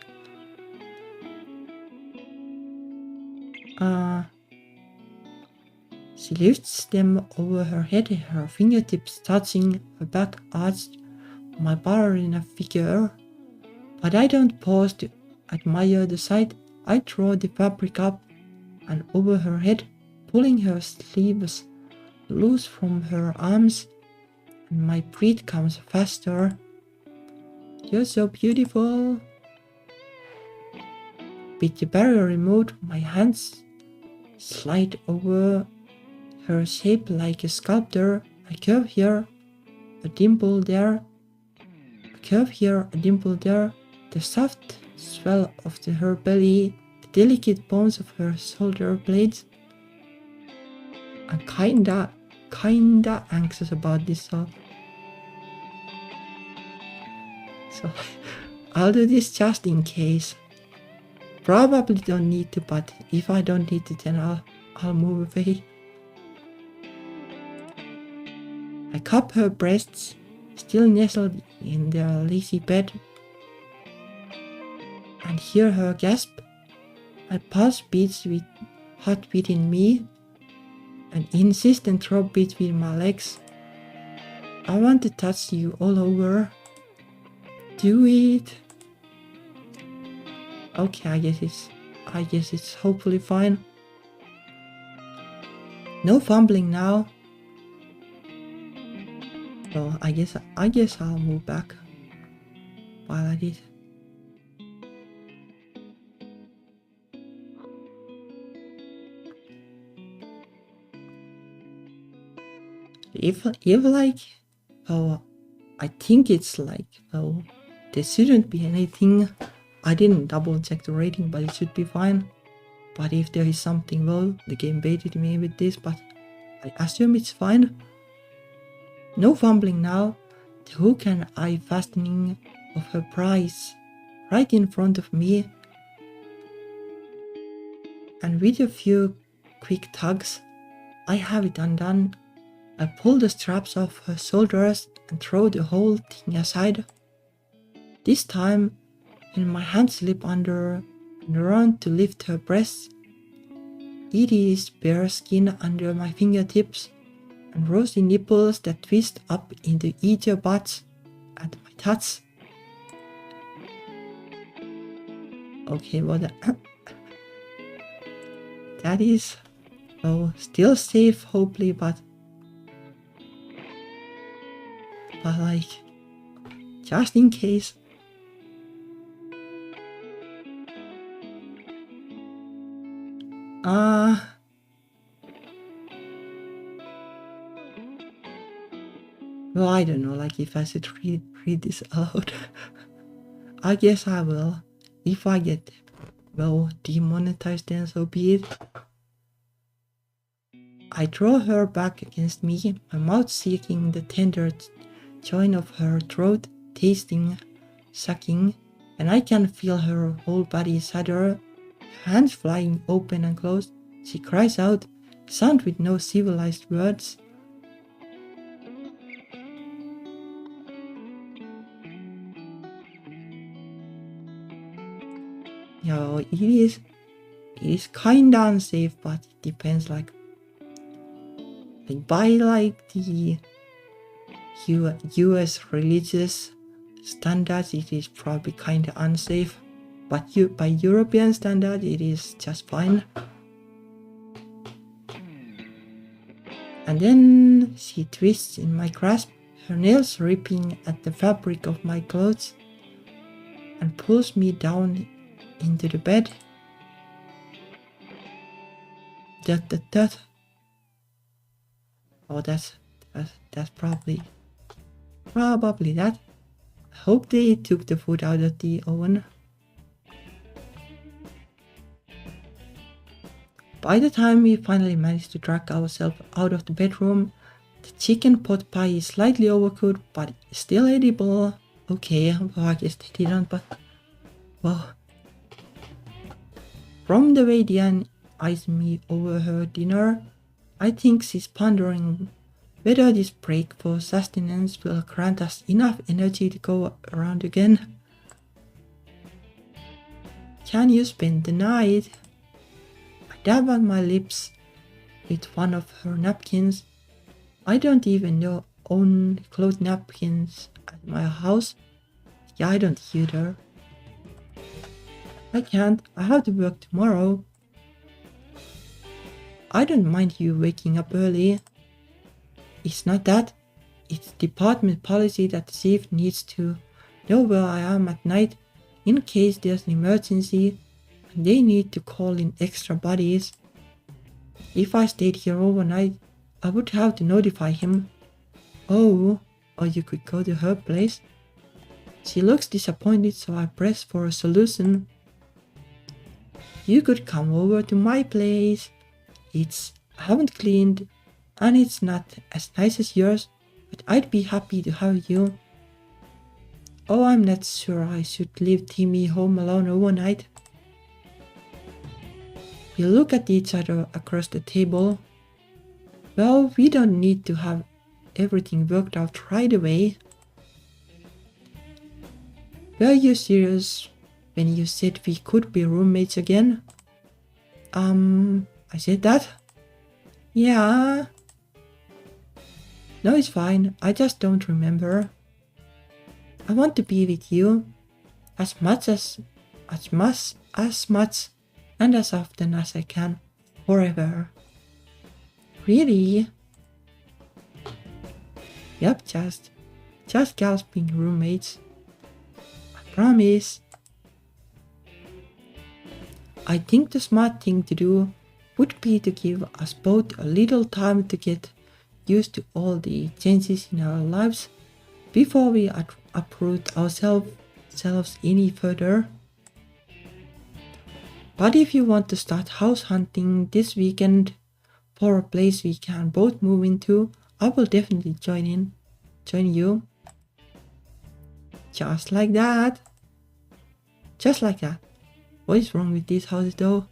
She lifts them over her head, her fingertips touching her back arched, my ballerina figure. But I don't pause to admire the sight. I draw the fabric up and over her head, pulling her sleeves loose from her arms, and my breath comes faster. You're so beautiful. With the barrier removed, my hands slide over her shape like a sculptor. A curve here, a dimple there, a curve here, a dimple there, the soft swell of her belly, the delicate bones of her shoulder blades. I'm kinda anxious about this so I'll do this just in case. Probably don't need to, but if I don't need to, then I'll move away. I cup her breasts, still nestled in their lazy bed, and hear her gasp. My pulse beats with heartbeat in me, an insistent throb between my legs. I want to touch you all over. Do it. Okay, I guess it's hopefully fine. No fumbling now. Well, I guess I'll move back while I did. If like, oh, I think it's like, oh, there shouldn't be anything. I didn't double check the rating, but it should be fine. But if there is something, well, the game baited me with this, but I assume it's fine. No fumbling now, the hook and eye fastening of her prize right in front of me, and with a few quick tugs, I have it undone. I pull the straps off her shoulders and throw the whole thing aside. This time, when my hands slip under and around to lift her breasts, It is bare skin under my fingertips and rosy nipples that twist up into eager butts at my tats. Okay, well that is still safe, hopefully, but like just in case. Well, I don't know, like if I should read this out. I guess I will. If I get, well, demonetized, then so be it. I draw her back against me, my mouth seeking the tender joint of her throat, tasting, sucking, and I can feel her whole body shudder, hands flying open and closed. She cries out, sound with no civilized words. Yeah, it is kinda unsafe, but it depends, like by like the US religious standards, it is probably kinda unsafe, but by European standard, it is just fine. And then she twists in my grasp, her nails ripping at the fabric of my clothes, and pulls me down into the bed. That. Oh, that's probably that. I hope they took the food out of the oven. By the time we finally managed to drag ourselves out of the bedroom, the chicken pot pie is slightly overcooked, but still edible. Okay, well, I guess they didn't, but well. From the way Diane eyes me over her dinner, I think she's pondering whether this break for sustenance will grant us enough energy to go around again. Can you spend the night? I dab on my lips with one of her napkins. I don't even own cloth napkins at my house. Yeah, I don't either. I can't, I have to work tomorrow. I don't mind you waking up early. It's not that. It's department policy that the chief needs to know where I am at night in case there's an emergency and they need to call in extra bodies. If I stayed here overnight, I would have to notify him. Oh, or you could go to her place. She looks disappointed, so I press for a solution. You could come over to my place. I haven't cleaned and it's not as nice as yours, but I'd be happy to have you. Oh, I'm not sure I should leave Timmy home alone overnight. We look at each other across the table. Well, we don't need to have everything worked out right away. Were you serious when you said we could be roommates again? I said that? Yeah. No, it's fine. I just don't remember. I want to be with you as much and as often as I can, forever. Really? Yep, just girls being roommates. I promise. I think the smart thing to do would be to give us both a little time to get used to all the changes in our lives before we uproot ourselves any further. But if you want to start house hunting this weekend for a place we can both move into, I will definitely join you. Just like that. Just like that. What is wrong with these houses though?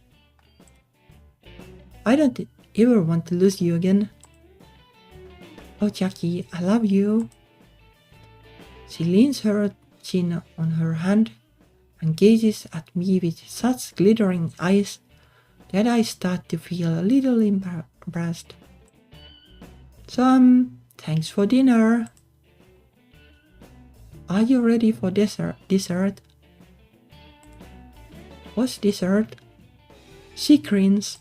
I don't ever want to lose you again. Oh Jackie, I love you. She leans her chin on her hand and gazes at me with such glittering eyes that I start to feel a little embarrassed. So, thanks for dinner. Are you ready for dessert? What's dessert? She grins.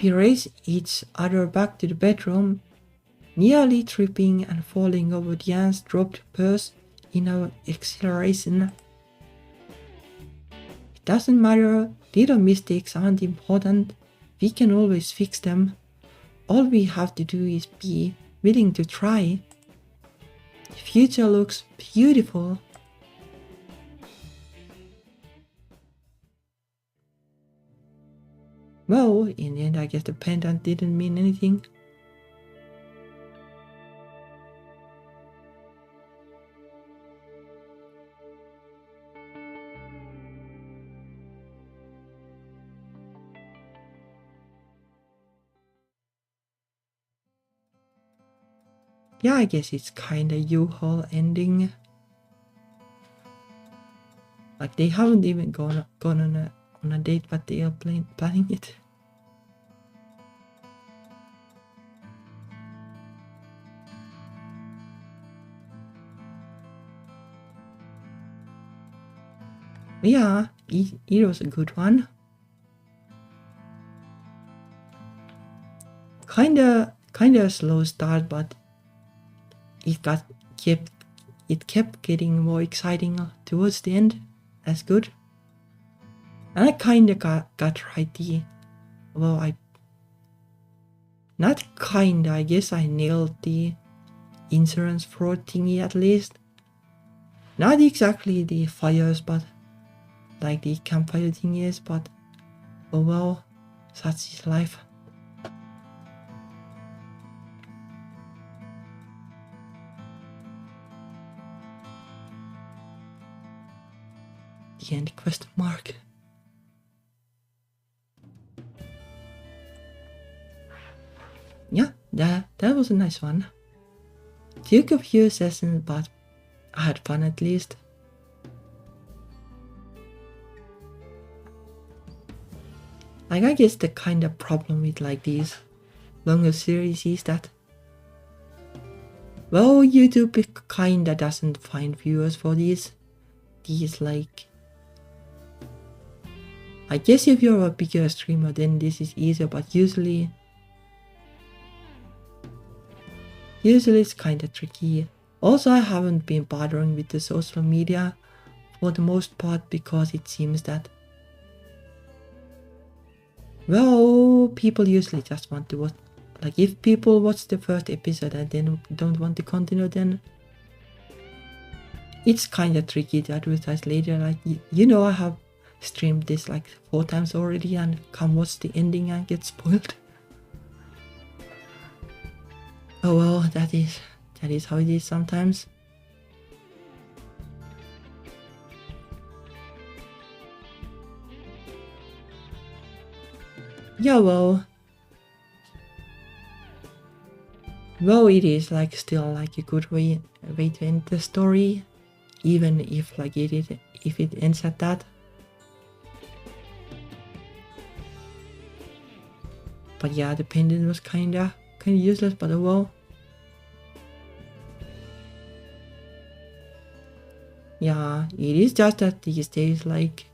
We race each other back to the bedroom, nearly tripping and falling over Diane's dropped purse in our exhilaration. It doesn't matter, little mistakes aren't important, we can always fix them. All we have to do is be willing to try. The future looks beautiful. Well, in the end I guess the pendant didn't mean anything. Yeah, I guess it's kinda U-Haul ending. Like they haven't even gone on a date, but they are planning it. Yeah, it was a good one. Kinda a slow start, but it kept getting more exciting towards the end. That's good. And I kinda got right I guess I nailed the insurance fraud thingy at least. Not exactly the fires, but like the campfire thingies, but oh well, such is life. The end question mark. Yeah, that was a nice one. Took a few sessions, but I had fun at least. Like I guess the kind of problem with like these longer series is that, well, YouTube kinda doesn't find viewers for these like, I guess if you're a bigger streamer then this is easier, but usually it's kinda tricky. Also, I haven't been bothering with the social media for the most part because it seems that, well, people usually just want to watch, like if people watch the first episode and then don't want to continue, then it's kinda tricky to advertise later. Like, you know, I have streamed this like 4 times already and come watch the ending and get spoiled. Oh well, that is how it is sometimes. Yeah, well, it is like still like a good way to end the story, even if like if it ends at that. But yeah, the pendant was kinda useless, but oh well. Yeah, it is just that these days, like,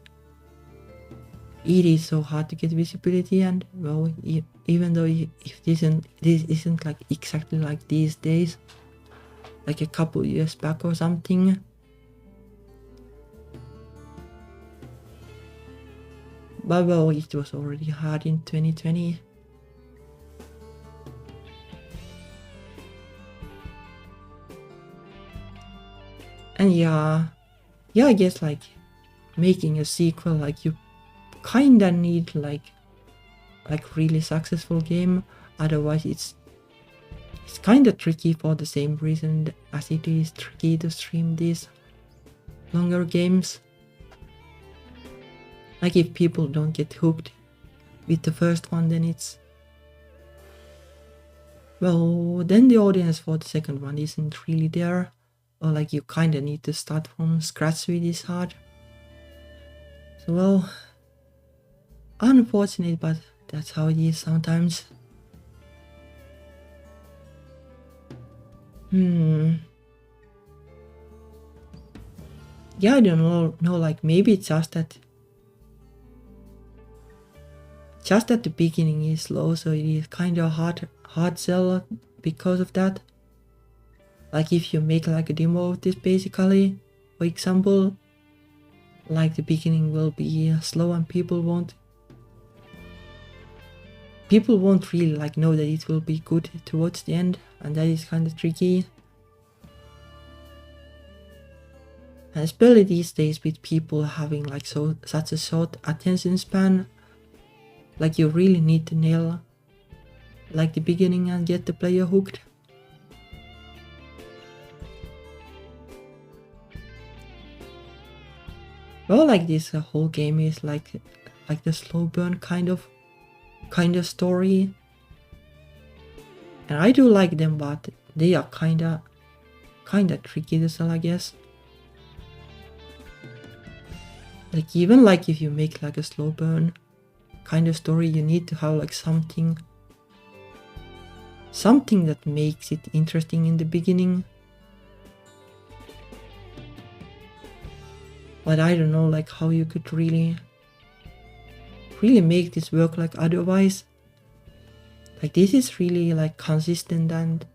it is so hard to get visibility, and well, even though if this isn't like exactly like these days, like a couple years back or something. But well, it was already hard in 2020. And yeah, I guess like making a sequel, like you kinda need like really successful game, otherwise it's kinda tricky for the same reason as it is tricky to stream these longer games. Like if people don't get hooked with the first one, then it's, well, then the audience for the second one isn't really there, or like you kinda need to start from scratch with this hard. So well, unfortunate, but that's how it is sometimes. Yeah, I don't know, like maybe it's just that the beginning is slow, so it is kind of hard sell because of that. Like if you make like a demo of this basically, for example, like the beginning will be slow and people won't really like know that it will be good towards the end, and that is kind of tricky. And especially these days with people having like such a short attention span, like you really need to nail like the beginning and get the player hooked. Well, like this whole game is like the slow burn kind of story, and I do like them, but they are kinda tricky to sell, I guess. Like even like if you make like a slow burn kind of story, you need to have like something that makes it interesting in the beginning. But I don't know like how you could really make this work like otherwise. Like this is really like consistent and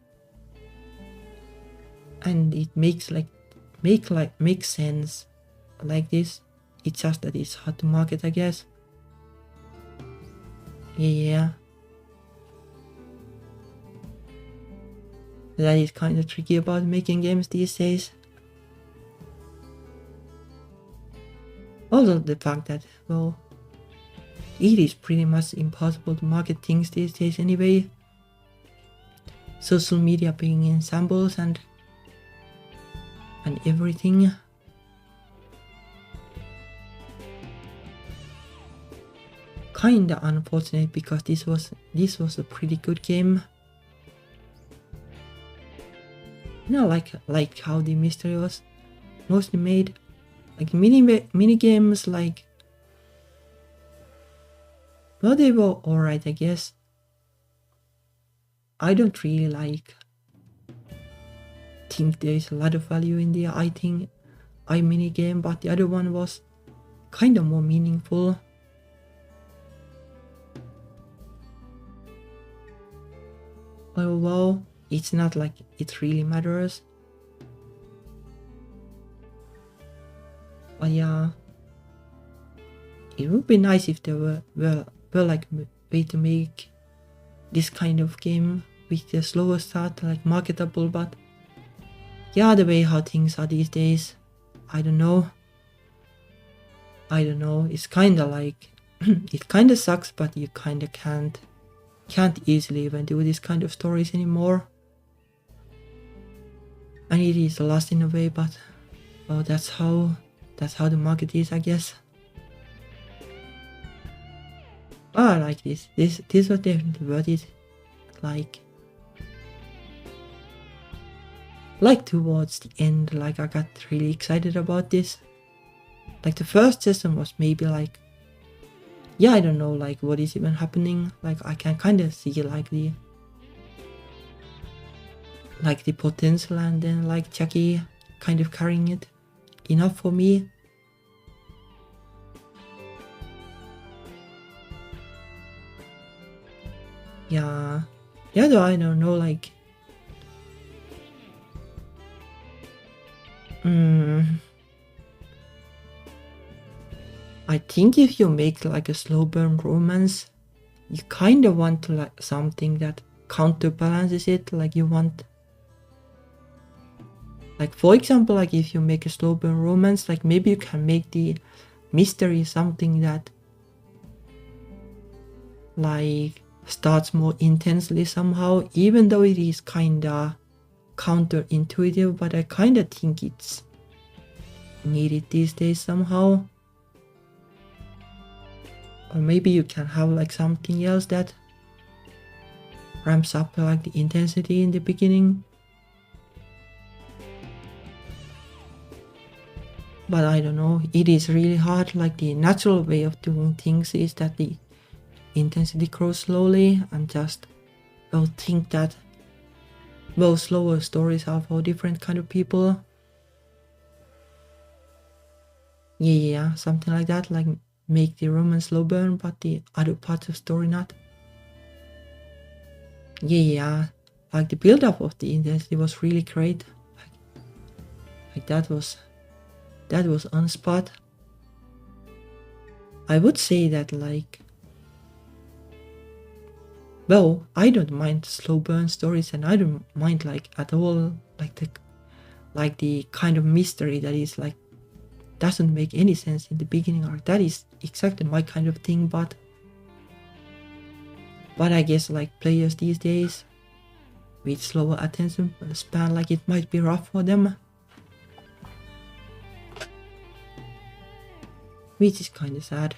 it makes sense like this. It's just that it's hard to market, I guess. Yeah. That is kind of tricky about making games these days. Also the fact that, well, it is pretty much impossible to market things these days anyway. Social media being in samples and everything. Kinda unfortunate because this was a pretty good game. You know, like how the mystery was mostly made. Like mini games, like, well, they were alright, I guess. I don't really think there is a lot of value in the I mini game, but the other one was kind of more meaningful. Well, it's not like it really matters. But yeah, it would be nice if there were like way to make this kind of game with the slower start like marketable, but yeah, the way how things are these days, I don't know. It's kind of like it kind of sucks, but you kind of can't easily even do this kind of stories anymore. And it is lost in a way, but well, that's how the market is, I guess. Oh, I like this. This was definitely worth it. Like towards the end, like I got really excited about this. Like the first session was maybe like, yeah, I don't know, like what is even happening. Like I can kind of see like the potential, and then like Chucky kind of carrying it enough for me. Yeah, though I don't know, like I think if you make like a slow burn romance, you kind of want to like something that counterbalances it. Like you want, like for example, like if you make a slow burn romance, like maybe you can make the mystery something that like starts more intensely somehow, even though it is kinda counterintuitive, but I kinda think it's needed these days somehow. Or maybe you can have like something else that ramps up like the intensity in the beginning. But I don't know, it is really hard. Like the natural way of doing things is that the intensity grows slowly, and just will think that both slower stories are for different kind of people. Yeah, something like that, like make the romance slow burn, but the other parts of story not. Yeah, like the build-up of the intensity was really great. Like that was on spot. I would say that, like, well, I don't mind slow burn stories, and I don't mind like at all like the kind of mystery that is like doesn't make any sense in the beginning arc. That is exactly my kind of thing, but I guess like players these days with slower attention span, like it might be rough for them, which is kind of sad.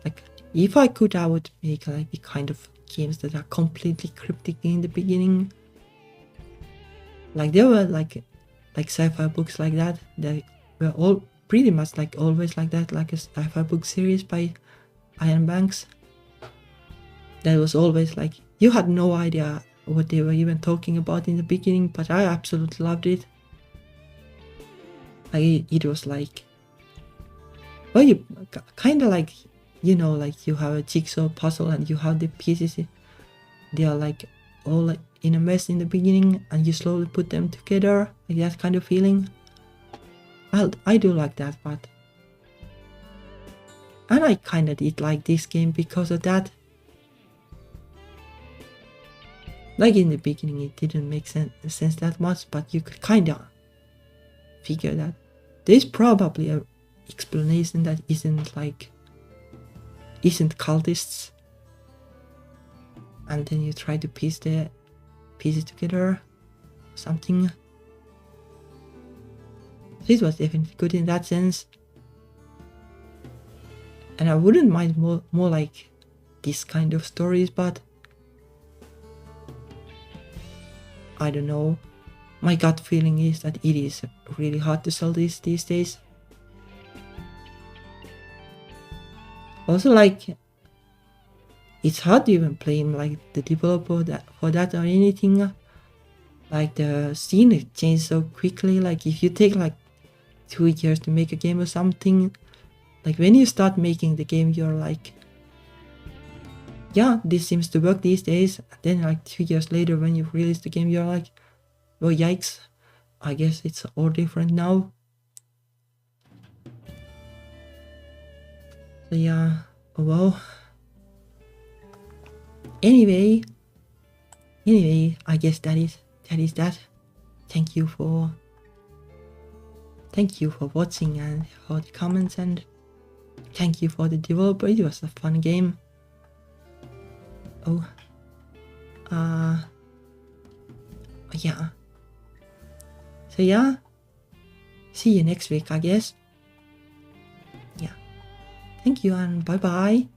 Like if I could, I would make like the kind of games that are completely cryptic in the beginning. Like there were like sci-fi books like that were all pretty much like always like that, like a sci-fi book series by Ian Banks. That was always like you had no idea what they were even talking about in the beginning, but I absolutely loved it. Like it was like, well, you kind of like, you know, like you have a jigsaw puzzle and you have the pieces, they are like all like in a mess in the beginning, and you slowly put them together, like that kind of feeling. I do like that, but and I kind of did like this game because of that. Like in the beginning it didn't make sense that much, but you could kind of figure that there's probably a explanation that isn't cultists, and then you try to piece the pieces together or something. So it was definitely good in that sense, and I wouldn't mind more like this kind of stories, but I don't know. My gut feeling is that it is really hard to sell these days. Also, like, it's hard to even blame like the developer for that or anything. Like the scene changed so quickly. Like if you take like 2 years to make a game or something, like when you start making the game, you're like, yeah, this seems to work these days. And then like 2 years later, when you release the game, you're like, oh yikes, I guess it's all different now. So yeah, oh well. Anyway, I guess that is that. Thank you for watching and for the comments, and thank you for the developer. It was a fun game. Oh, yeah. So yeah, see you next week, I guess. Yeah. Thank you and bye bye.